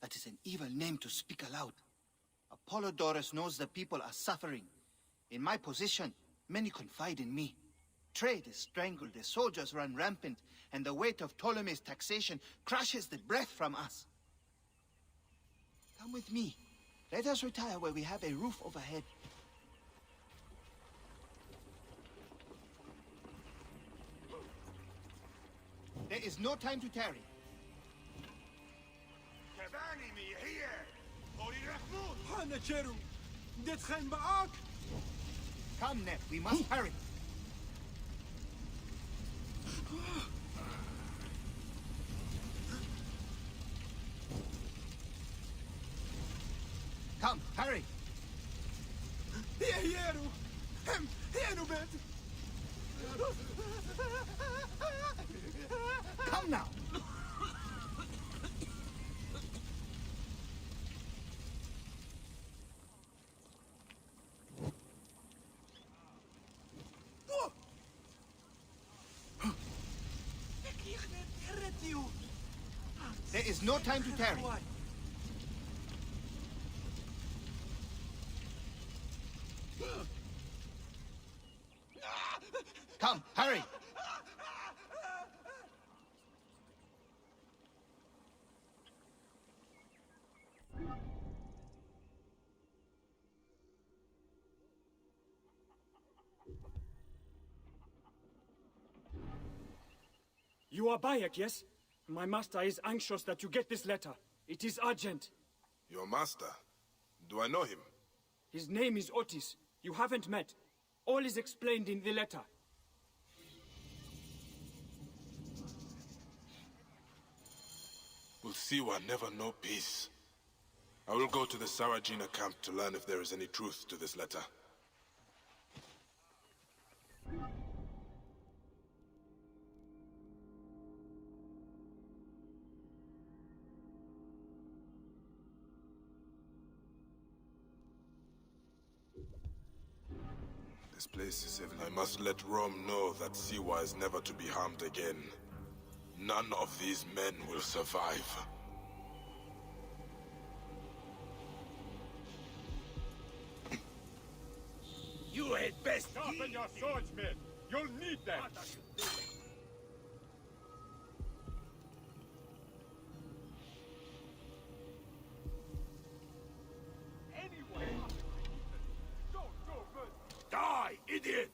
That is an evil name to speak aloud. Apollodorus knows the people are suffering. In my position, many confide in me. Trade is strangled, the soldiers run rampant, and the weight of Ptolemy's taxation crushes the breath from us. Come with me. Let us retire where we have a roof overhead. There is no time to tarry. Come, Ned, we must hurry. Come, hurry. Come now. There is no time to tarry. Come, hurry! You are Bayek, yes? My master is anxious that you get this letter. It is urgent. Your master? Do I know him? His name is Otis. You haven't met. All is explained in the letter. Will Siwa never know peace? I will go to the Sarajina camp to learn if there is any truth to this letter. This place is heaven. I must let Rome know that Siwa is never to be harmed again. None of these men will survive. You had best sharpen your swords, men. You'll need them. Anyway, don't go good. Die, idiot!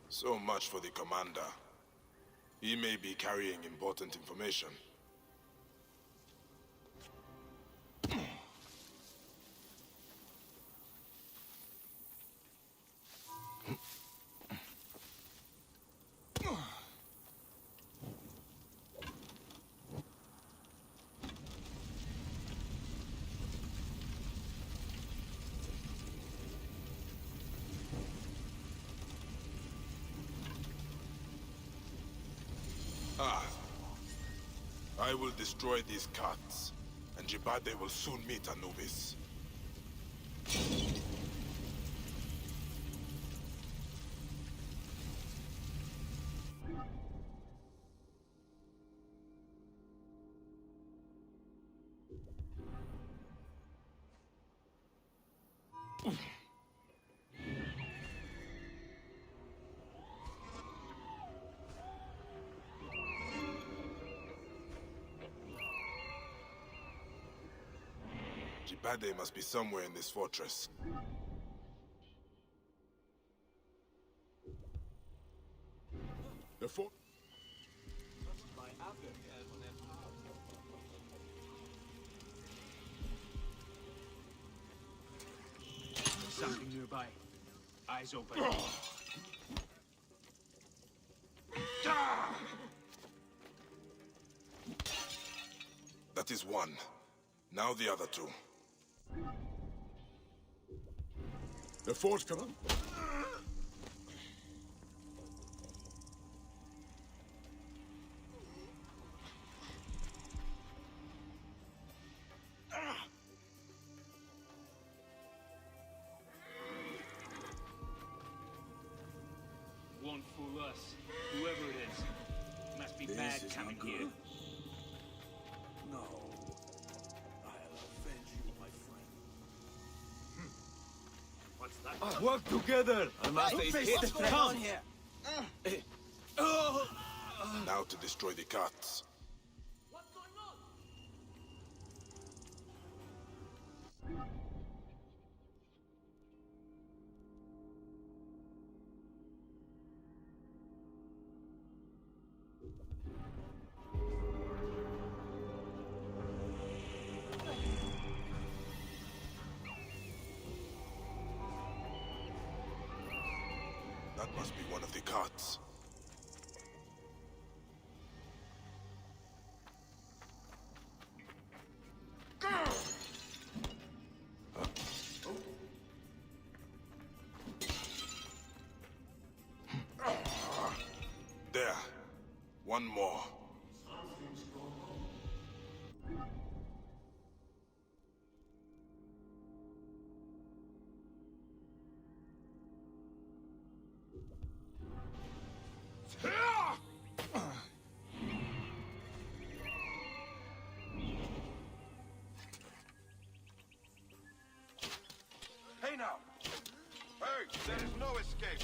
So much for the commander. He may be carrying important information. I will destroy these carts, and Jibade will soon meet Anubis. Kipade must be somewhere in this fortress. The fort... Something nearby. Eyes open. That is one. Now the other two. The fort, come on. Won't fool us. Whoever it is. Must be bad coming here. No. I'll avenge you, my friend. What's that? Work together! What's going on here? Now to destroy the carts. That must be one of the carts. There. One more. Hey now! Hey, there is no escape!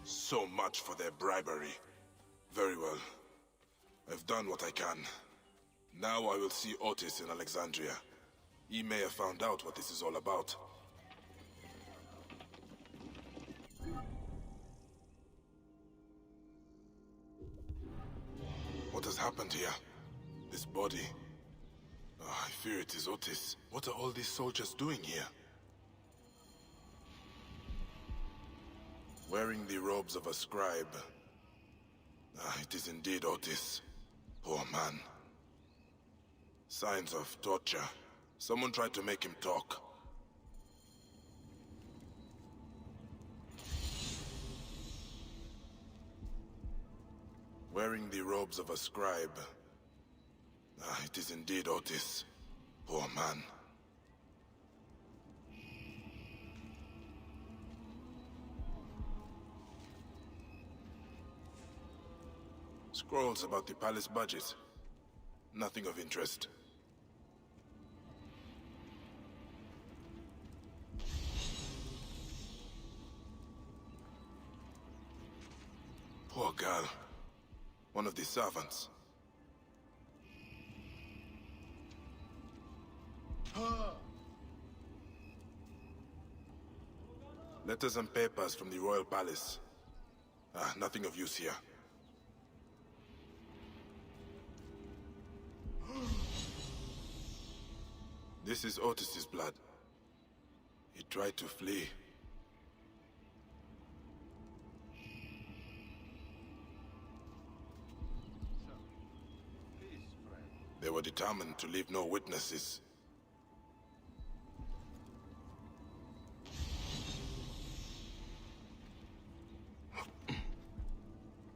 So much for their bribery. Very well. I've done what I can. Now I will see Otis in Alexandria. He may have found out what this is all about. What has happened here? This body. I fear it is Otis. What are all these soldiers doing here? Wearing the robes of a scribe. It is indeed Otis. Poor man. Signs of torture. Someone tried to make him talk. Wearing the robes of a scribe. It is indeed Otis. Poor man. Scrolls about the palace budget. Nothing of interest. Poor girl. One of the servants. Letters and papers from the royal palace. Nothing of use here. This is Otis's blood. He tried to flee. They were determined to leave no witnesses.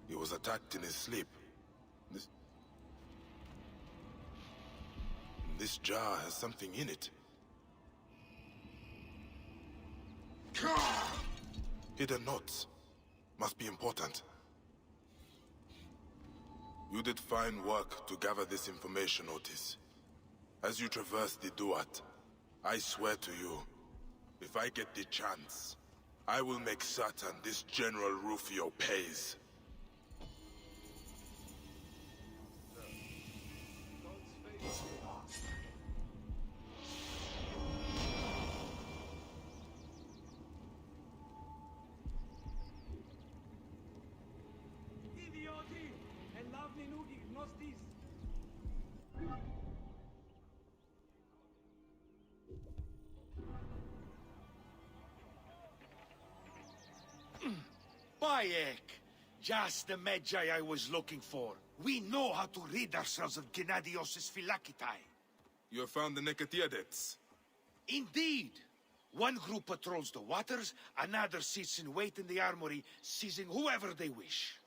He was attacked in his sleep. This jar has something in it. Hidden notes. Must be important. You did fine work to gather this information, Otis. As you traverse the Duat, I swear to you, if I get the chance, I will make certain this General Rufio pays. Bayek! Just the Magi I was looking for. We know how to rid ourselves of Gennadios' Phylakitai. You have found the Nekatiadets? Indeed! One group patrols the waters, another sits in wait in the armory, seizing whoever they wish.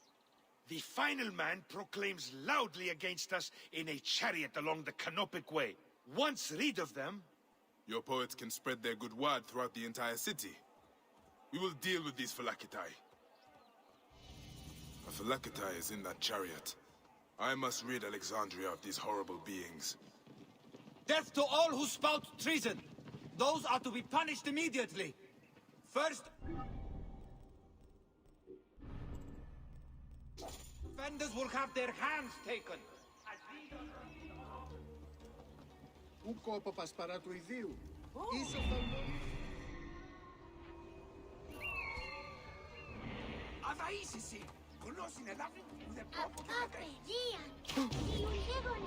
The final man proclaims loudly against us in a chariot along the Canopic Way. Once rid of them... Your poets can spread their good word throughout the entire city. We will deal with these Phylakitai. A Phylakitai is in that chariot. I must rid Alexandria of these horrible beings. Death to all who spout treason! Those are to be punished immediately! First... offenders will have their hands taken! Ου κόπο πασπαρά του ιδίου. Αδαείς εσύ! Γνώση εδάφη, ουδε πόπο και Απεργία! Δημιουργεύονται!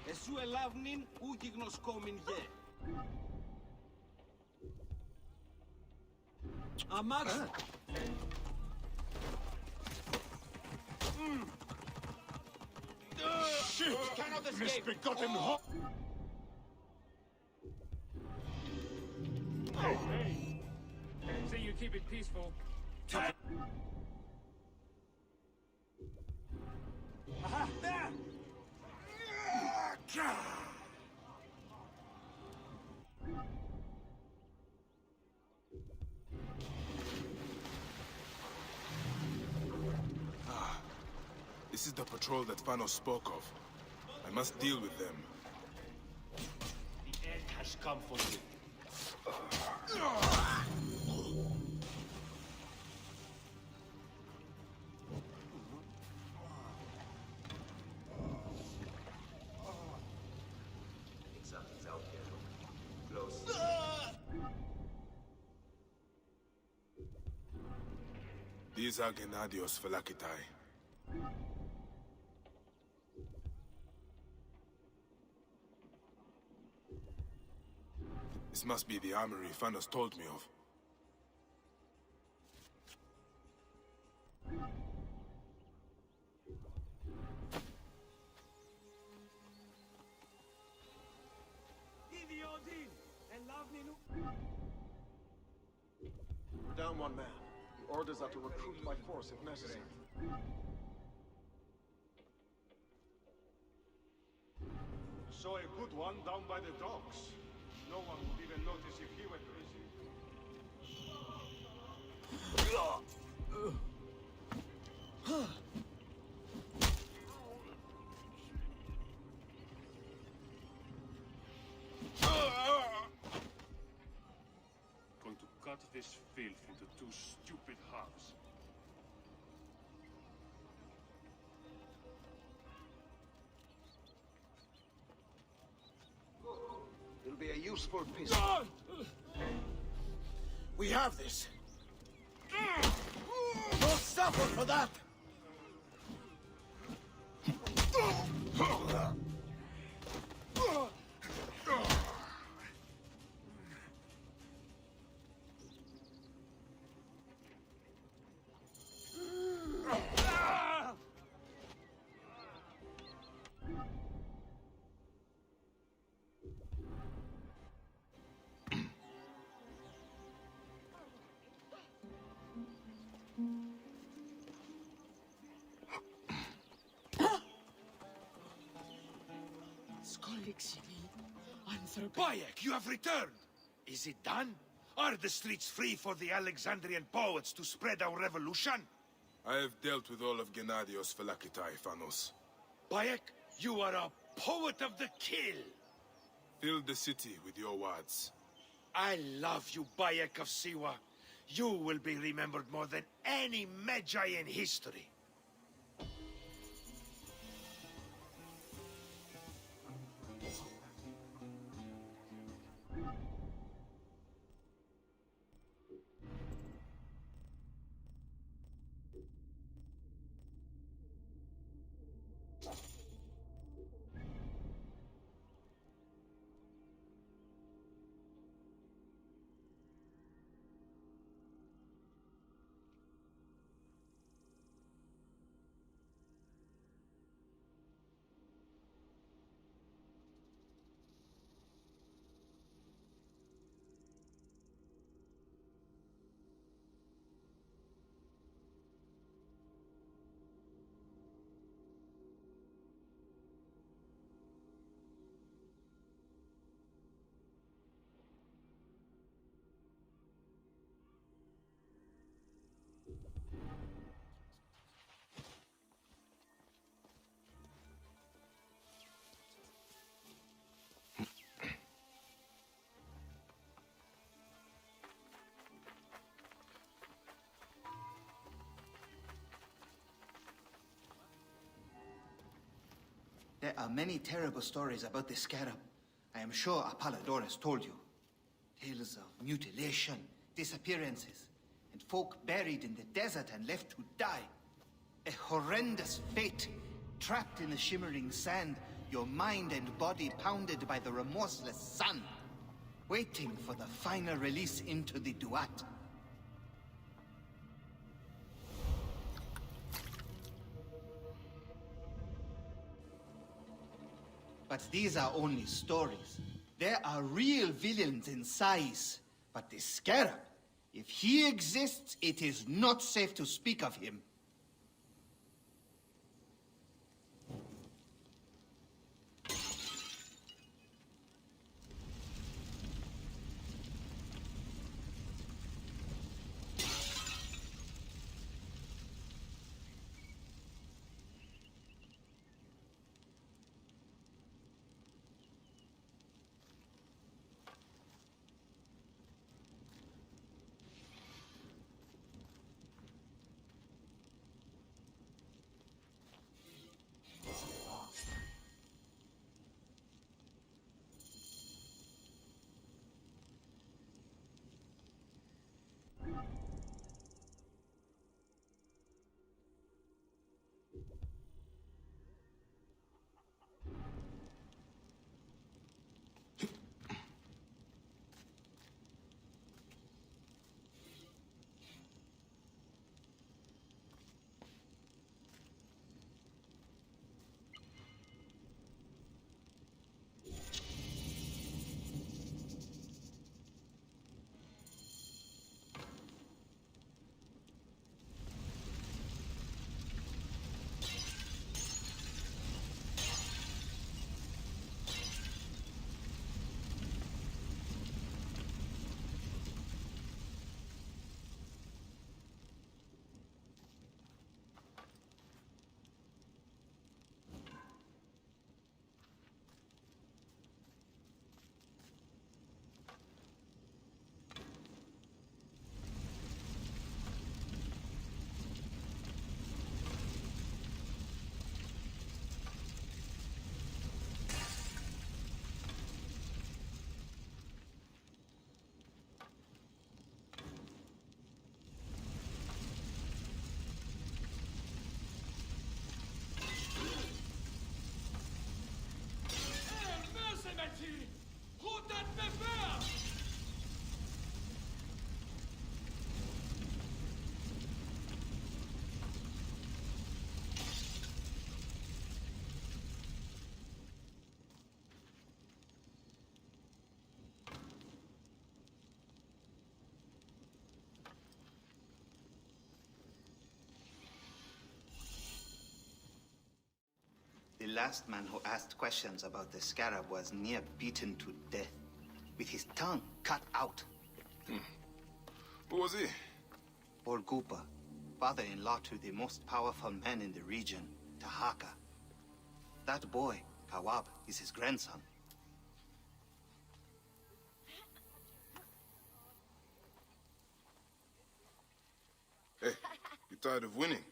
Εσού ελάβνην ου γιγνοσκόμην γε. Αμάξ! Shit! Cannot escape! Misbegotten ho... Hey, hey! Say you keep it peaceful. Aha! There! This is the patrol that Phanos spoke of. I must deal with them. The end has come for you. Something's out there. Close. These are Gennadios Phylakitai. This must be the armory Phanos told me of. We're down one man. The orders are to recruit by force if necessary. Saw a good one down by the docks. No one would even notice if he went crazy. Going to cut this filth into two stupid halves. It'll be a useful piece. We have this. Don't suffer for that! Bayek, you have returned! Is it done? Are the streets free for the Alexandrian poets to spread our revolution? I have dealt with all of Gennadios Phylakitai, Phanos. Bayek, you are a poet of the kill! Fill the city with your words. I love you, Bayek of Siwa. You will be remembered more than any Magi in history. There are many terrible stories about the scarab. I am sure Apollodorus told you. Tales of mutilation, disappearances, and folk buried in the desert and left to die. A horrendous fate, trapped in the shimmering sand, your mind and body pounded by the remorseless sun, waiting for the final release into the Duat. But these are only stories. There are real villains in Sais. But the Scarab, if he exists, it is not safe to speak of him. last man who asked questions about the scarab was near beaten to death, with his tongue cut out. Who was he? Orgupa, father-in-law to the most powerful man in the region, Tahaka. That boy, Kawab, is his grandson. Hey, you tired of winning?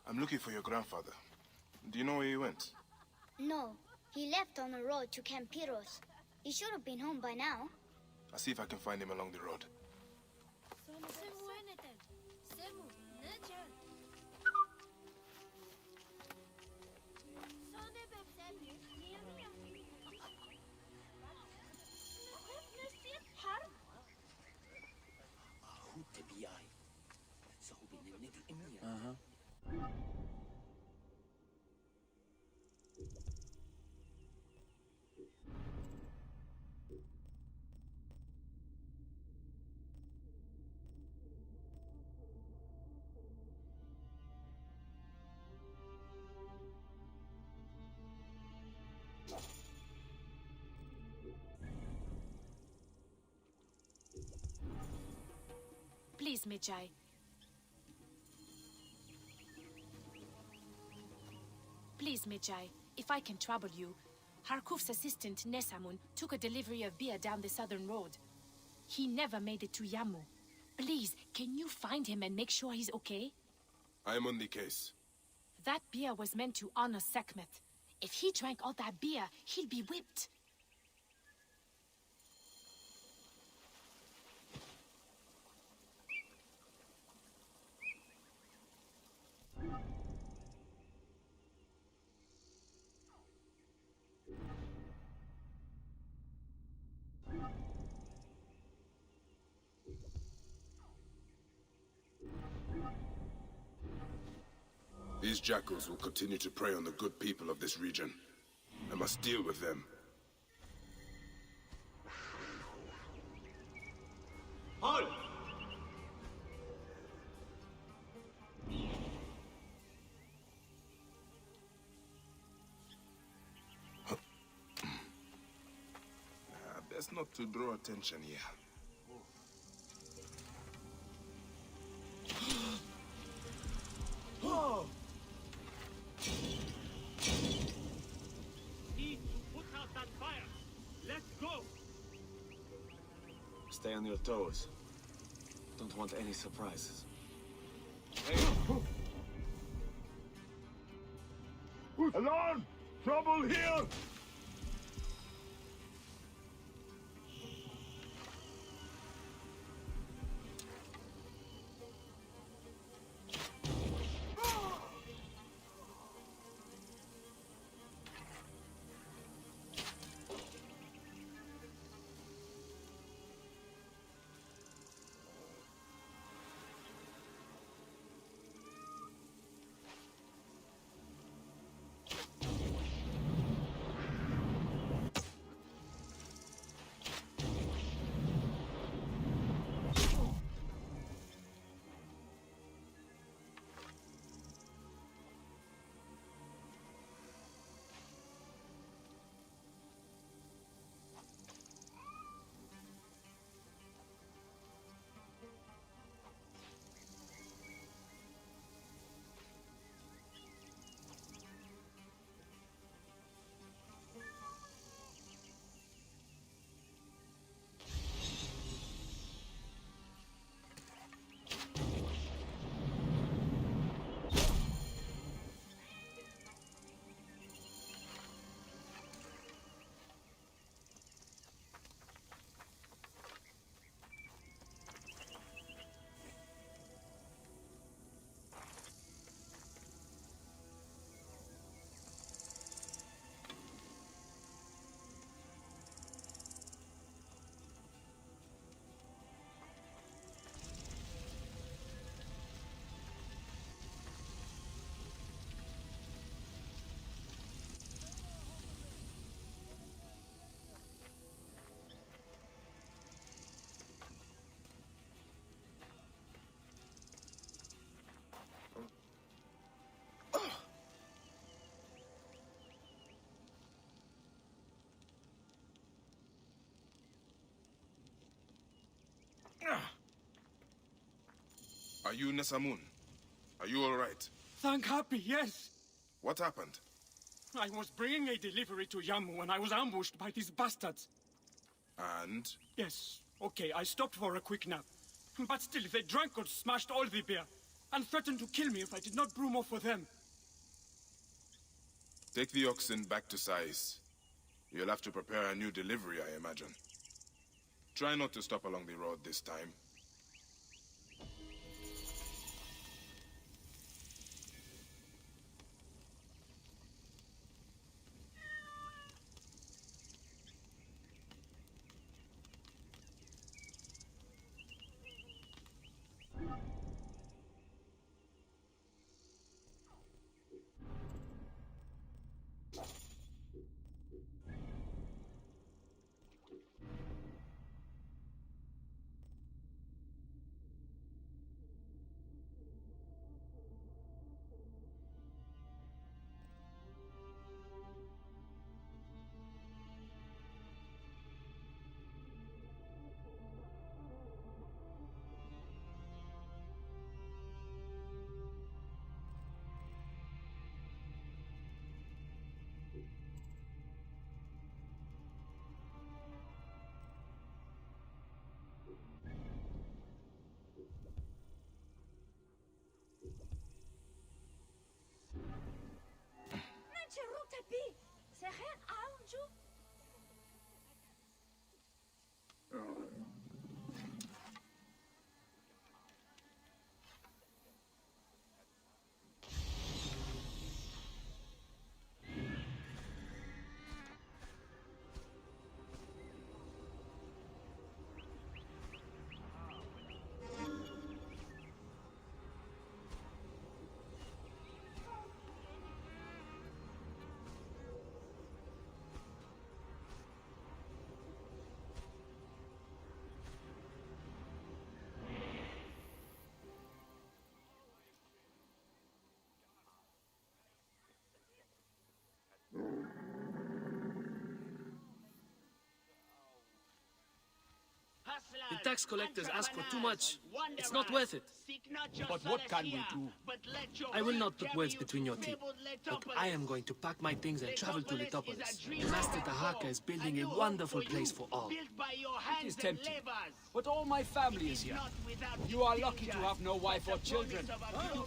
I'm looking for your grandfather. Do you know where he went? No, he left on the road to Campiros. He should have been home by now. I'll see if I can find him along the road. Please, Medjay. Please, Medjay, if I can trouble you, Harkuf's assistant, Nesamun, took a delivery of beer down the southern road. He never made it to Yamu. Please, can you find him and make sure he's okay? I'm on the case. That beer was meant to honor Sekhmet. If he drank all that beer, he'd be whipped. These jackals will continue to prey on the good people of this region. I must deal with them. Halt! Best not to draw attention here. Oh! Put out that fire! Let's go! Stay on your toes. Don't want any surprises. Alarm! Trouble here! Are you Nesamun? Are you all right? Thank Happy, yes. What happened? I was bringing a delivery to Yamu when I was ambushed by these bastards. And? Yes, okay, I stopped for a quick nap. But still, they drank or smashed all the beer, and threatened to kill me if I did not brew more for them. Take the oxen back to Sais. You'll have to prepare a new delivery, I imagine. Try not to stop along the road this time. The tax collectors ask for too much. It's not worth it. But what can we do? I will not put words between your teeth. Look, I am going to pack my things and travel to Letopolis. Master Tahaka is building a wonderful place for all. It is tempting. But all my family is here. You are lucky to have no wife or children. Huh?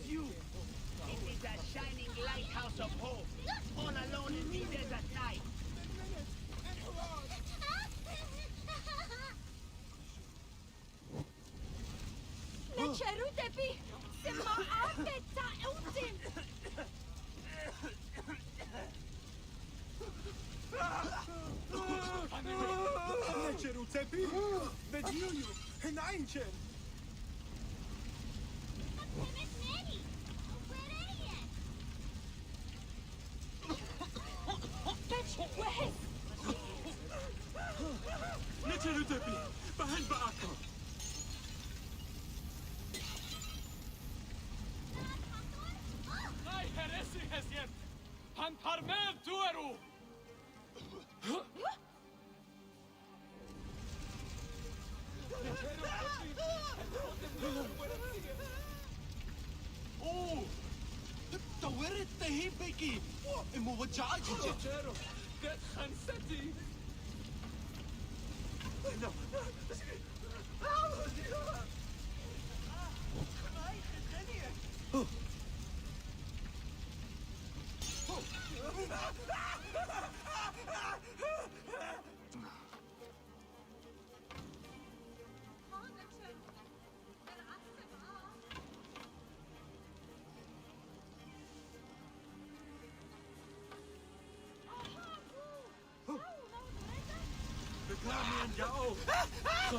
You. It is a shining lighthouse of hope, all alone in the desert night.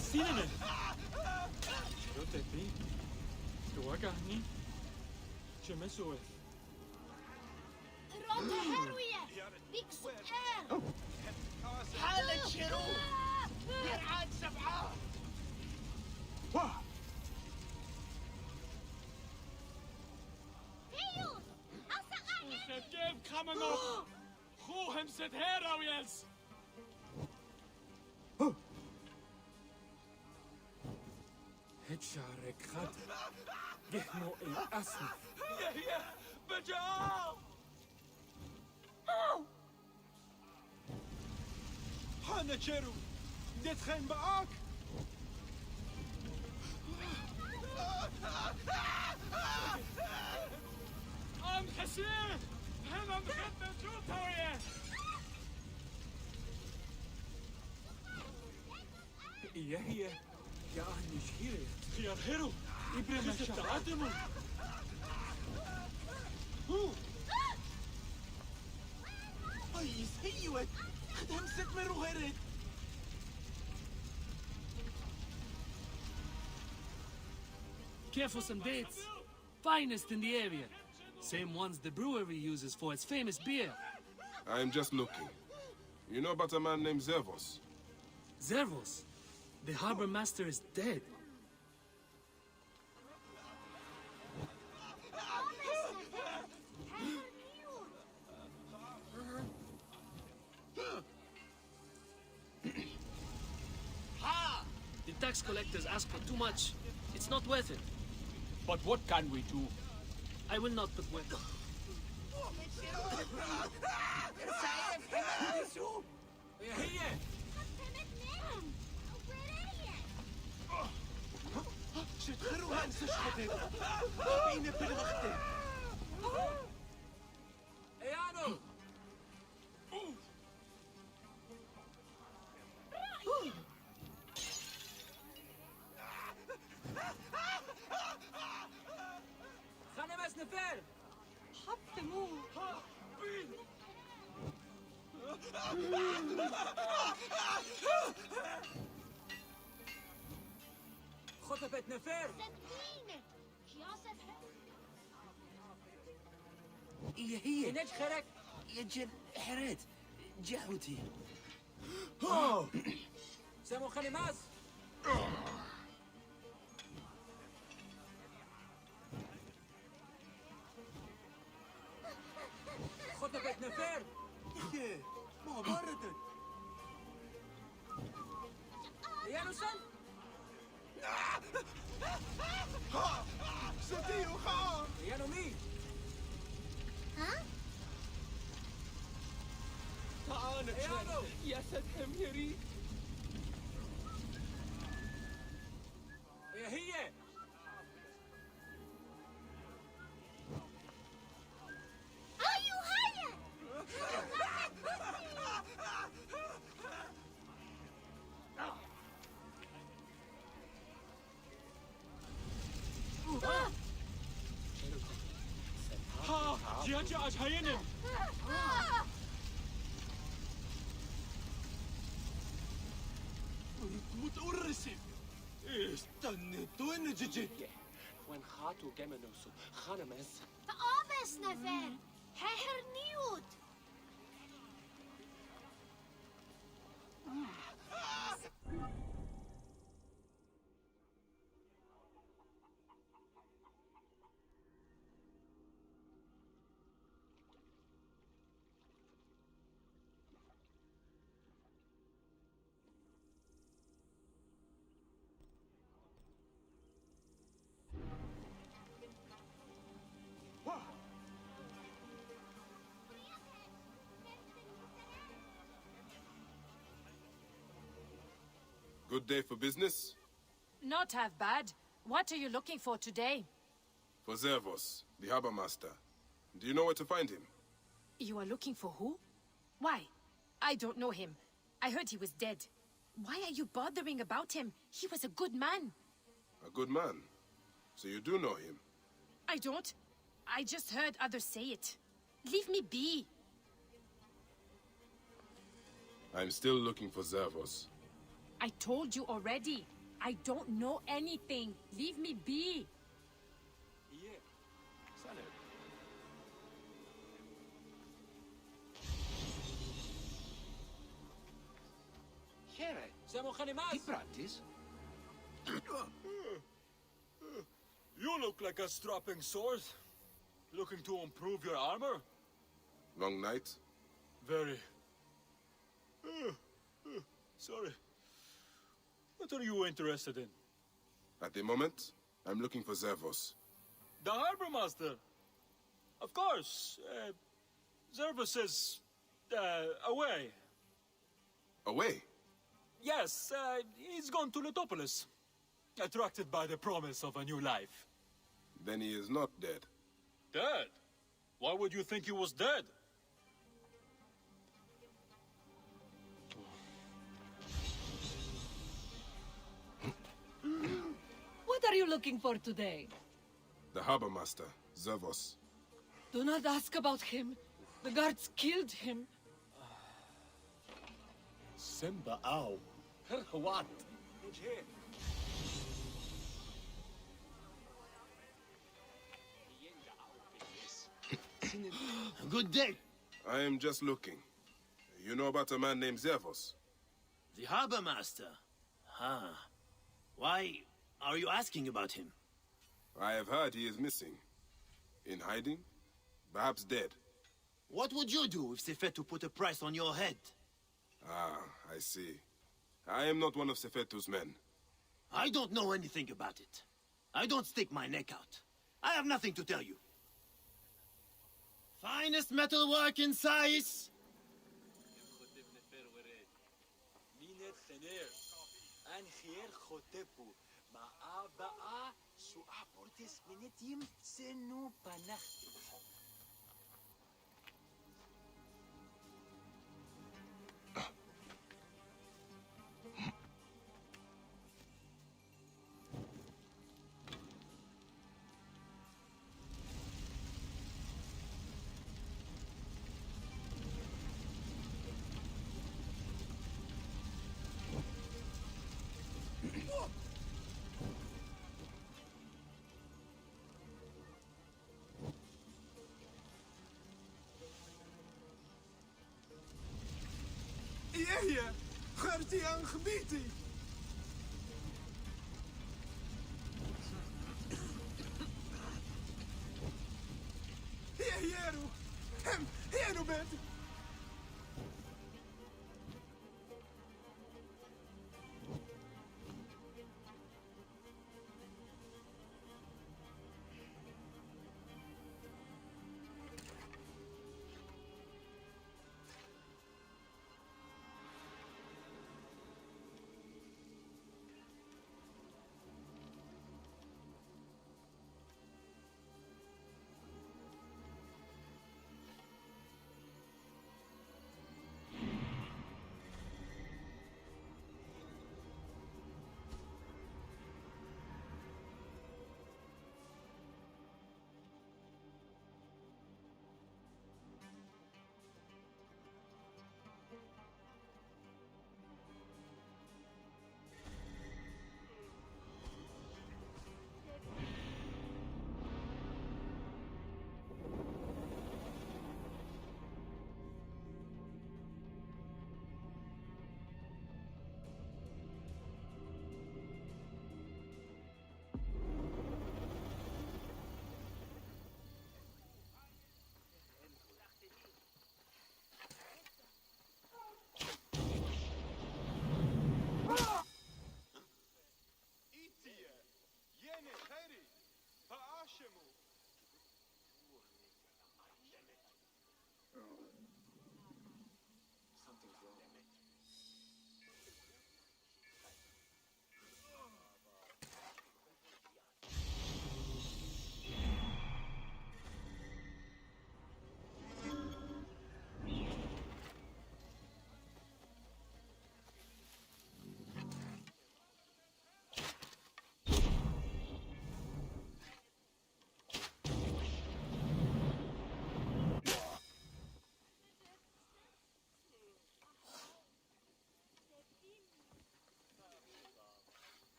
Sinne! Rotepi. Tuagani. Chemesoe. Rote هروية. بيك سؤال. حالة شروق. مرعاد سبعة. Sergev Kamenov! Who him said here, Ariels? بجاو حانا تشيرو نتخين معاك ام حسين هم مخدم جوتاوية هي يا أهل شهيرة خيار هيرو إبراهيم التعاتمو أي سيوت خدهم ست مرو هيرت Careful some dates. Finest in the area. Same ones the brewery uses for its famous beer. I'm just looking. You know about a man named Zervos? Zervos? The harbor master is dead. The tax collectors ask for too much. It's not worth it. But what can we do? I will not put work. شتخروا هانسش خدم بين بالغختم ايانو خانم اسنفر حطموه خطبت نفر هي نج خرك يجل حريت جهوتي سمو خليماس خطبت نفر ما بردت يا نوسن ستيو خان يا نومي ها؟ تعال يا سد حميري هي أيوه هيا ها جاجا أجهينم متقرسي استنى توين جيجي وين خاتو جمنوسو خانم اس تقابس نفر حهر نيوت Good day for business? Not half bad. What are you looking for today? For Zervos, the harbor master. Do you know where to find him? You are looking for who? Why? I don't know him. I heard he was dead. Why are you bothering about him? He was a good man. A good man? So you do know him? I don't. I just heard others say it. Leave me be. I'm still looking for Zervos. I told you already. I don't know anything. Leave me be. سمو خليماس practice? You look like a strapping sword. Looking to improve your armor? Long night? Very. Sorry. What are you interested in? At the moment, I'm looking for Zervos. The harbor master. Of course. Zervos is away. Away? Yes, he's gone to Letopolis. Attracted by the promise of a new life. Then he is not dead. Dead? Why would you think he was dead? What are you looking for today? The harbor master, Zervos. Do not ask about him. The guards killed him. Simba, ow. What? Good day. I am just looking. You know about a man named Zervos? The harbor master. Ah. Why are you asking about him? I have heard he is missing. In hiding? Perhaps dead. What would you do if Sefetu put a price on your head? Ah, I see. I am not one of Sefetu's men. I don't know anything about it. I don't stick my neck out. I have nothing to tell you. Finest metalwork in Sais. Yehia, Gertie aan gebieden. Hieru, hieru bent.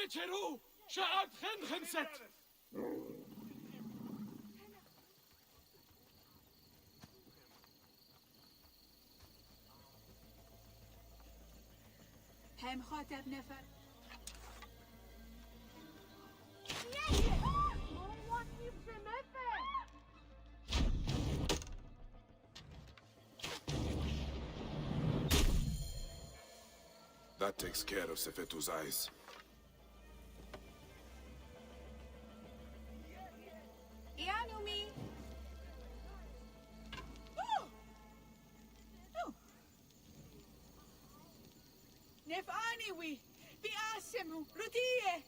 بتشرو شقد خنخنست هم خاطب نفر That takes care of Sefetu's eyes. Ianumi! Nefaniwi! Biasemu! Rutie!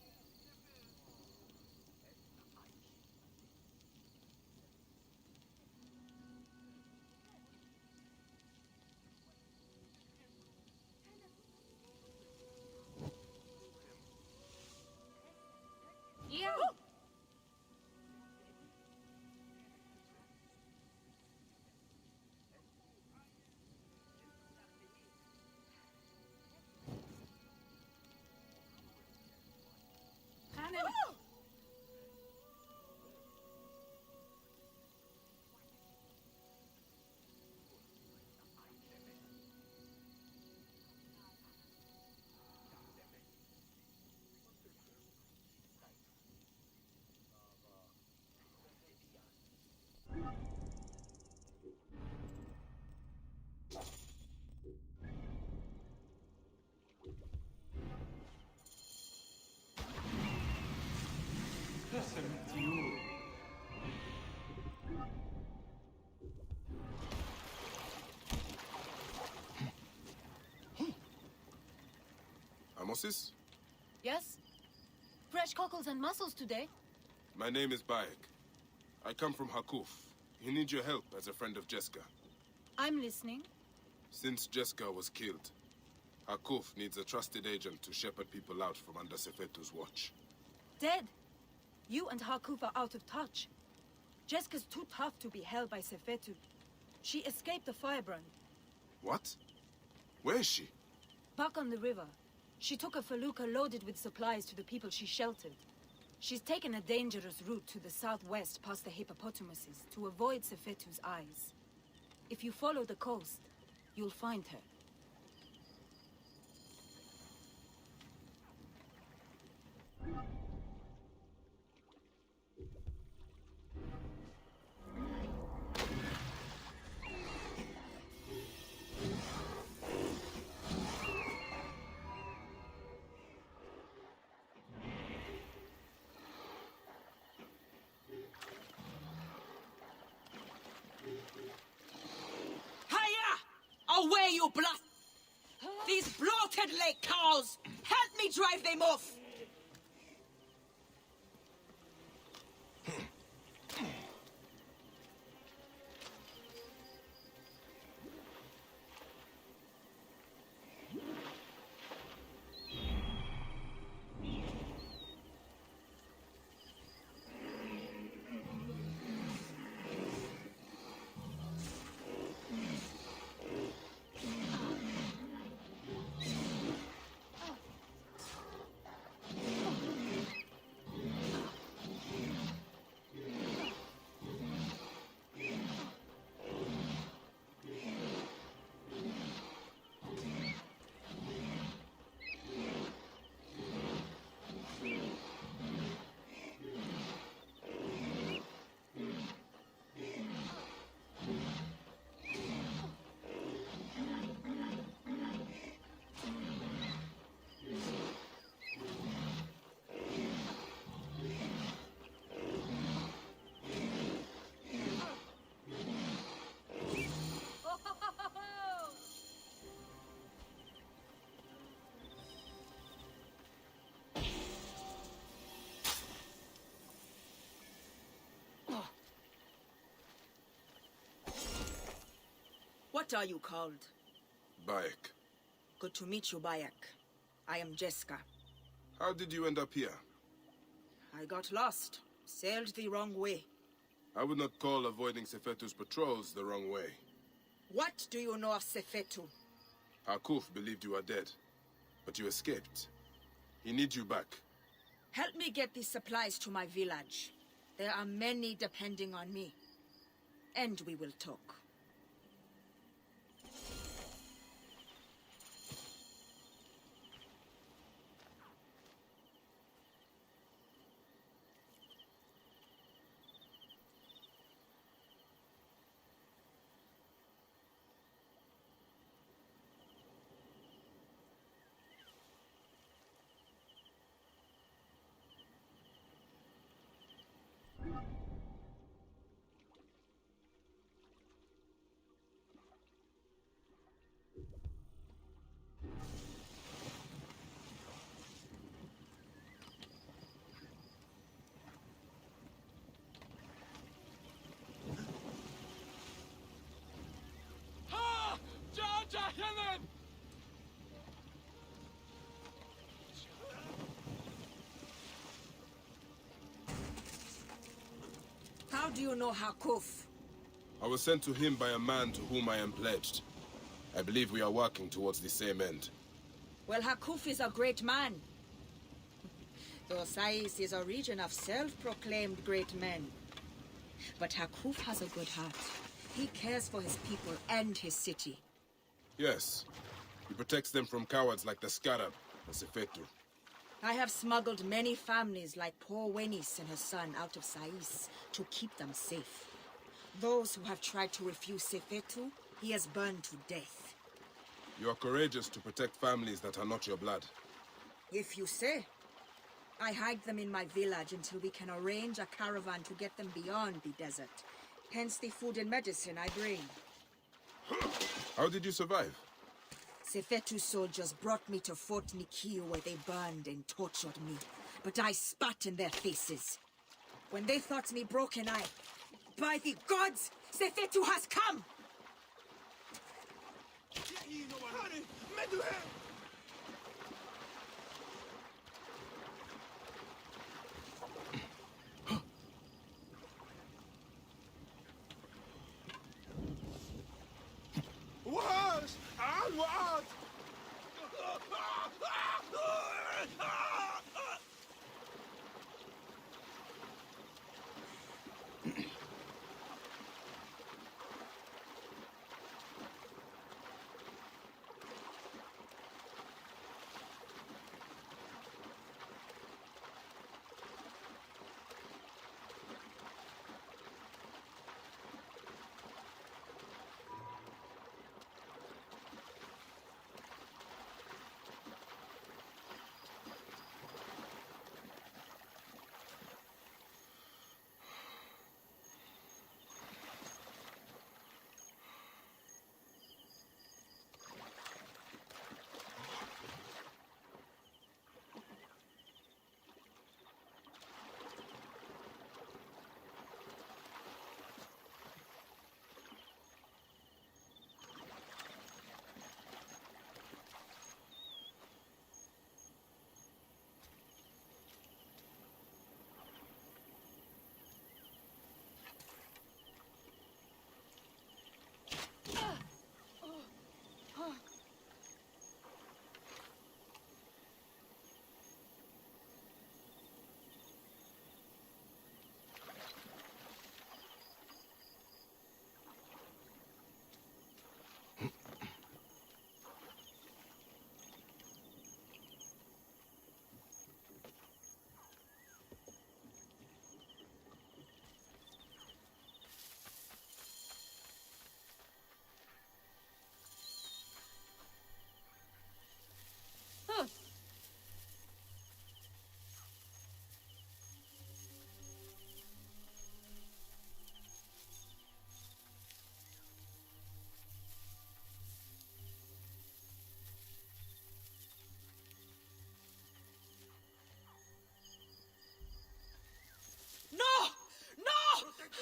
Yeah. Amosis? Yes? Fresh cockles and mussels today. My name is Bayek. I come from Hakuf. He needs your help as a friend of Jeska. I'm listening. Since Jeska was killed, Hakuf needs a trusted agent to shepherd people out from under Sefetu's watch. Dead. You and Hakuf are out of touch. Jeska's too tough to be held by Sefetu. She escaped the firebrand. What? Where is she? Back on the river. She took a felucca loaded with supplies to the people she sheltered. She's taken a dangerous route to the southwest past the hippopotamuses to avoid Sefetu's eyes. If you follow the coast, you'll find her. Away, you blast! These bloated lake cows! Help me drive them off! What are you called? Bayek. Good to meet you, Bayek. I am Jeska. How did you end up here? I got lost. Sailed the wrong way. I would not call avoiding Sefetu's patrols the wrong way. What do you know of Sefetu? Hakuf believed you are dead, but you escaped. He needs you back. Help me get these supplies to my village. There are many depending on me. And we will talk. do you know Hakuf? I was sent to him by a man to whom I am pledged. I believe we are working towards the same end. Well, Hakuf is a great man. Though Sais is a region of self-proclaimed great men. But Hakuf has a good heart. He cares for his people and his city. Yes. He protects them from cowards like the Scarab and Sefetu. I have smuggled many families like poor Wenis and her son out of Sais to keep them safe. Those who have tried to refuse Sefetu, he has burned to death. You are courageous to protect families that are not your blood. If you say. I hide them in my village until we can arrange a caravan to get them beyond the desert. Hence the food and medicine I bring. How did you survive? Sefetu's soldiers brought me to Fort Nikiu where they burned and tortured me. But I spat in their faces. When they thought me broken, by the gods, Sefetu has come! وهاش عن وعاد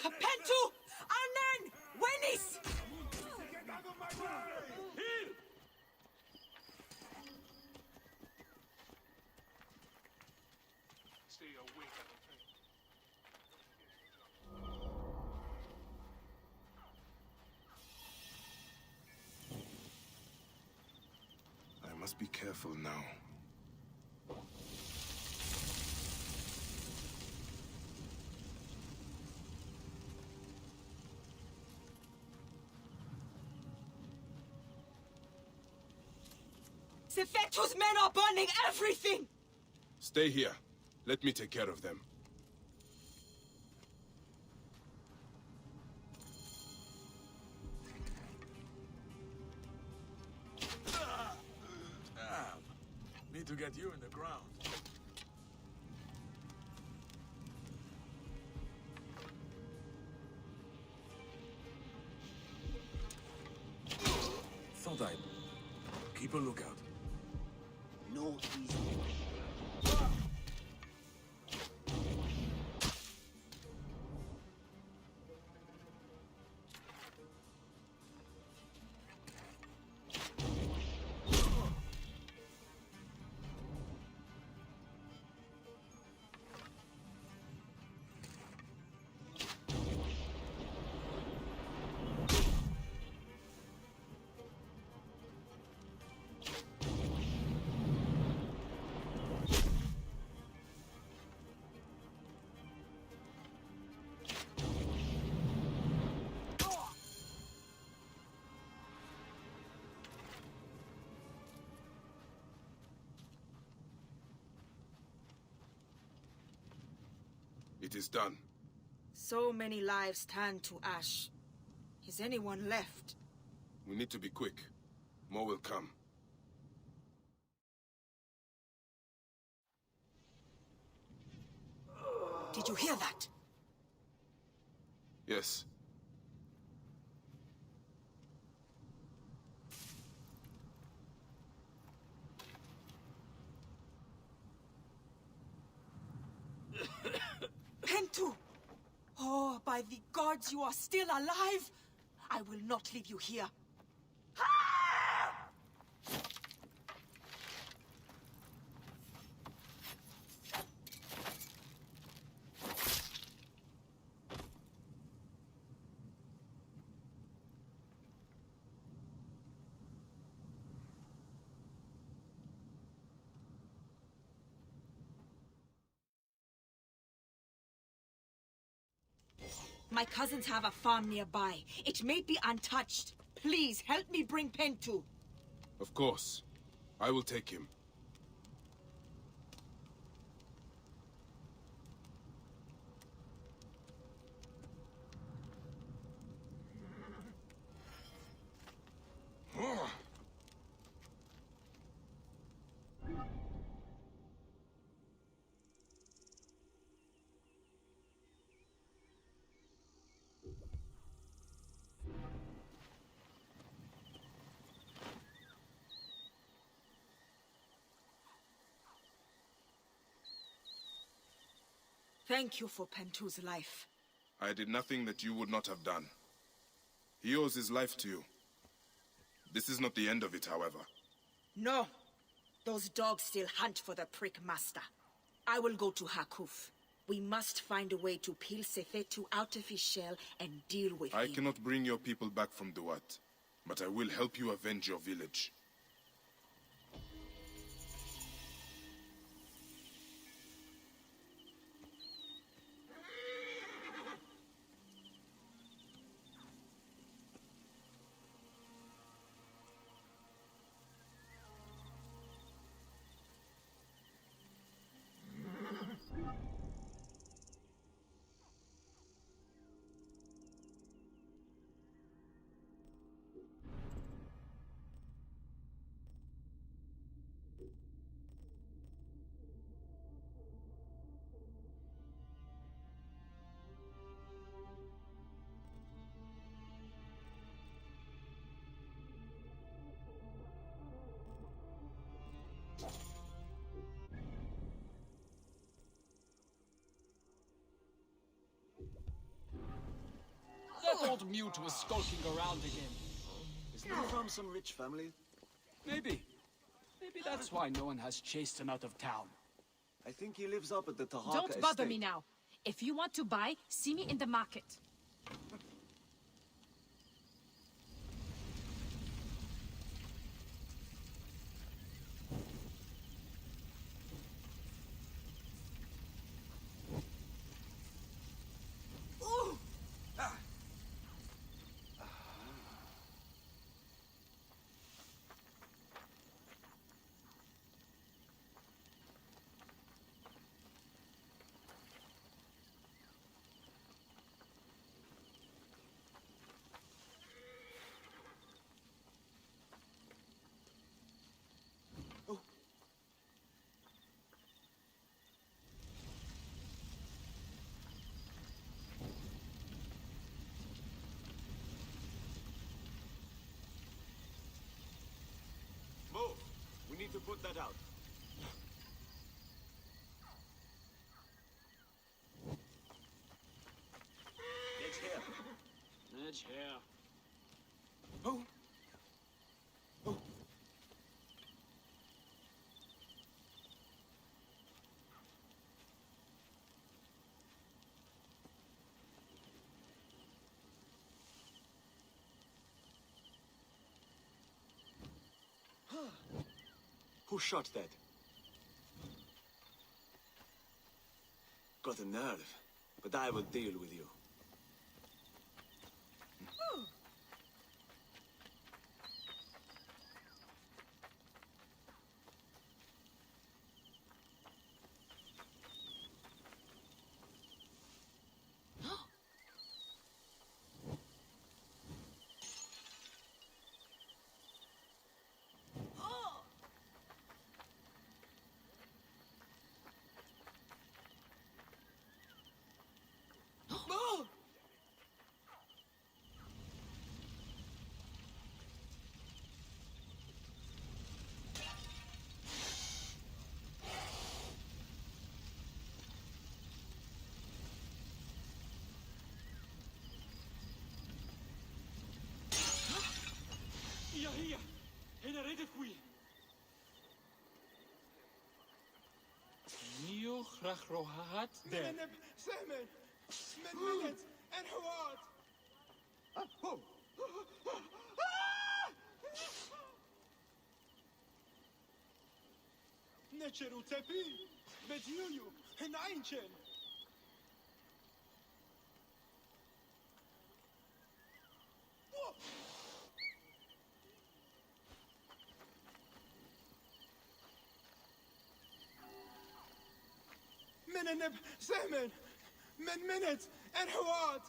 Pentu! Anan! Wenis! Stay awake at the train. I must be careful now. Sefetu's men are burning everything! Stay here. Let me take care of them. Damn. Need to get you in the ground. Thought I'd keep a lookout. No easy. It is done. So many lives turned to ash. Is anyone left? We need to be quick. More will come. Did you hear that? Yes. Pentu! Oh, by the gods, you are still alive! I will not leave you here. My cousins have a farm nearby. It may be untouched. Please, help me bring Pentu. Of course. I will take him. Thank you for Pentu's life. I did nothing that you would not have done. He owes his life to you. This is not the end of it, however. No. Those dogs still hunt for the prick master. I will go to Hakuf. We must find a way to peel Sefetu out of his shell and deal with him. I cannot bring your people back from Duat, but I will help you avenge your village. That old mute was skulking around again. Isn't he from some rich family? Maybe. Maybe that's why no one has chased him out of town. I think he lives up at the Tahaka Don't bother estate. me now. If you want to buy, see me in the market. Move! We need to put that out. Edge here. Edge here. Oh! Oh! Who shot that? Got a nerve, but I will deal with you. Rachrohat? There. Semen! من minutes and what? Nečeru tepi, bedjuju, najnčen. من semen! من minutes and what?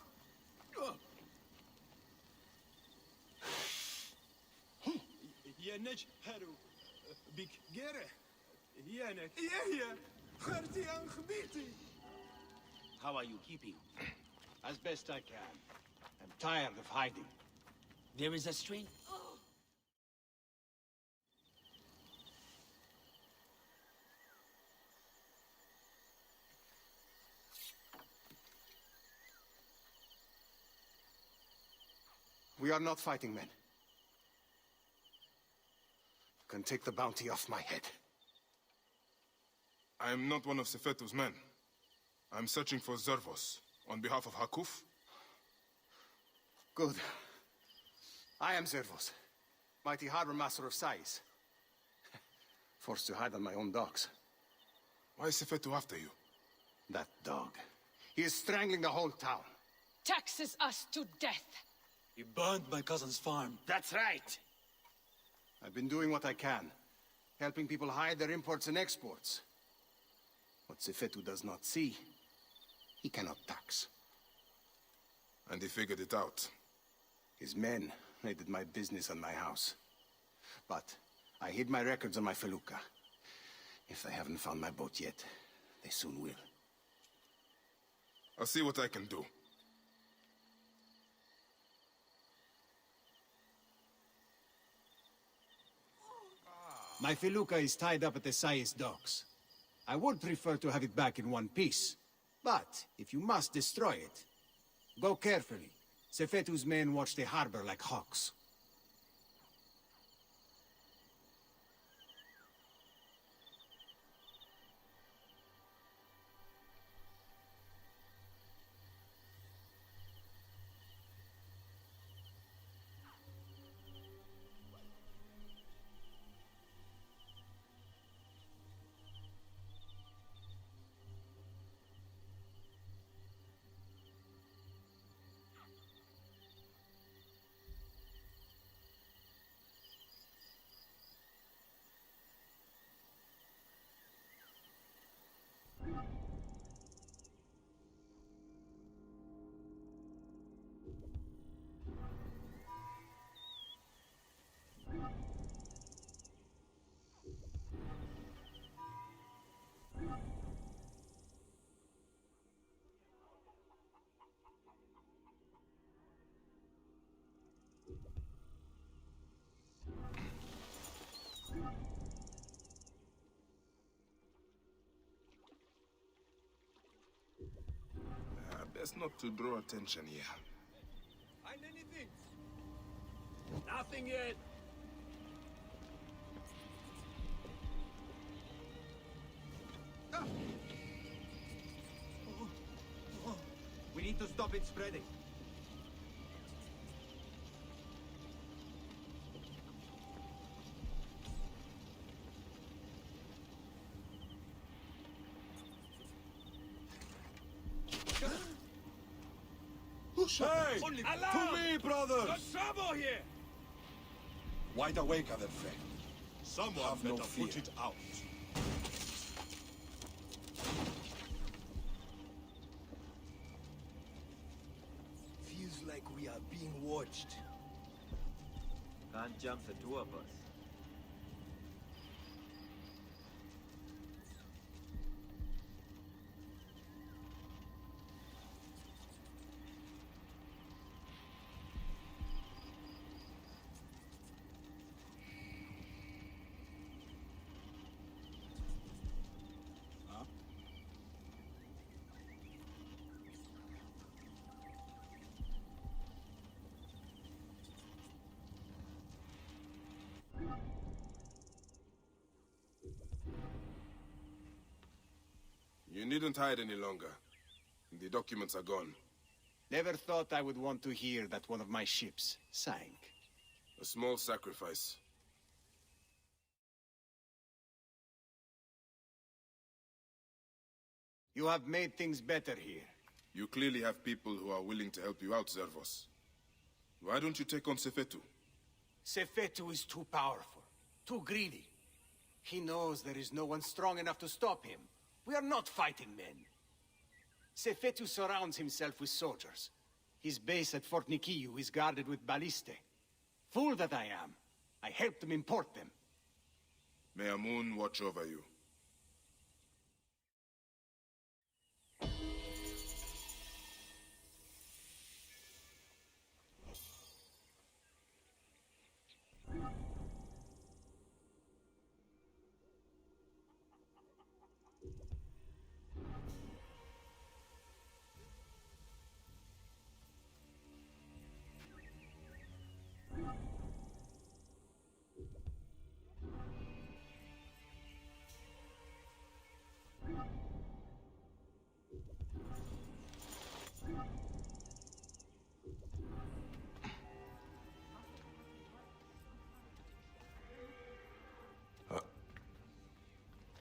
ينج هرو بك جره يانك يا خرتي ان خبيتي. How are you keeping? As best I can. I'm tired of hiding. There is a strange... We are not fighting men. You can take the bounty off my head. I am not one of Sefetu's men. I'm searching for Zervos, on behalf of Hakuf. Good. I am Zervos, mighty harbor master of Sais. Forced to hide on my own docks. Why is Sefetu after you? That dog. He is strangling the whole town. Taxes us to death. He burned my cousin's farm. That's right. I've been doing what I can, helping people hide their imports and exports. What Sefetu does not see, he cannot tax. And he figured it out. His men raided my business and my house. But I hid my records on my felucca. If they haven't found my boat yet, they soon will. I'll see what I can do. My felucca is tied up at the Sais docks. I would prefer to have it back in one piece. But, if you must destroy it, go carefully. Sefetu's men watch the harbor like hawks. Best not to draw attention here. Find anything? Nothing yet. We need to stop it spreading. Hey! Only To me, brothers! There's trouble here! Wide awake, other friend. Someone Have no better put fear. it out. Feels like we are being watched. Can't jump the two of us. needn't hide any longer. The documents are gone. Never thought I would want to hear that one of my ships sank. A small sacrifice. You have made things better here. You clearly have people who are willing to help you out, Zervos. Why don't you take on Sefetu? Sefetu is too powerful, too greedy. He knows there is no one strong enough to stop him. We are not fighting men. Sefetu surrounds himself with soldiers. His base at Fort Nikiu is guarded with ballistae. Fool that I am. I helped him import them. May Amun watch over you.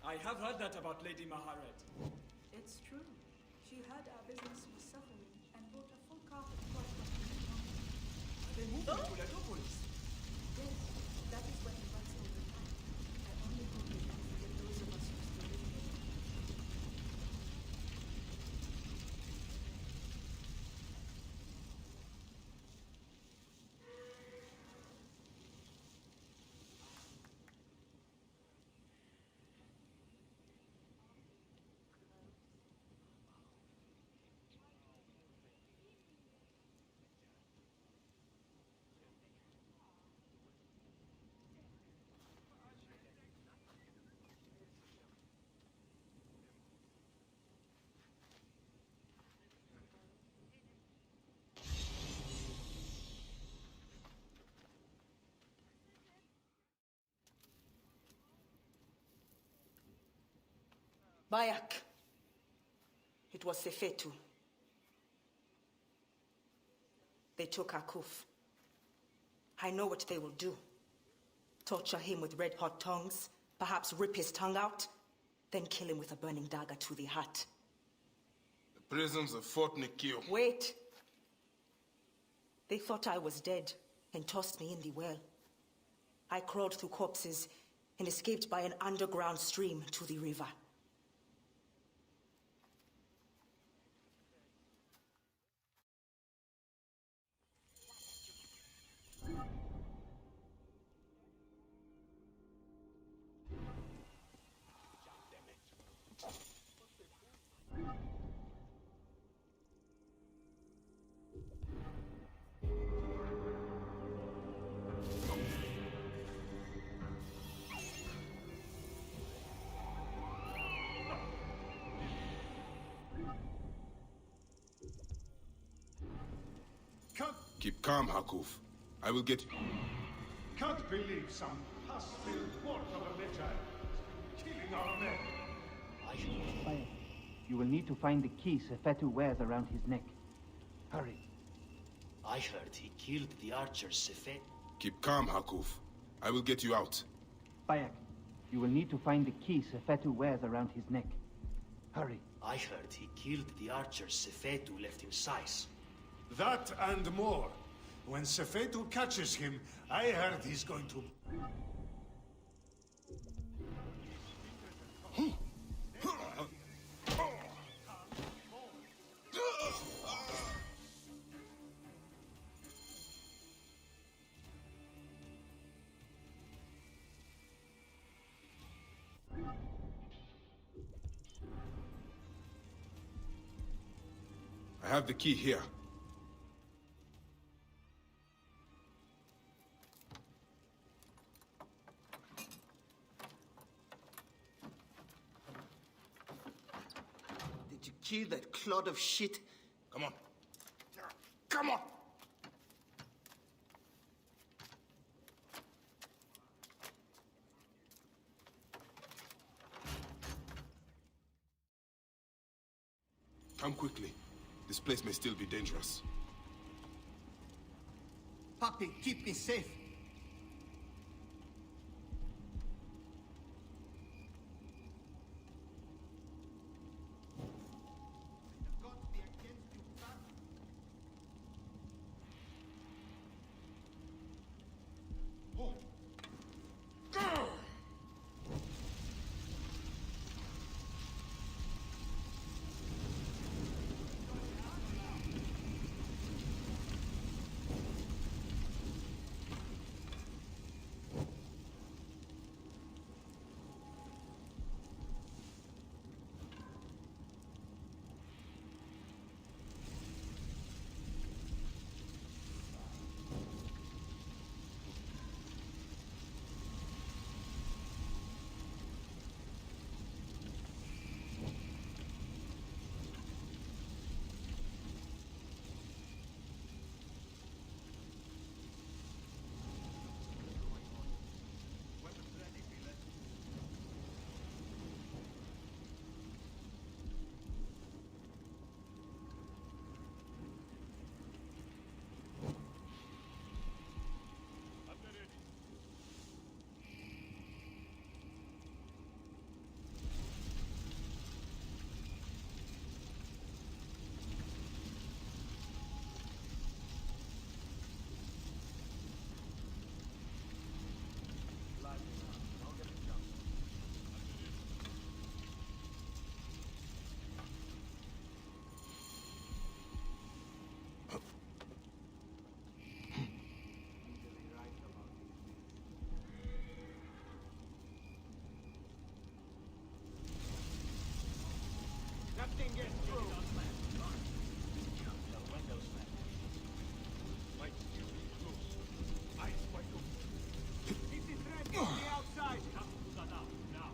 I have heard that about Lady Maharet. It's true. She heard our business was suffering and bought a full carpet for us. They moved to Letopolis. Yes, that is what he wants all the time. I only hope they can forget those of us who still live here. Bayak. It was Sefetu. They took Akuf. I know what they will do. Torture him with red-hot tongues, perhaps rip his tongue out, then kill him with a burning dagger to the heart. The prisons of Fort Nikiu. Wait. They thought I was dead and tossed me in the well. I crawled through corpses and escaped by an underground stream to the river. Keep calm, Hakuf. I will get... Can't believe some pus-filled port of a Medjay killing our men. You will need to find the key Sefetu wears around his neck. Hurry. I heard he killed the archer Sefet. Keep calm, Hakuf. I will get you out. Bayak, you will need to find the key Sefetu wears around his neck. Hurry. I heard he killed the archer Sefet who left him Sais. That and more. When Sefetu catches him, I heard he's going to... I have the key here. Did you kill that clod of shit? Come on. Come on! Come quickly. This place may still be dangerous. Papi, keep me safe. Nothing gets through. The windows slam. Lights still be close. Eyes wide open. This is ready on the outside. Come to the now. Now.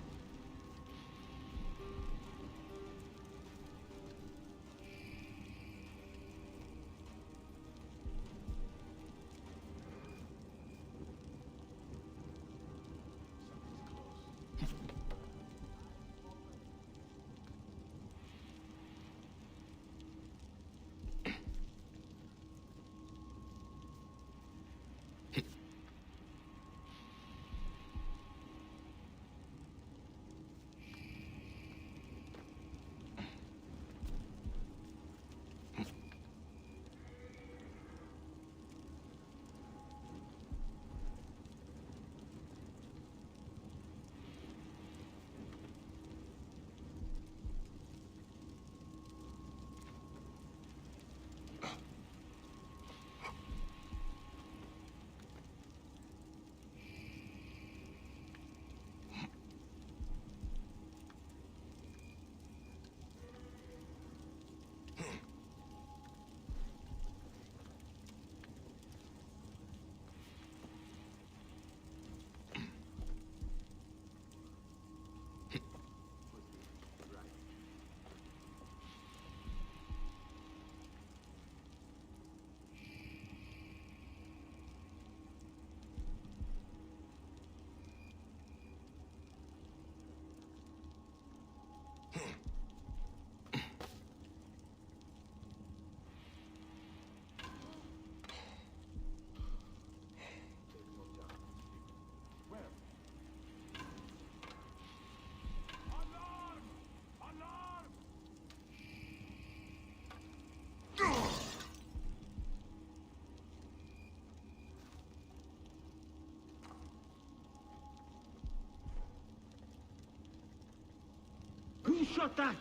Who shot that?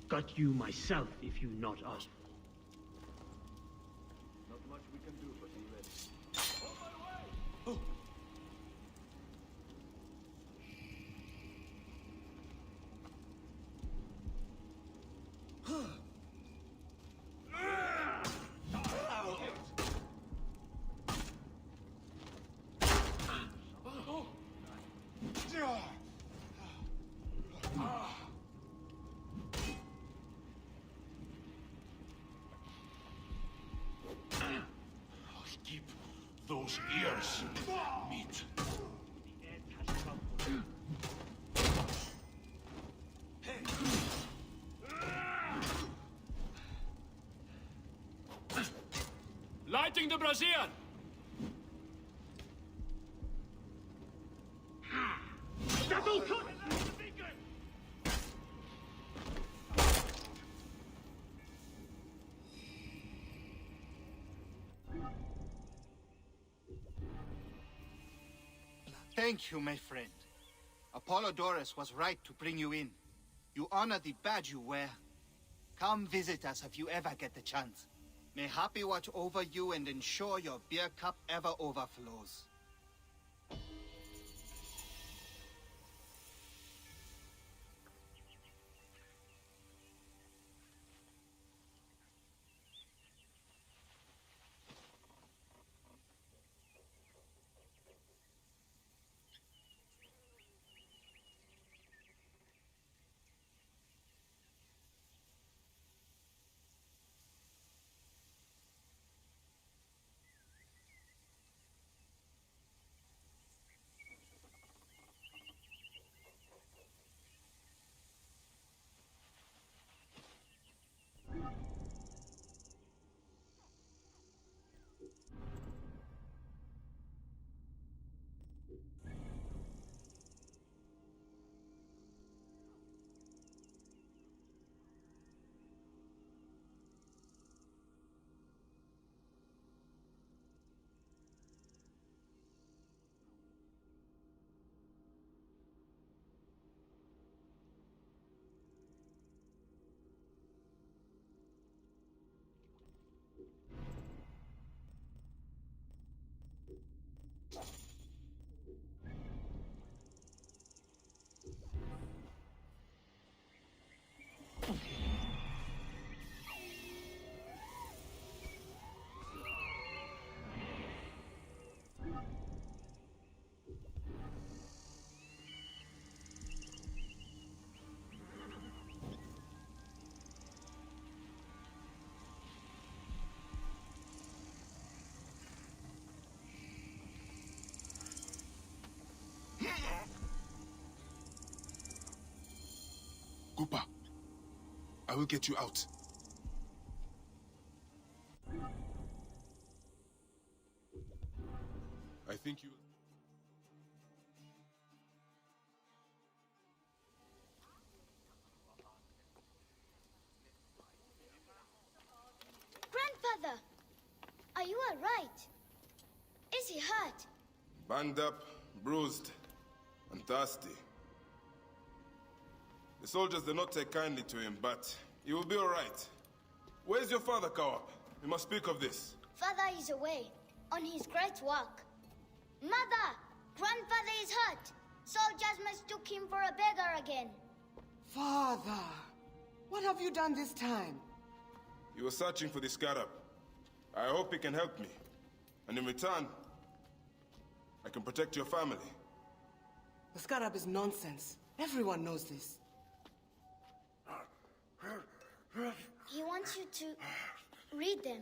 Got you myself, if you not us. Not much we can do, but be ready. On my way! Keep those ears. Meat. The end has come for you. getting the brazier! Double cut! Thank you, my friend. Apollodorus was right to bring you in. You honor the badge you wear. Come visit us if you ever get the chance. May Happy watch over you and ensure your beer cup ever overflows. Koopa, I will get you out. I think you... Grandfather, are you all right? Is he hurt? Banged up, bruised, and thirsty. The soldiers did not take kindly to him, but he will be all right. Where's your father, Kawap? We must speak of this. Father is away, on his great work. Mother! Grandfather is hurt! Soldiers mistook him for a beggar again. Father! What have you done this time? He was searching for the scarab. I hope he can help me. And in return, I can protect your family. The scarab is nonsense. Everyone knows this. He wants you to read them.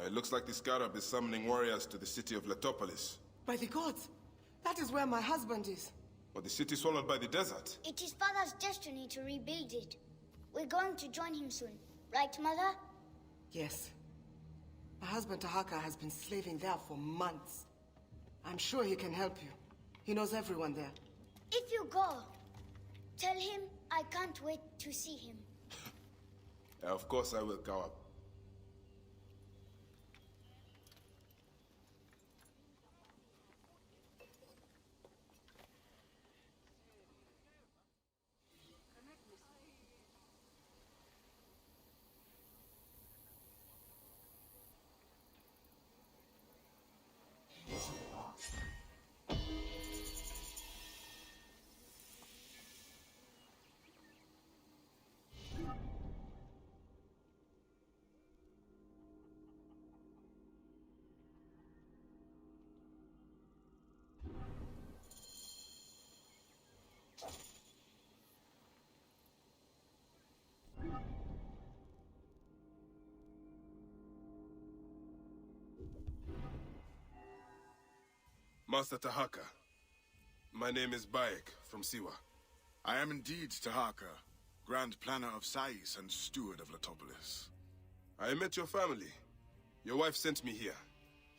It looks like the scarab is summoning warriors to the city of Letopolis. By the gods! That is where my husband is. But the city swallowed by the desert. It is Father's destiny to rebuild it. We're going to join him soon. Right, Mother? Yes. My husband Tahaka has been slaving there for months. I'm sure he can help you. He knows everyone there. If you go, tell him I can't wait to see him. Of course I will, Kawap. Master Tahaka, my name is Bayek from Siwa. I am indeed Tahaka, Grand Planner of Sais and Steward of Latopolis. I met your family. Your wife sent me here.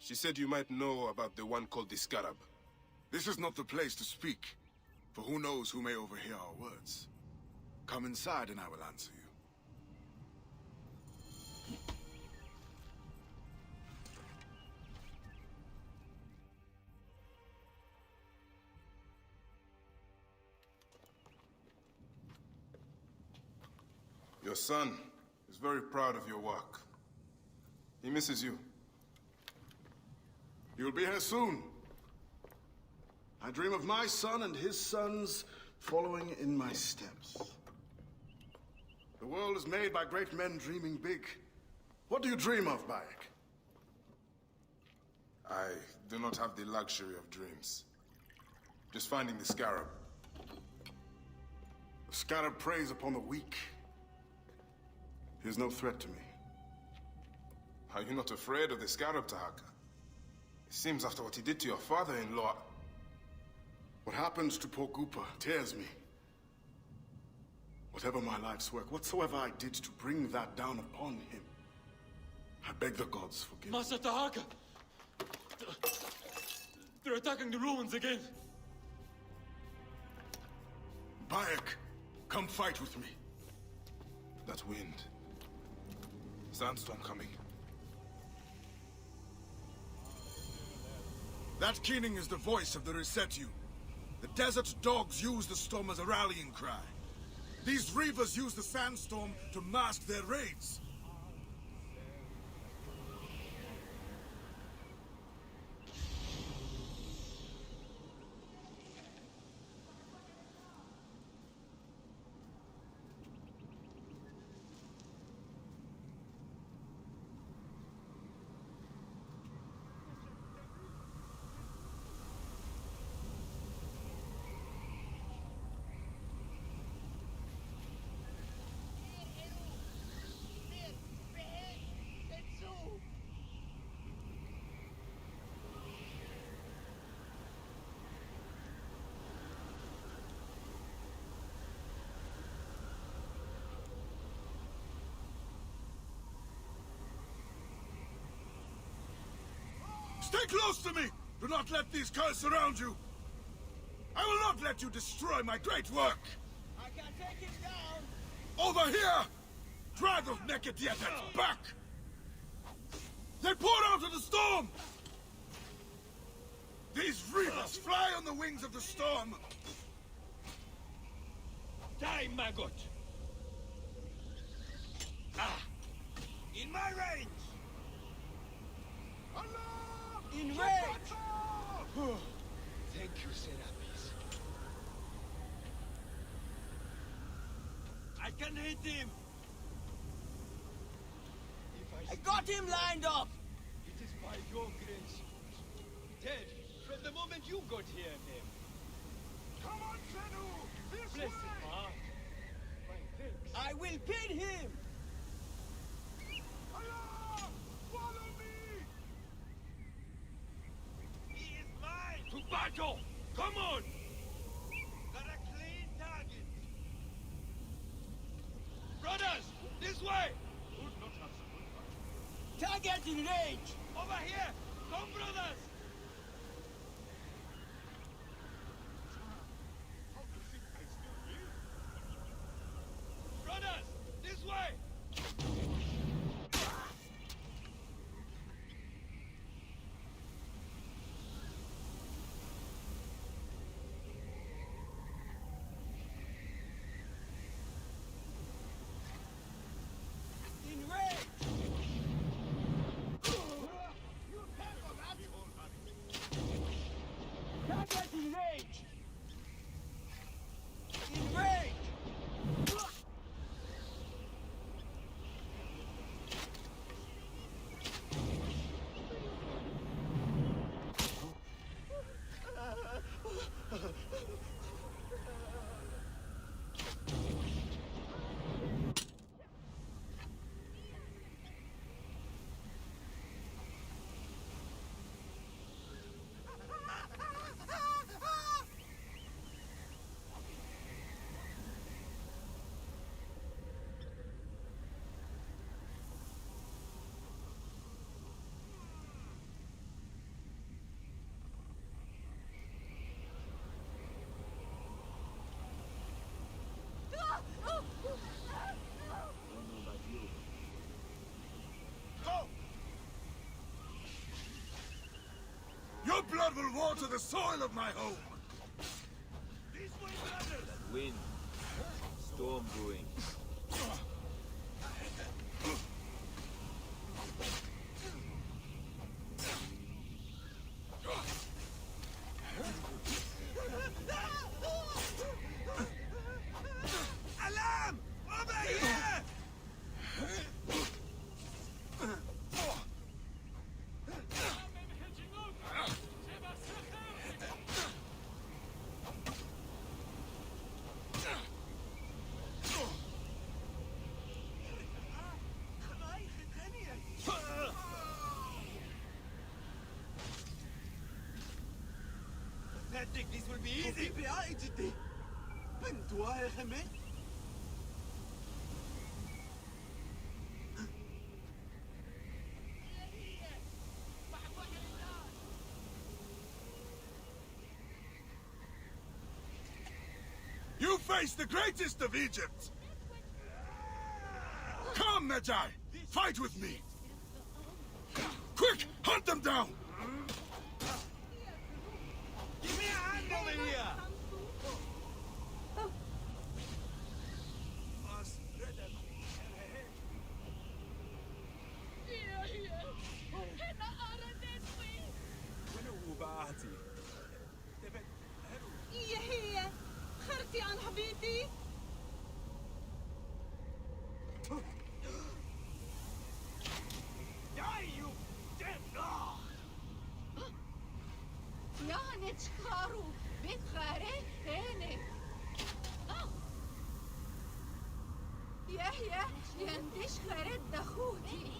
She said you might know about the one called the Scarab. This is not the place to speak, for who knows who may overhear our words. Come inside and I will answer you. Your son is very proud of your work. He misses you. You'll be here soon. I dream of my son and his sons following in my steps. The world is made by great men dreaming big. What do you dream of, Bayek? I do not have the luxury of dreams. Just finding the Scarab. The Scarab preys upon the weak. He is no threat to me. Are you not afraid of the Scarab, Tahaka? It seems after what he did to your father-in-law... What happens to poor Gupa tears me. Whatever my life's work, whatsoever I did to bring that down upon him, I beg the gods forgive me. Master Tahaka! They're attacking the ruins again! Bayek, come fight with me. That wind. Sandstorm coming. That keening is the voice of the Resetu. The desert dogs use the storm as a rallying cry. These reavers use the sandstorm to mask their raids. Stay close to me! Do not let these curs surround you! I will not let you destroy my great work! I can take him down! Over here! Drag those naked Yetas back! They poured out of the storm! These reavers fly on the wings of the storm! Die, maggot! Ah! In my range! In range! Thank you, Serapis. I can hit him! I got him lined up! It is by your grace. Dead from the moment you got here, Name. Come on, Zenu! This Blessed way! heart. My thanks. I will pin him! Allah! Follow me! He is mine! To battle! Come on! Got a clean target! Brothers, this way! Would not have so good. Target in range! Over here! Come, brothers! How do you think I still live? Brothers, this way! In range! You temple that! blood will water the soil of my home! Wind. Storm brewing. Alarm! Over here! This will be easy. You face the greatest of Egypt! Come, Magi! Fight with me! Quick! Hunt them down! Give me a hand over here! هي خرتي عن حبيبتي Die, you dead dog! يعني تشخارو بتخاري تاني يا يندش خارج دخوتي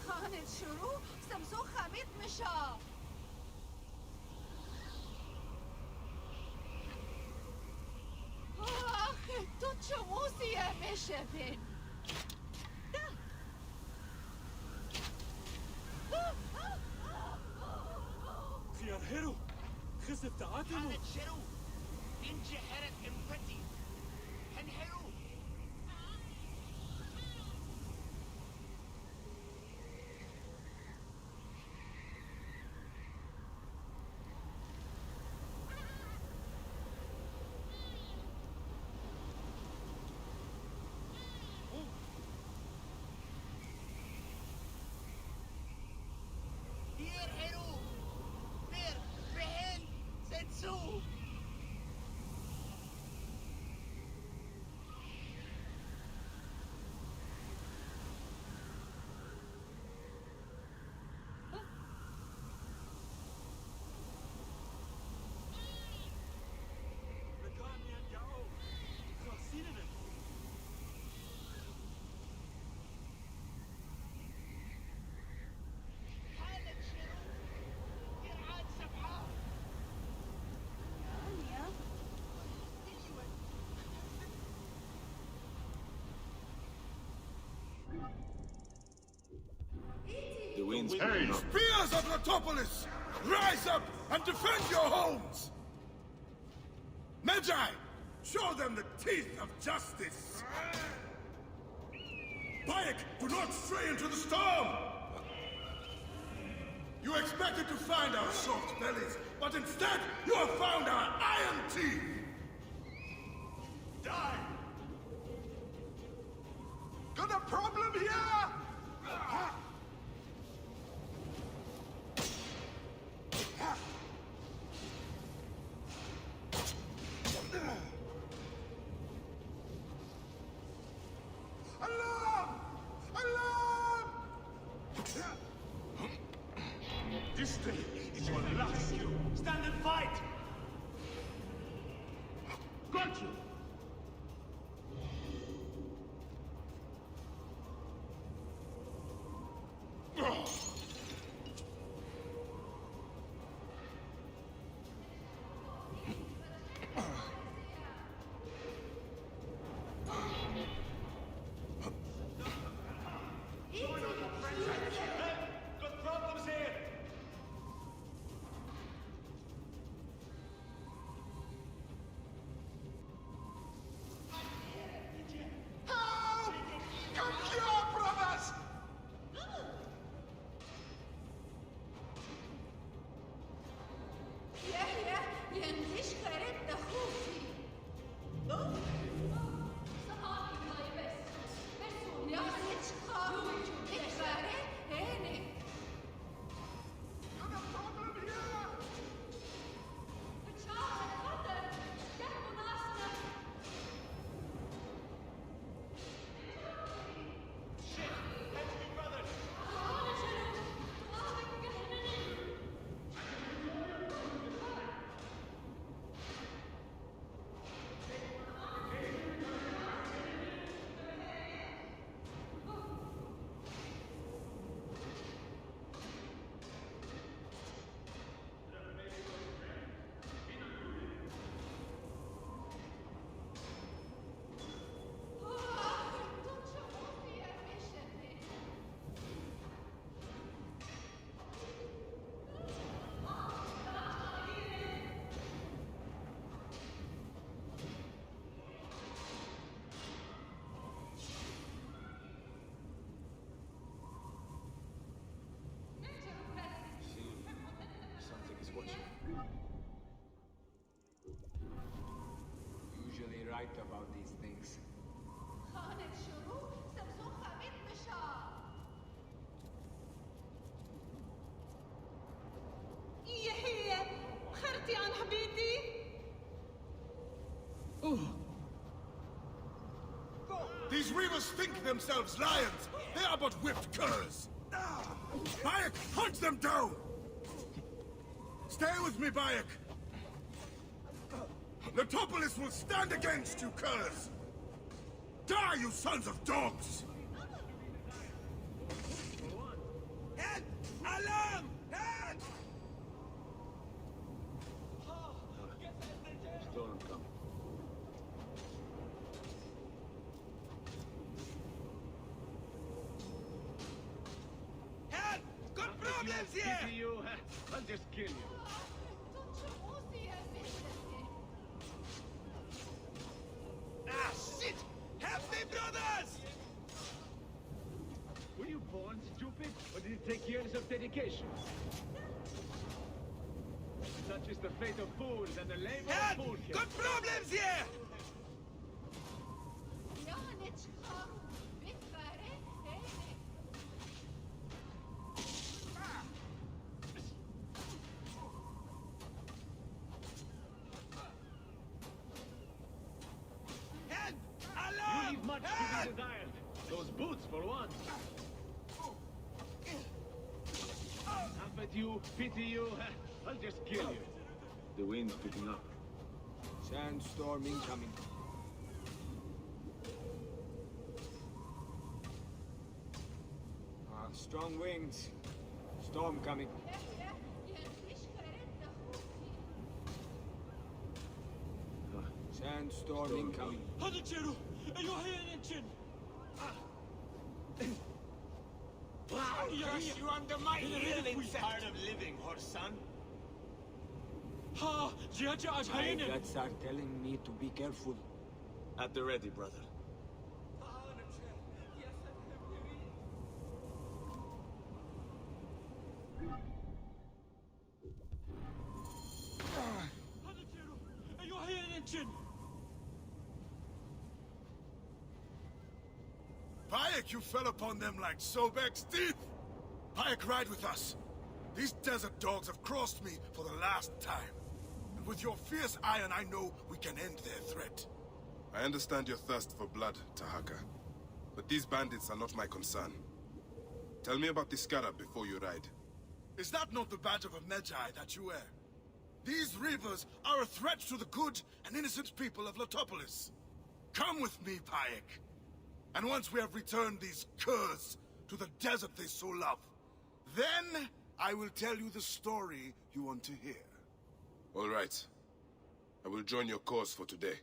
خانت شروع سمسو خميت مشا آخ تو موسي يا مشفن خيار هيرو خسف تعاتمه كانت شرو تنجي حرك امفتي هنحرو دير حرو دير بهن ستسو The wind's Hey, spears of Letopolis! Rise up and defend your homes! Magi, show them the teeth of justice! Bayek, do not stray into the storm! You expected to find our soft bellies, but instead you have found our iron teeth! Die! Got a problem here? Alarm! Alarm! This day is your last. Stand and fight! Got you! Got problems here! think themselves lions. They are but whipped curs. Bayek, hunt them down! Stay with me, Bayek. Letopolis will stand against you, curs! Die, you sons of dogs! Head! Alarm! Head! Storm coming. Head! Got problems here! Pity you, I'll just kill you. Ah, shit! Help me, brothers! Were you born stupid, or did it take years of dedication? Such is the fate of fools and the labor Head! of fools. Got problems here! Head! You Alarm! leave much to Head! be desired. Those boots, for one. Laugh at you, pity you, I'll just kill you. The wind's picking up. Sandstorm incoming. Strong winds. Storm coming. Sandstorm incoming. هذا جيرو أيوه هي الانجن Crush you under my heel, tired of living, Horsan. ها جيجا My أجهين guts are telling me to be careful. At the ready, brother. هذا جيرو أيوه هي الانجن Bayek, you fell upon them like Sobek's teeth! Bayek, ride with us. These desert dogs have crossed me for the last time. And with your fierce iron, I know we can end their threat. I understand your thirst for blood, Tahaka. But these bandits are not my concern. Tell me about the scarab before you ride. Is that not the badge of a Medjay that you wear? These reavers are a threat to the good and innocent people of Letopolis. Come with me, Bayek. And once we have returned these curs to the desert they so love, then I will tell you the story you want to hear. All right. I will join your cause for today.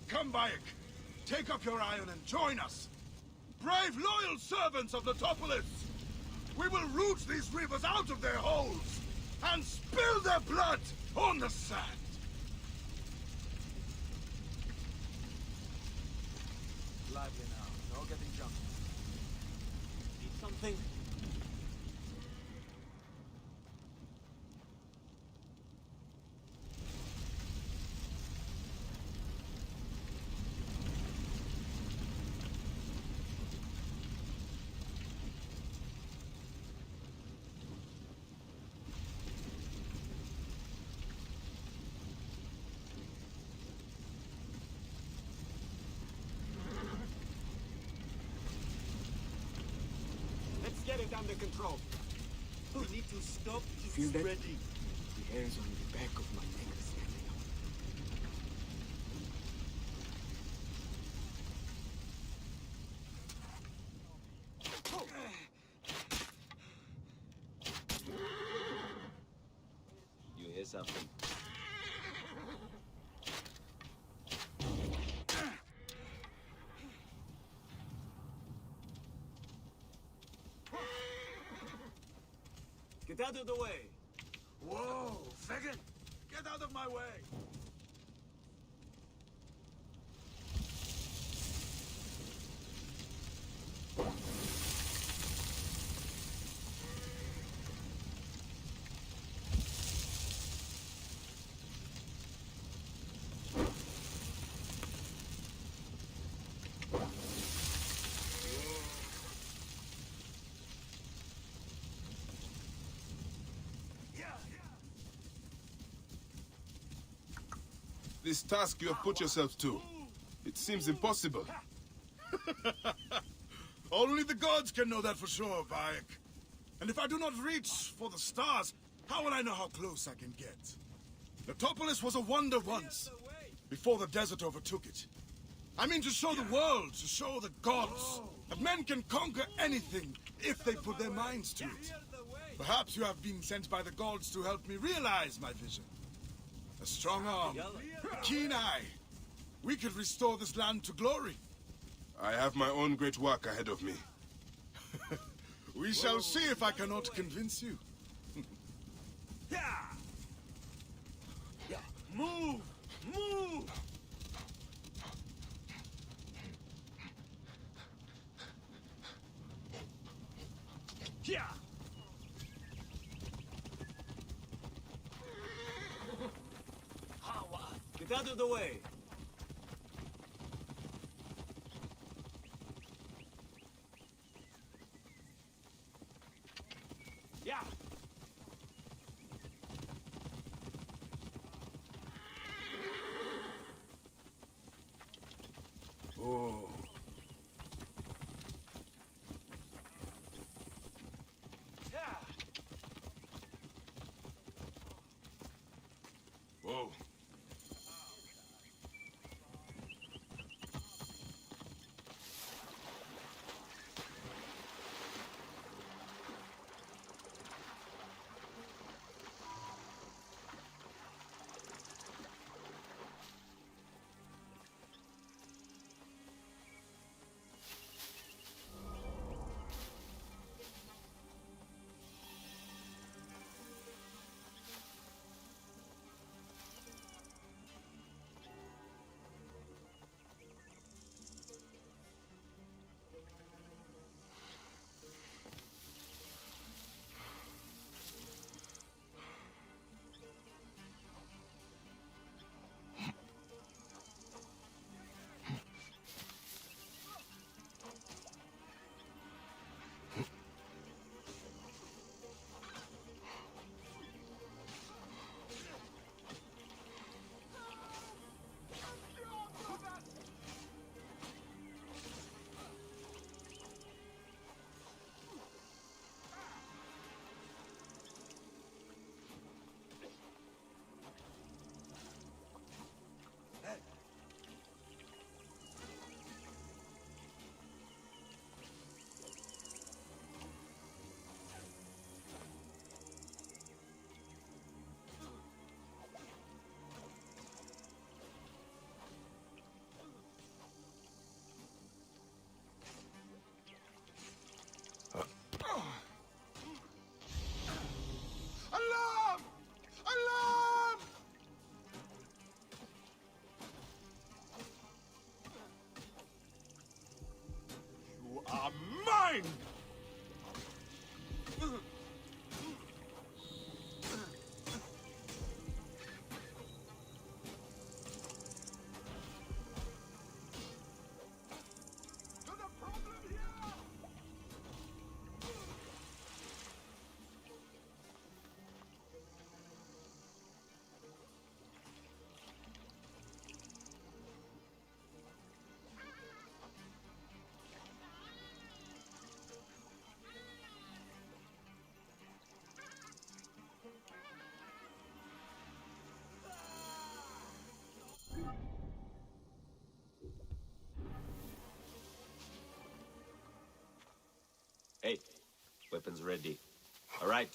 Come, Bayek. Take up your iron and join us. Brave, loyal servants of Letopolis! We will root these reavers out of their holes and spill their blood on the sand. Lively now. No getting drunk. Need something? Let's get it under control. We need to stop Feel that? spreading. The hairs on the back of my neck are standing up. You hear something? Get out of the way! Whoa, Vegan! Get out of my way! This task you have put yourself to, it seems impossible. Only the gods can know that for sure, Bayek. And if I do not reach for the stars, how will I know how close I can get? Netopolis was a wonder once, before the desert overtook it. I mean to show the world, to show the gods, that men can conquer anything if they put their minds to it. Perhaps you have been sent by the gods to help me realize my vision. A strong arm, a keen eye. We could restore this land to glory. I have my own great work ahead of me. We shall see if I cannot convince you. Move! Move! Yeah! Get out of the way! Yeah! Oh. Whoa. Alarm! Alarm! You are mine! Hey, weapons ready. All right.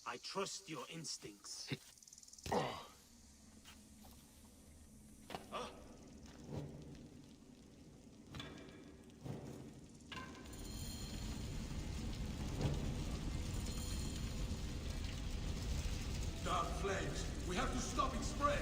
I trust your instincts. Dark flames. We have to stop its spread.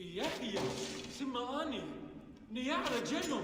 يحيى سمعاني نيارة جنو.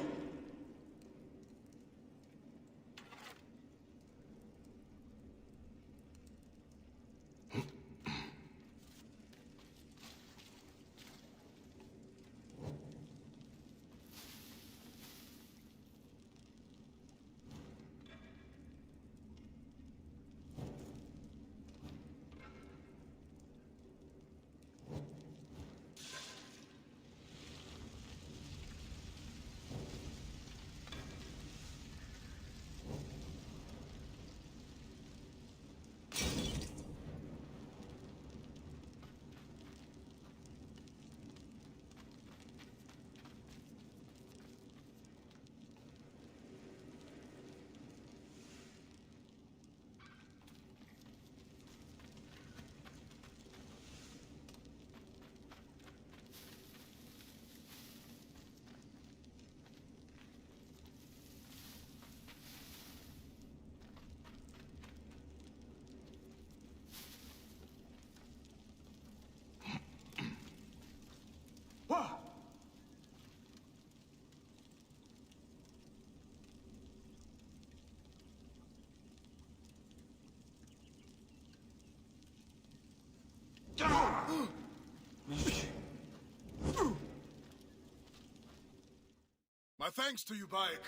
My thanks to you, Bayek.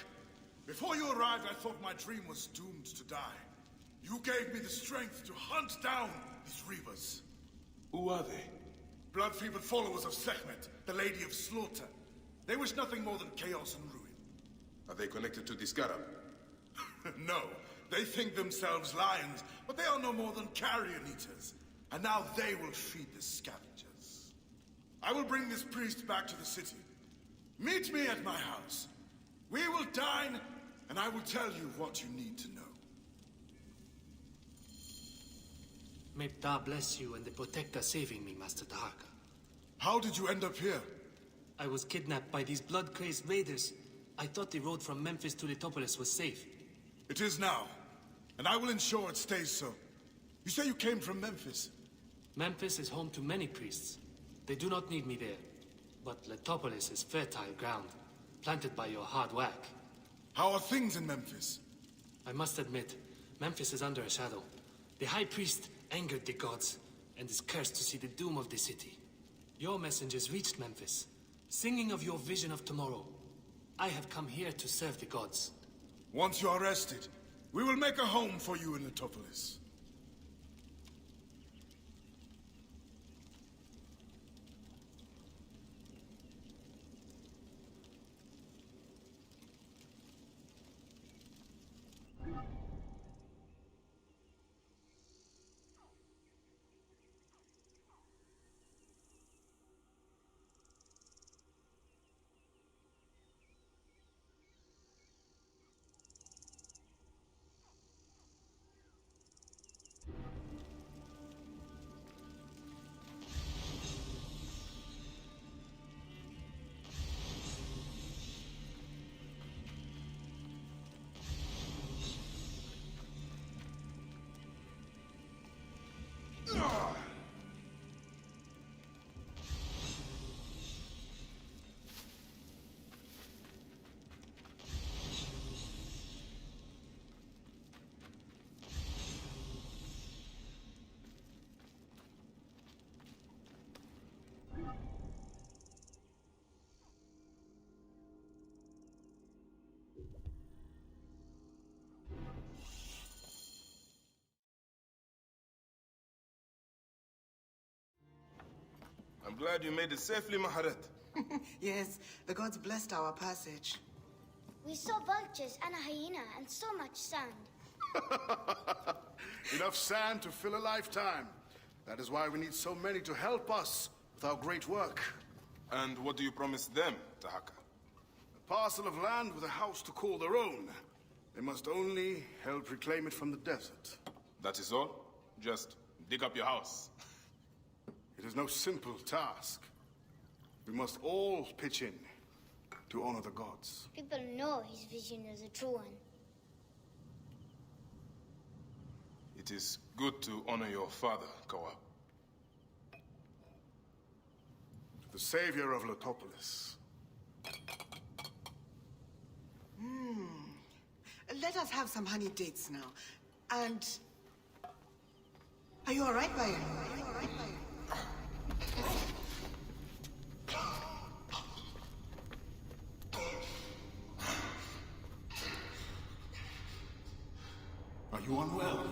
Before you arrived, I thought my dream was doomed to die. You gave me the strength to hunt down these Reavers. Who are they? Blood-fevered followers of Sekhmet, the Lady of Slaughter. They wish nothing more than chaos and ruin. Are they connected to the Scarab? No, they think themselves lions, but they are no more than carrion eaters. And now they will feed the scavengers. I will bring this priest back to the city. Meet me at my house. We will dine, and I will tell you what you need to know. May Ptah bless you and the Protector saving me, Master Tahaka. How did you end up here? I was kidnapped by these blood-crazed raiders. I thought the road from Memphis to Letopolis was safe. It is now, and I will ensure it stays so. You say you came from Memphis? Memphis is home to many priests. They do not need me there. But Letopolis is fertile ground, planted by your hard work. How are things in Memphis? I must admit, Memphis is under a shadow. The High Priest angered the gods, and is cursed to see the doom of the city. Your messengers reached Memphis, singing of your vision of tomorrow. I have come here to serve the gods. Once you are rested, we will make a home for you in Letopolis. I'm glad you made it safely, Maharet. Yes, the gods blessed our passage. We saw vultures and a hyena and so much sand. Enough sand to fill a lifetime. That is why we need so many to help us with our great work. And what do you promise them, Tahaka? A parcel of land with a house to call their own. They must only help reclaim it from the desert. That is all? Just dig up your house. It is no simple task. We must all pitch in to honor the gods. People know his vision is a true one. It is good to honor your father, Kawa. The savior of Letopolis. Let us have some honey dates now. And... Are you alright, Bayan? Are you unwell?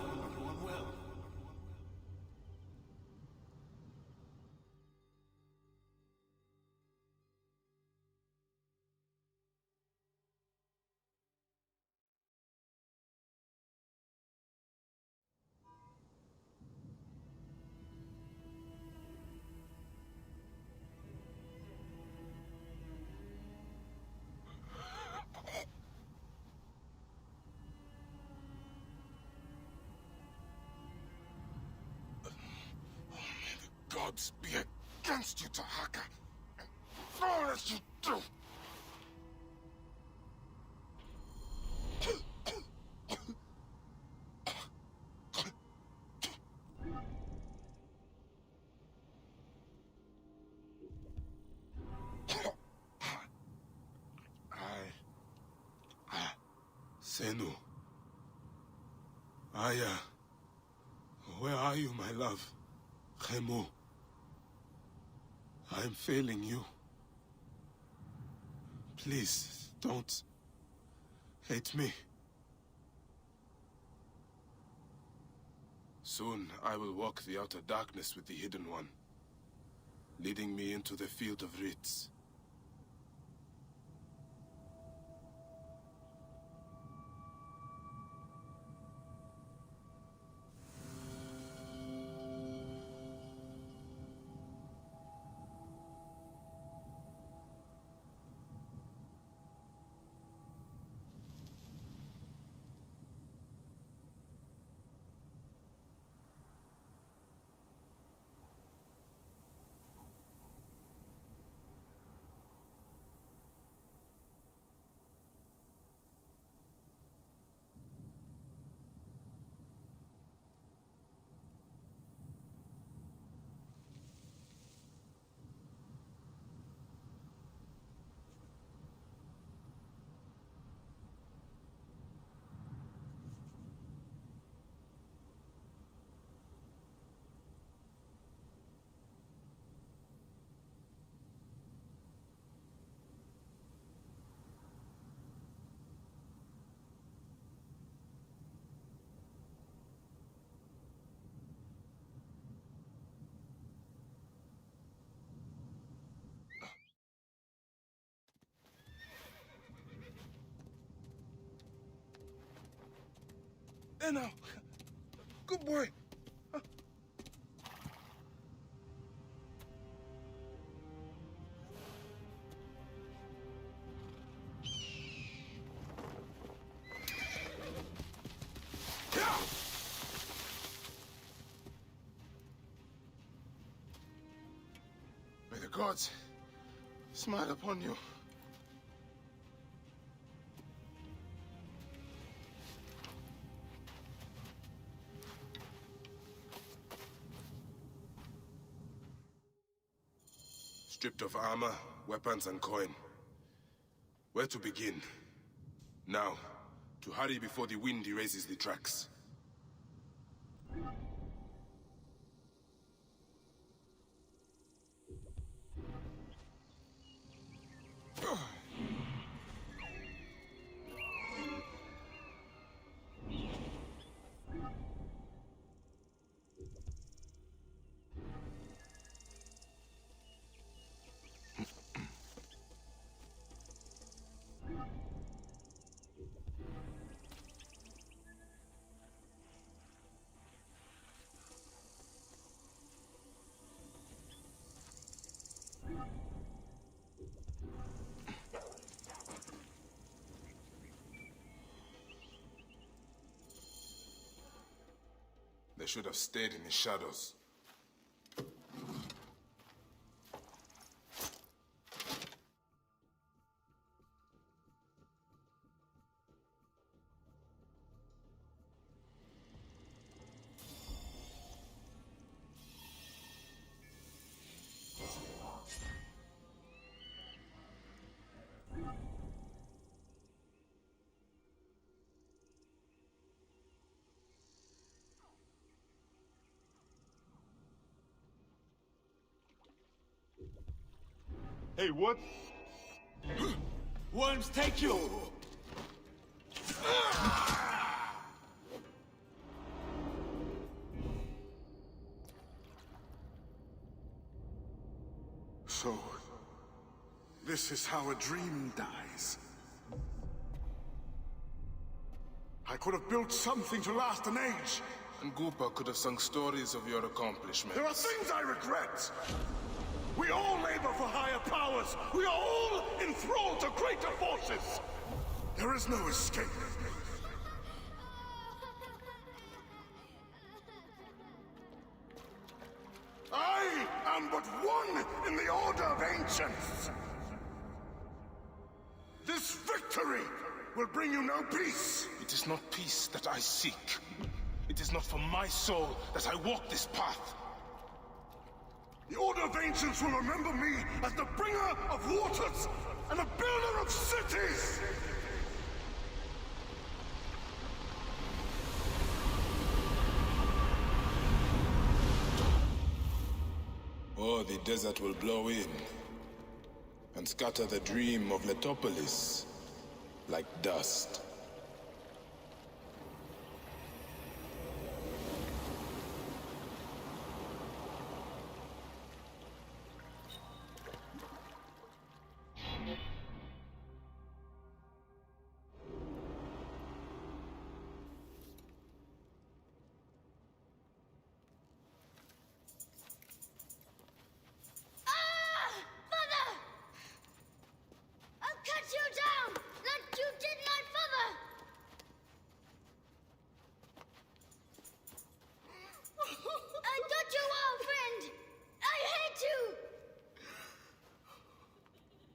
Gods be against you, Tahaka. All as you do. Senu. Aya. Where are you, my love? Khemu. I'm failing you. Please, don't hate me. Soon, I will walk the outer darkness with the Hidden One, leading me into the field of Ritz. Now, good boy. May the gods smile upon you. Stripped of armor, weapons, and coin. Where to begin? Now, to hurry before the wind erases the tracks. They should have stayed in the shadows. Hey, what? Worms, take you! So, this is how a dream dies. I could have built something to last an age. And Goopa could have sung stories of your accomplishments. There are things I regret. We all labor for higher powers. We are all enthralled to greater forces. There is no escape. I am but one in the Order of Ancients. This victory will bring you no peace. It is not peace that I seek. It is not for my soul that I walk this path. The Order of Ancients will remember me as the bringer of waters and the builder of cities! Or the desert will blow in and scatter the dream of Letopolis like dust.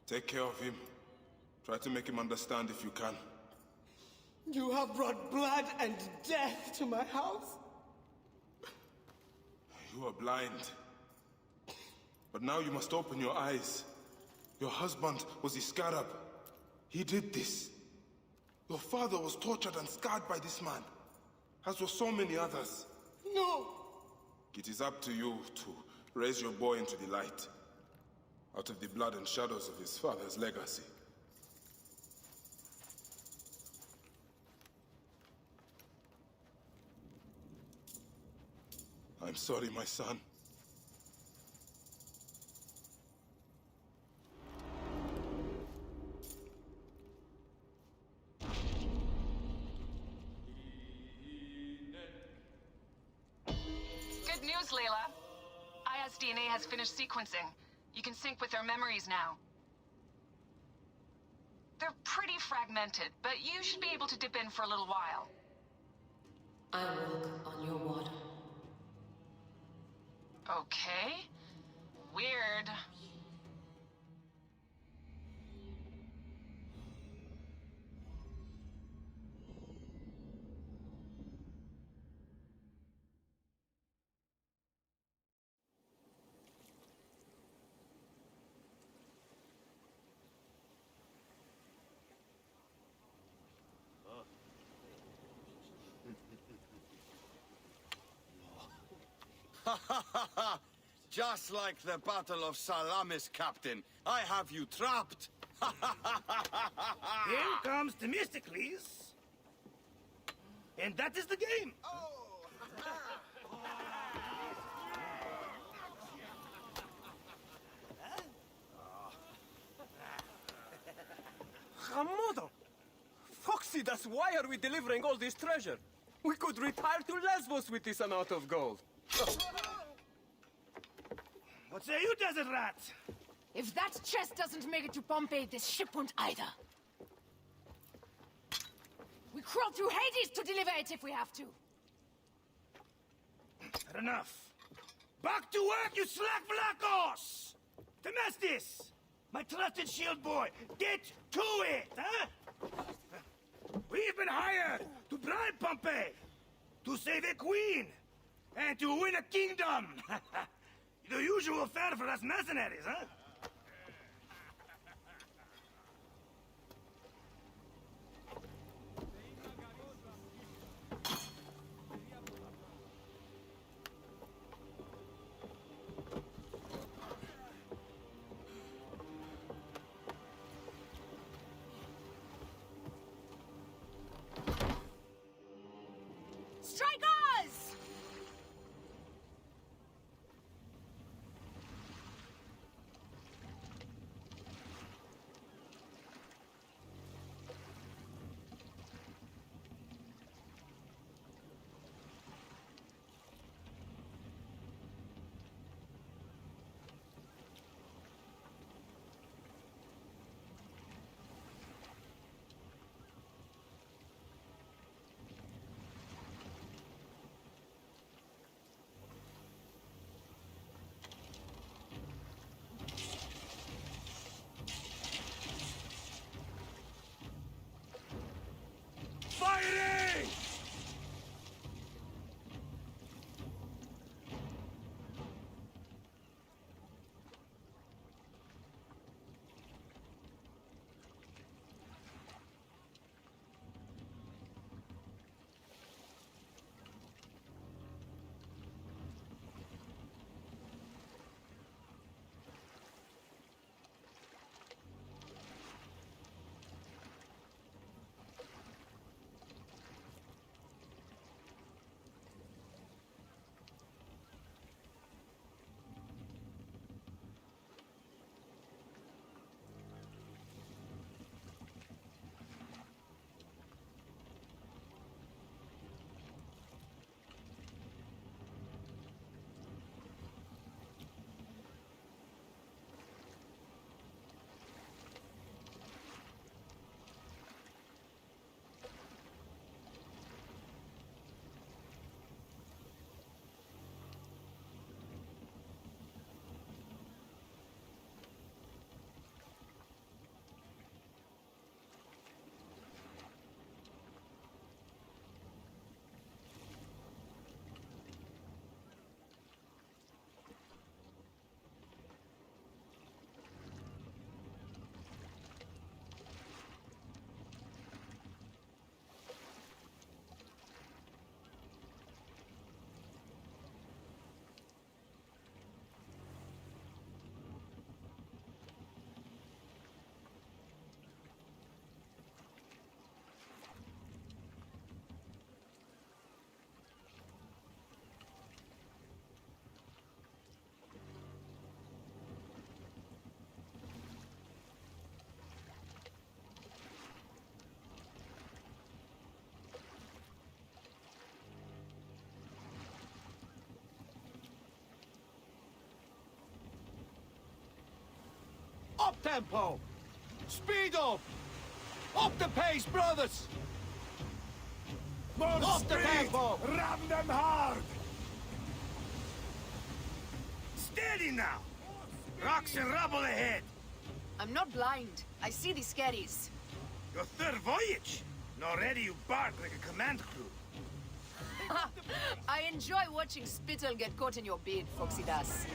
Take care of him. Try to make him understand if you can. You have brought blood and death to my house. You are blind. But now you must open your eyes. Your husband was Iskarab. He did this. Your father was tortured and scarred by this man, as were so many others. No! It is up to you to raise your boy into the light, out of the blood and shadows of his father's legacy. I'm sorry, my son. Good news, Layla. Aya's DNA has finished sequencing. You can sync with their memories now. They're pretty fragmented, but you should be able to dip in for a little while. I walk on your water. Okay. Weird. Ha ha ha ha! Just like the Battle of Salamis, Captain. I have you trapped! Ha ha ha ha ha ha! Here comes Themistocles. And that is the game. Hamodo! Foxidas, why are we delivering all this treasure? We could retire to Lesbos with this amount of gold. What say you, desert rat? If that chest doesn't make it to Pompeii, this ship won't either. We crawl through Hades to deliver it if we have to. Not enough. Back to work, you slack Vlakos! Temestis! My trusted shield boy, get to it, huh? We've been hired to bribe Pompeii, to save a queen, and to win a kingdom. The usual fare for us mercenaries, huh? Up tempo! Speed up! Up the pace, brothers! More up the tempo! Ram them hard! Steady now! Rocks and rubble ahead! I'm not blind. I see these scaries. Your third voyage? And already you bark like a command crew. I enjoy watching spittle get caught in your beard, Foxy Das.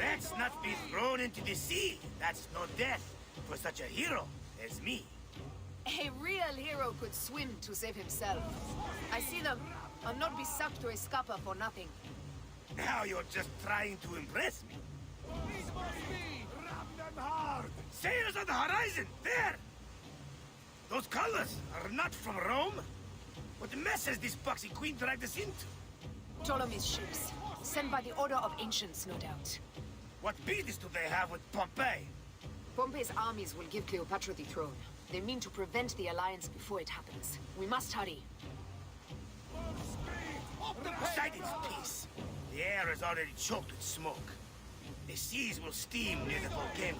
Let's not be thrown into the sea. That's no death for such a hero as me. A real hero could swim to save himself. I see them. I'll not be sucked to a scupper for nothing. Now you're just trying to impress me. Ram them hard! Sails on the horizon! There! Those colors are not from Rome. What mess has this Foxy Queen dragged us into? Ptolemy's ships. Sent by the Order of Ancients, no doubt. What business do they have with Pompey? Pompey's armies will give Cleopatra the throne. They mean to prevent the alliance before it happens. We must hurry. Silence, peace. The air is already choked with smoke. The seas will steam near the volcano.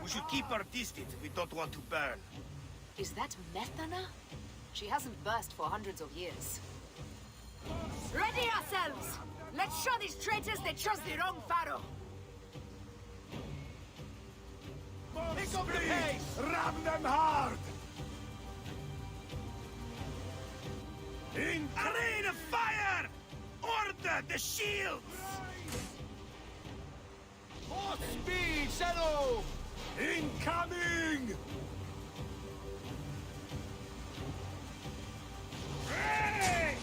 We should keep our distance if we don't want to burn. Is that Methana? She hasn't burst for hundreds of years. Ready ourselves! Let's show these traitors they chose the wrong pharaoh! Pick up the pace! Ram them hard! In a rain of fire! Order the shields! More speed, Zeno! Incoming! Hey!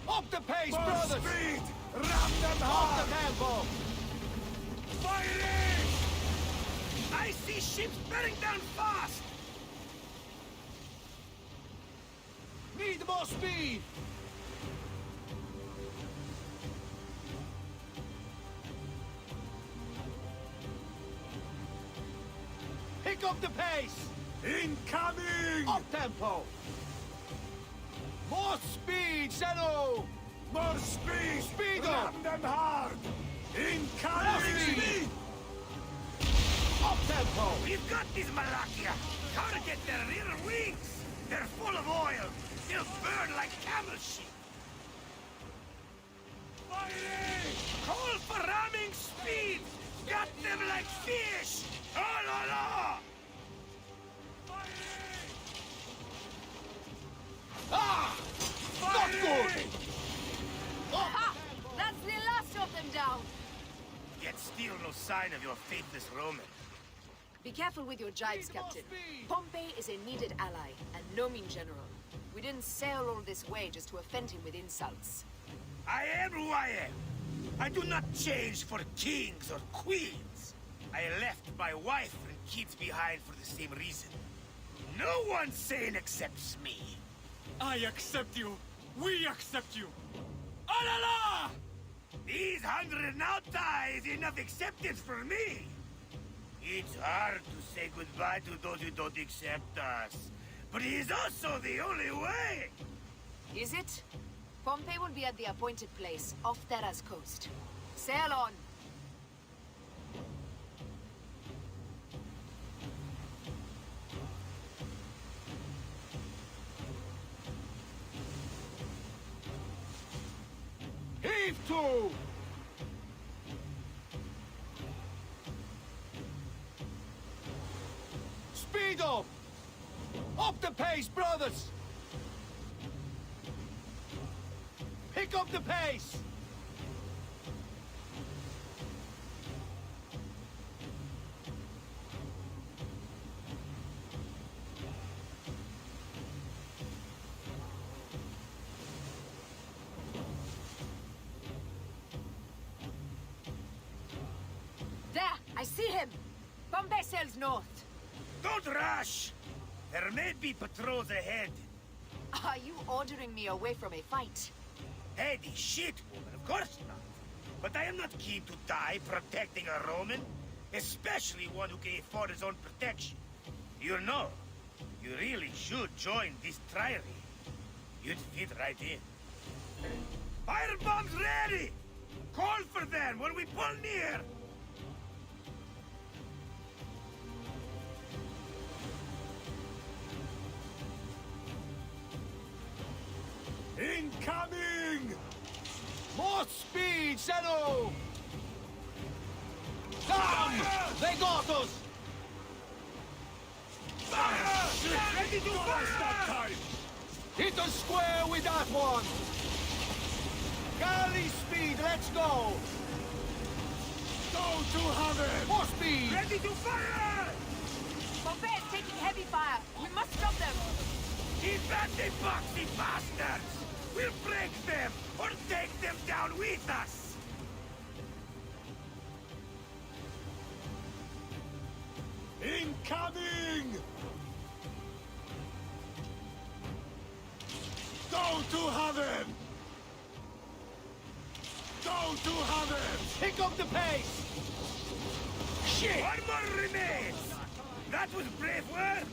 Up the pace, more brothers! Speed! Ram them hard! Up the tempo! Firing! I see ships bearing down fast! Need more speed! Pick up the pace! Incoming! Up tempo! More speed, Zeno! More speed! Speed up! Ram them hard! Incoming! Speed! Up tempo! We've got these Malakia! Target their rear wings! They're full of oil! They'll burn like camel sheep! Firing! Call for ramming speed! Got them like fish! Oh la la! Firing! Ah! Not good! Ha! That's the last of them down! Yet still no sign of your faithless Roman. Be careful with your jibes, Captain. Pompey is a needed ally, and no mean general. We didn't sail all this way just to offend him with insults. I am who I am. I do not change for kings or queens. I left my wife and kids behind for the same reason. No one sane accepts me. I accept you. We accept you. Ah la la! These 100 nauta is enough acceptance for me. It's hard to say goodbye to those who don't accept us. But it is also the only way! Is it? Pompey will be at the appointed place, off Terra's coast. Sail on! Heave to! Speed up! Up the pace, brothers! Pick up the pace! There! I see him! Pompey sails north. Don't rush! There may be patrols ahead. Are you ordering me away from a fight? Heady shit, woman, of course not. But I am not keen to die protecting a Roman, especially one who can afford his own protection. You know, you really should join this triary. You'd fit right in. Fire bombs ready! Call for then when we pull near! Incoming! More speed, Zeno! Damn! They got us! Fire! Ready to fire! Hit us square with that one! Galley speed, let's go! Go to heaven! More speed! Ready to fire! Pompey is taking heavy fire. We must stop them. Keep back the boxy bastards! We'll break them, or take them down with us! Incoming! Go to heaven! Go to heaven! Pick up the pace! Shit! One more remains! That was brave work!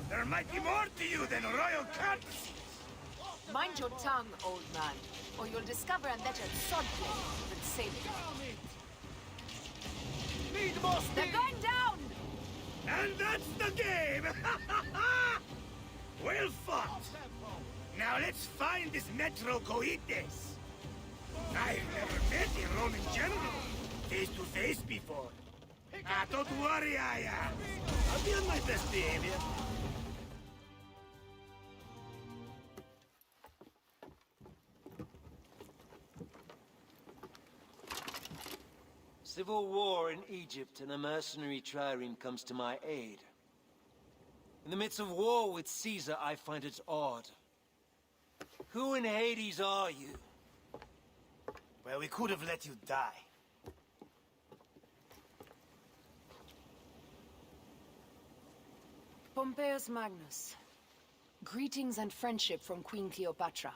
There might be more to you than royal cuts! Mind your tongue, old man, or you'll discover a better swordplay than sailing. Need more speed! They're going down! And that's the game! Well fought! Now let's find this Metro Coites. I've never met a Roman general face to face before. Ah, don't worry, I'll be on my best behavior. Civil war in Egypt, and a mercenary trireme comes to my aid. In the midst of war with Caesar, I find it odd. Who in Hades are you? Well, we could have let you die. Pompeius Magnus. Greetings and friendship from Queen Cleopatra.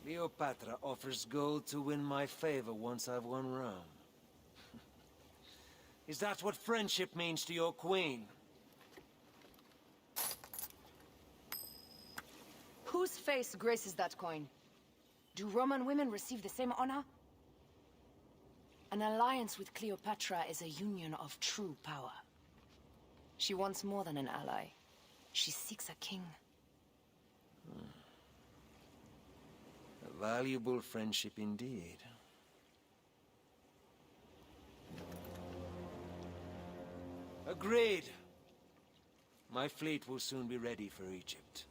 Cleopatra offers gold to win my favor once I've won Rome. Is that what friendship means to your queen? Whose face graces that coin? Do Roman women receive the same honor? An alliance with Cleopatra is a union of true power. She wants more than an ally. She seeks a king. A valuable friendship indeed. Agreed. My fleet will soon be ready for Egypt.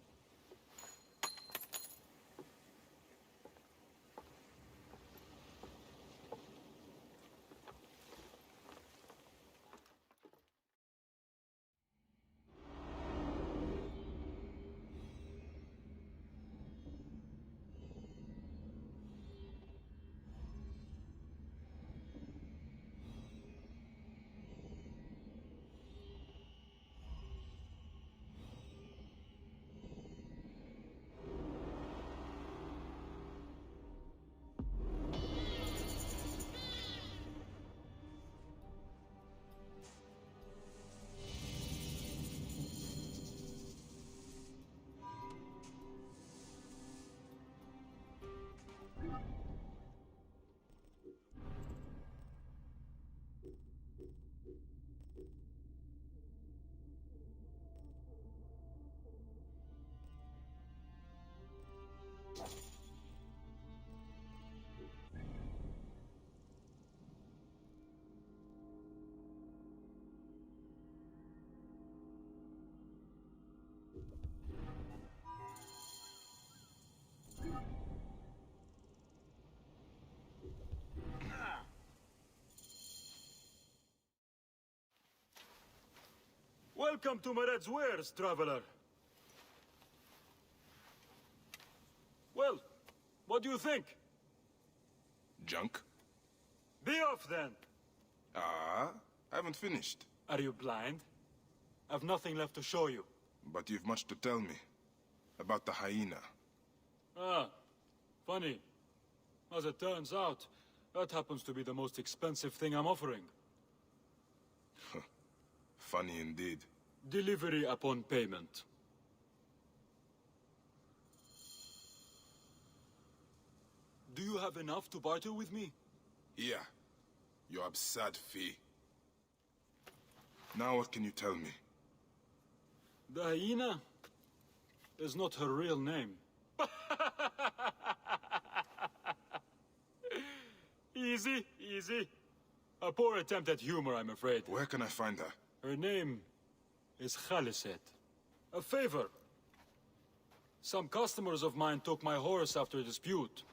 Welcome to Mered's wares, traveler. Well, what do you think? Junk? Be off, then. I haven't finished. Are you blind? I've nothing left to show you. But you've much to tell me. About the hyena. Ah, funny. As it turns out, that happens to be the most expensive thing I'm offering. Funny indeed. Delivery upon payment. you have enough to barter with me? Here. Your absurd fee. Now what can you tell me? The hyena is not her real name. Easy, easy. A poor attempt at humor, I'm afraid. Where can I find her? Her name is Khaliset. A favor. Some customers of mine took my horse after a dispute.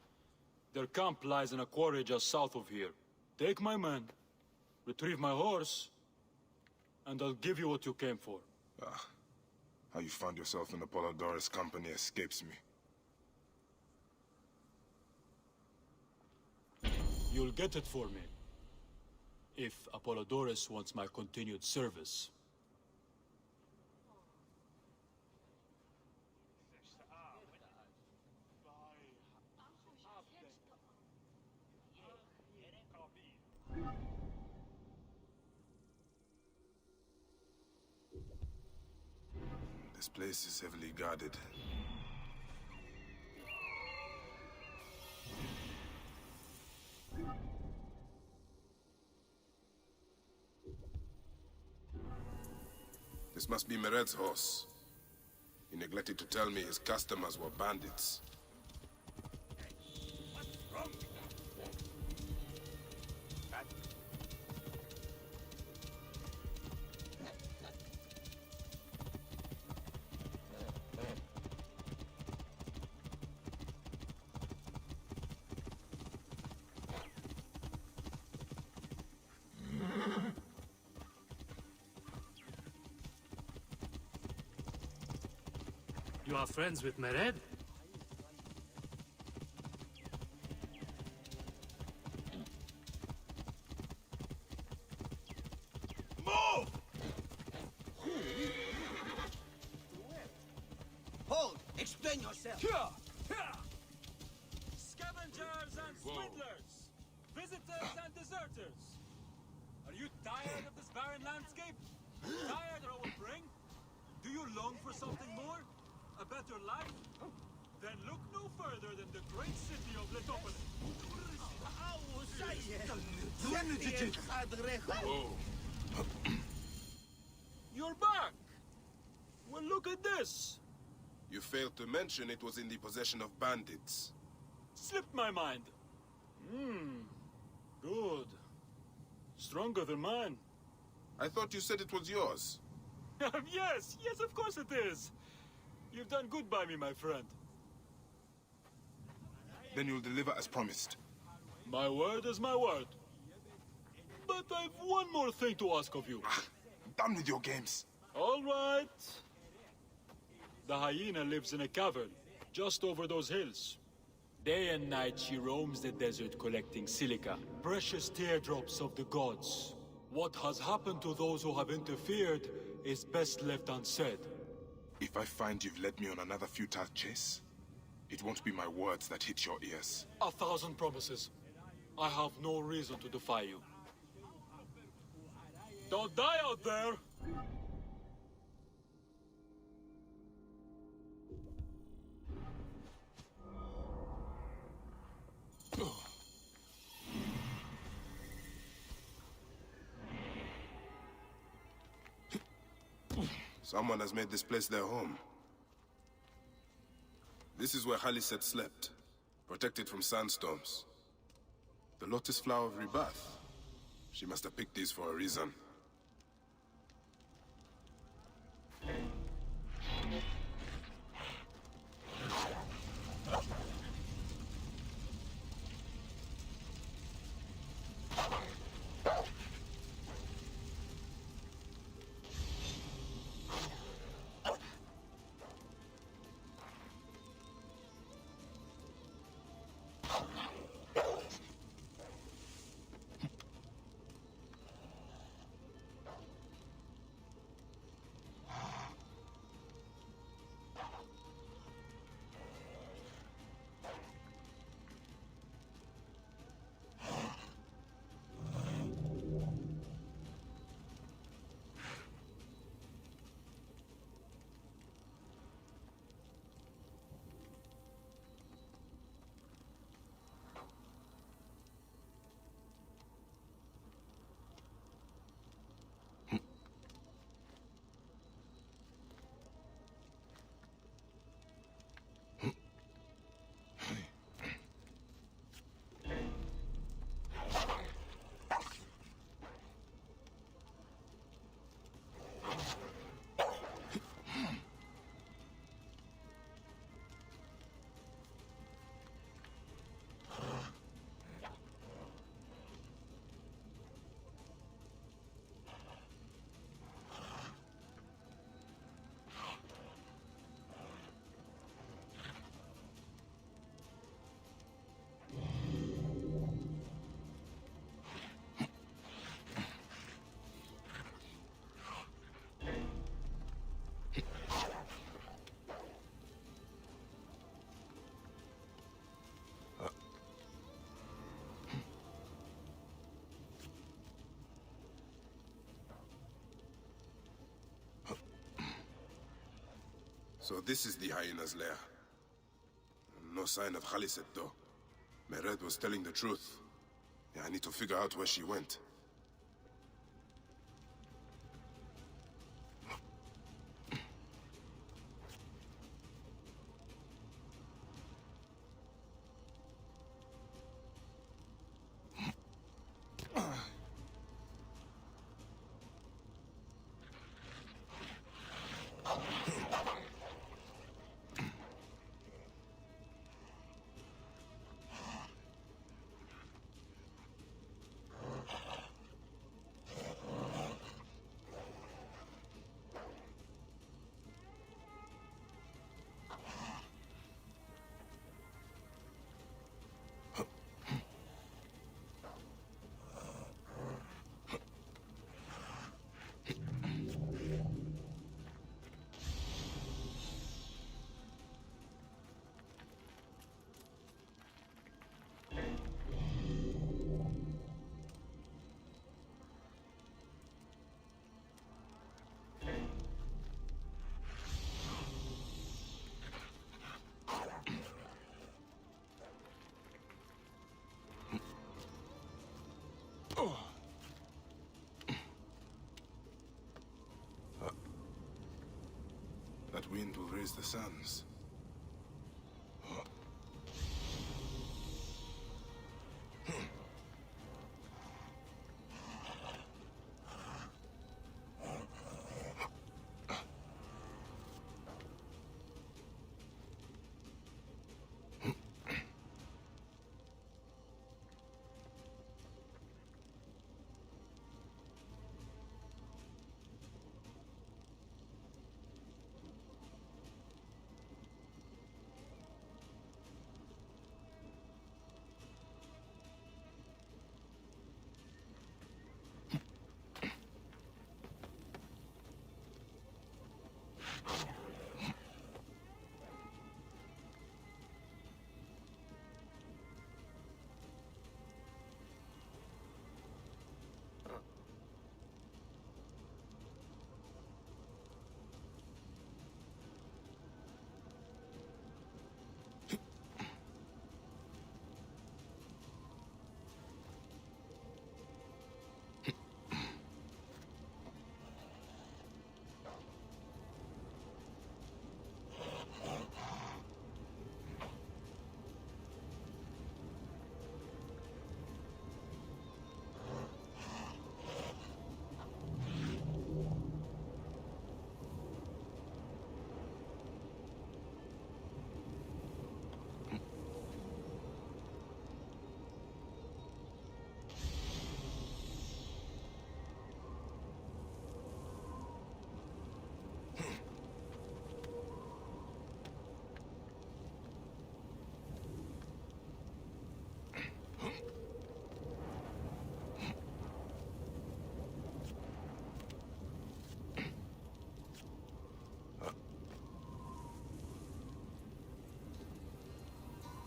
Their camp lies in a quarry just south of here. Take my man, retrieve my horse, and I'll give you what you came for. How you found yourself in Apollodorus' company escapes me. You'll get it for me. If Apollodorus wants my continued service. This place is heavily guarded. This must be Mered's horse. He neglected to tell me his customers were bandits. You are friends with Mered? Move! Hold! Explain yourself! Scavengers and swindlers! Visitors and deserters! Are you tired of this barren landscape? Tired of our bring? Do you long for something more? A better life? Then look no further than the great city of Letopolis. You're back! Well, look at this! You failed to mention it was in the possession of bandits. Slipped my mind. Good. Stronger than mine. I thought you said it was yours. Yes, of course it is. You've done good by me, my friend. Then you'll deliver as promised. My word is my word. But I've one more thing to ask of you. Done with your games. All right. The hyena lives in a cavern, just over those hills. Day and night she roams the desert collecting silica, precious teardrops of the gods. What has happened to those who have interfered is best left unsaid. If I find you've led me on another futile chase, it won't be my words that hit your ears. 1,000 promises. I have no reason to defy you. Don't die out there! Someone has made this place their home. This is where Khaliset slept, protected from sandstorms. The lotus flower of rebirth. She must have picked these for a reason. So this is the hyena's lair. No sign of Khaliset, though. Meret was telling the truth. Yeah, I need to figure out where she went. That wind will raise the sands.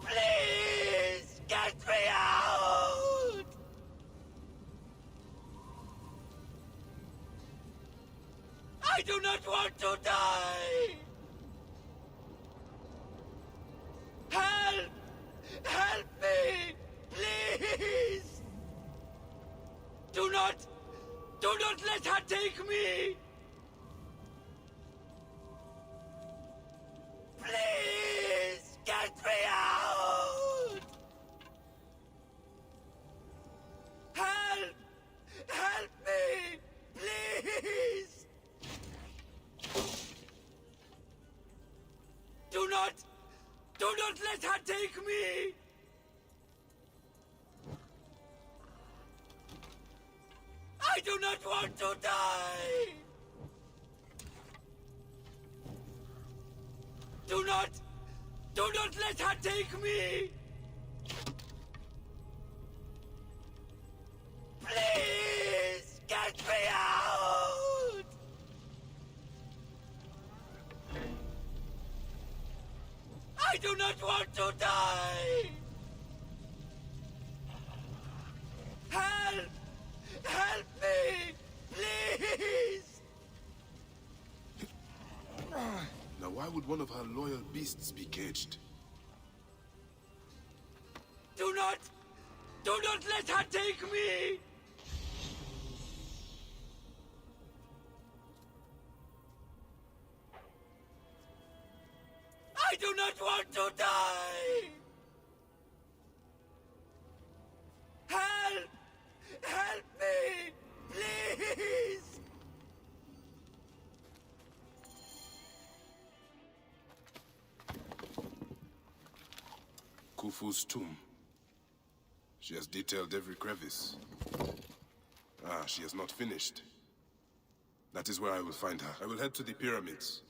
Please get me out! I do not want to die! Help! Help me! Please! Do not let her take me! Please get me out! Help! Help me! Please! Do not let her take me! I do not want to die! Do not let her take me! Please get me out! I do not want to die! Help! Help me! Please! Now why would one of her loyal beasts be caged? Do not let her take me! I do not want to die! Help! Help me! Please! Khufu's tomb. She has detailed every crevice. Ah, she has not finished. That is where I will find her. I will head to the pyramids.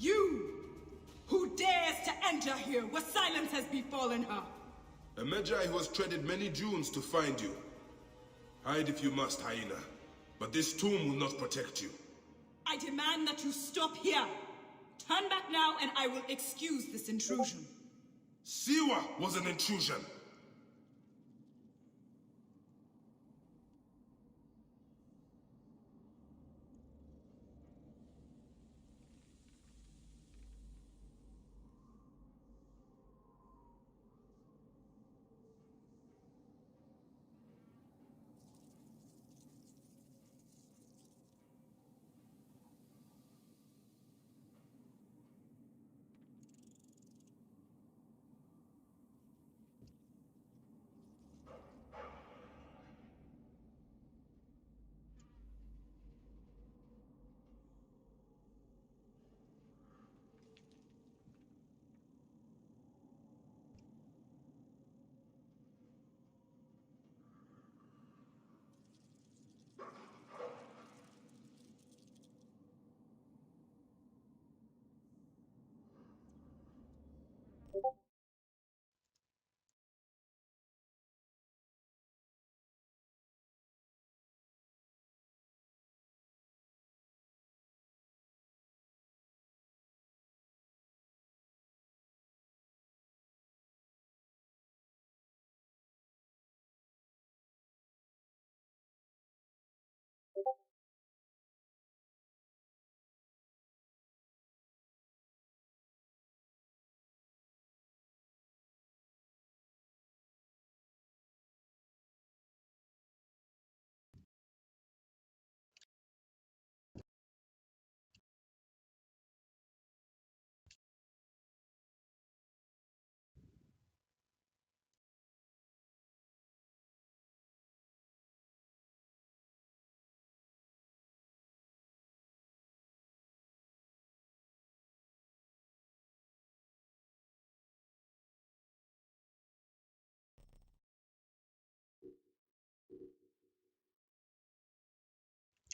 You! Who dares to enter here where silence has befallen her? A Magi who has treaded many dunes to find you. Hide if you must, hyena. But this tomb will not protect you. I demand that you stop here. Turn back now and I will excuse this intrusion. Siwa was an intrusion.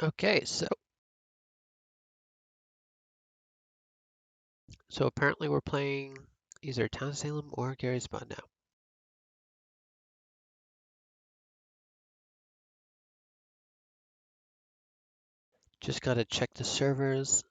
Okay, so apparently we're playing either Town Salem or Gary's Mod now. Just gotta check the servers.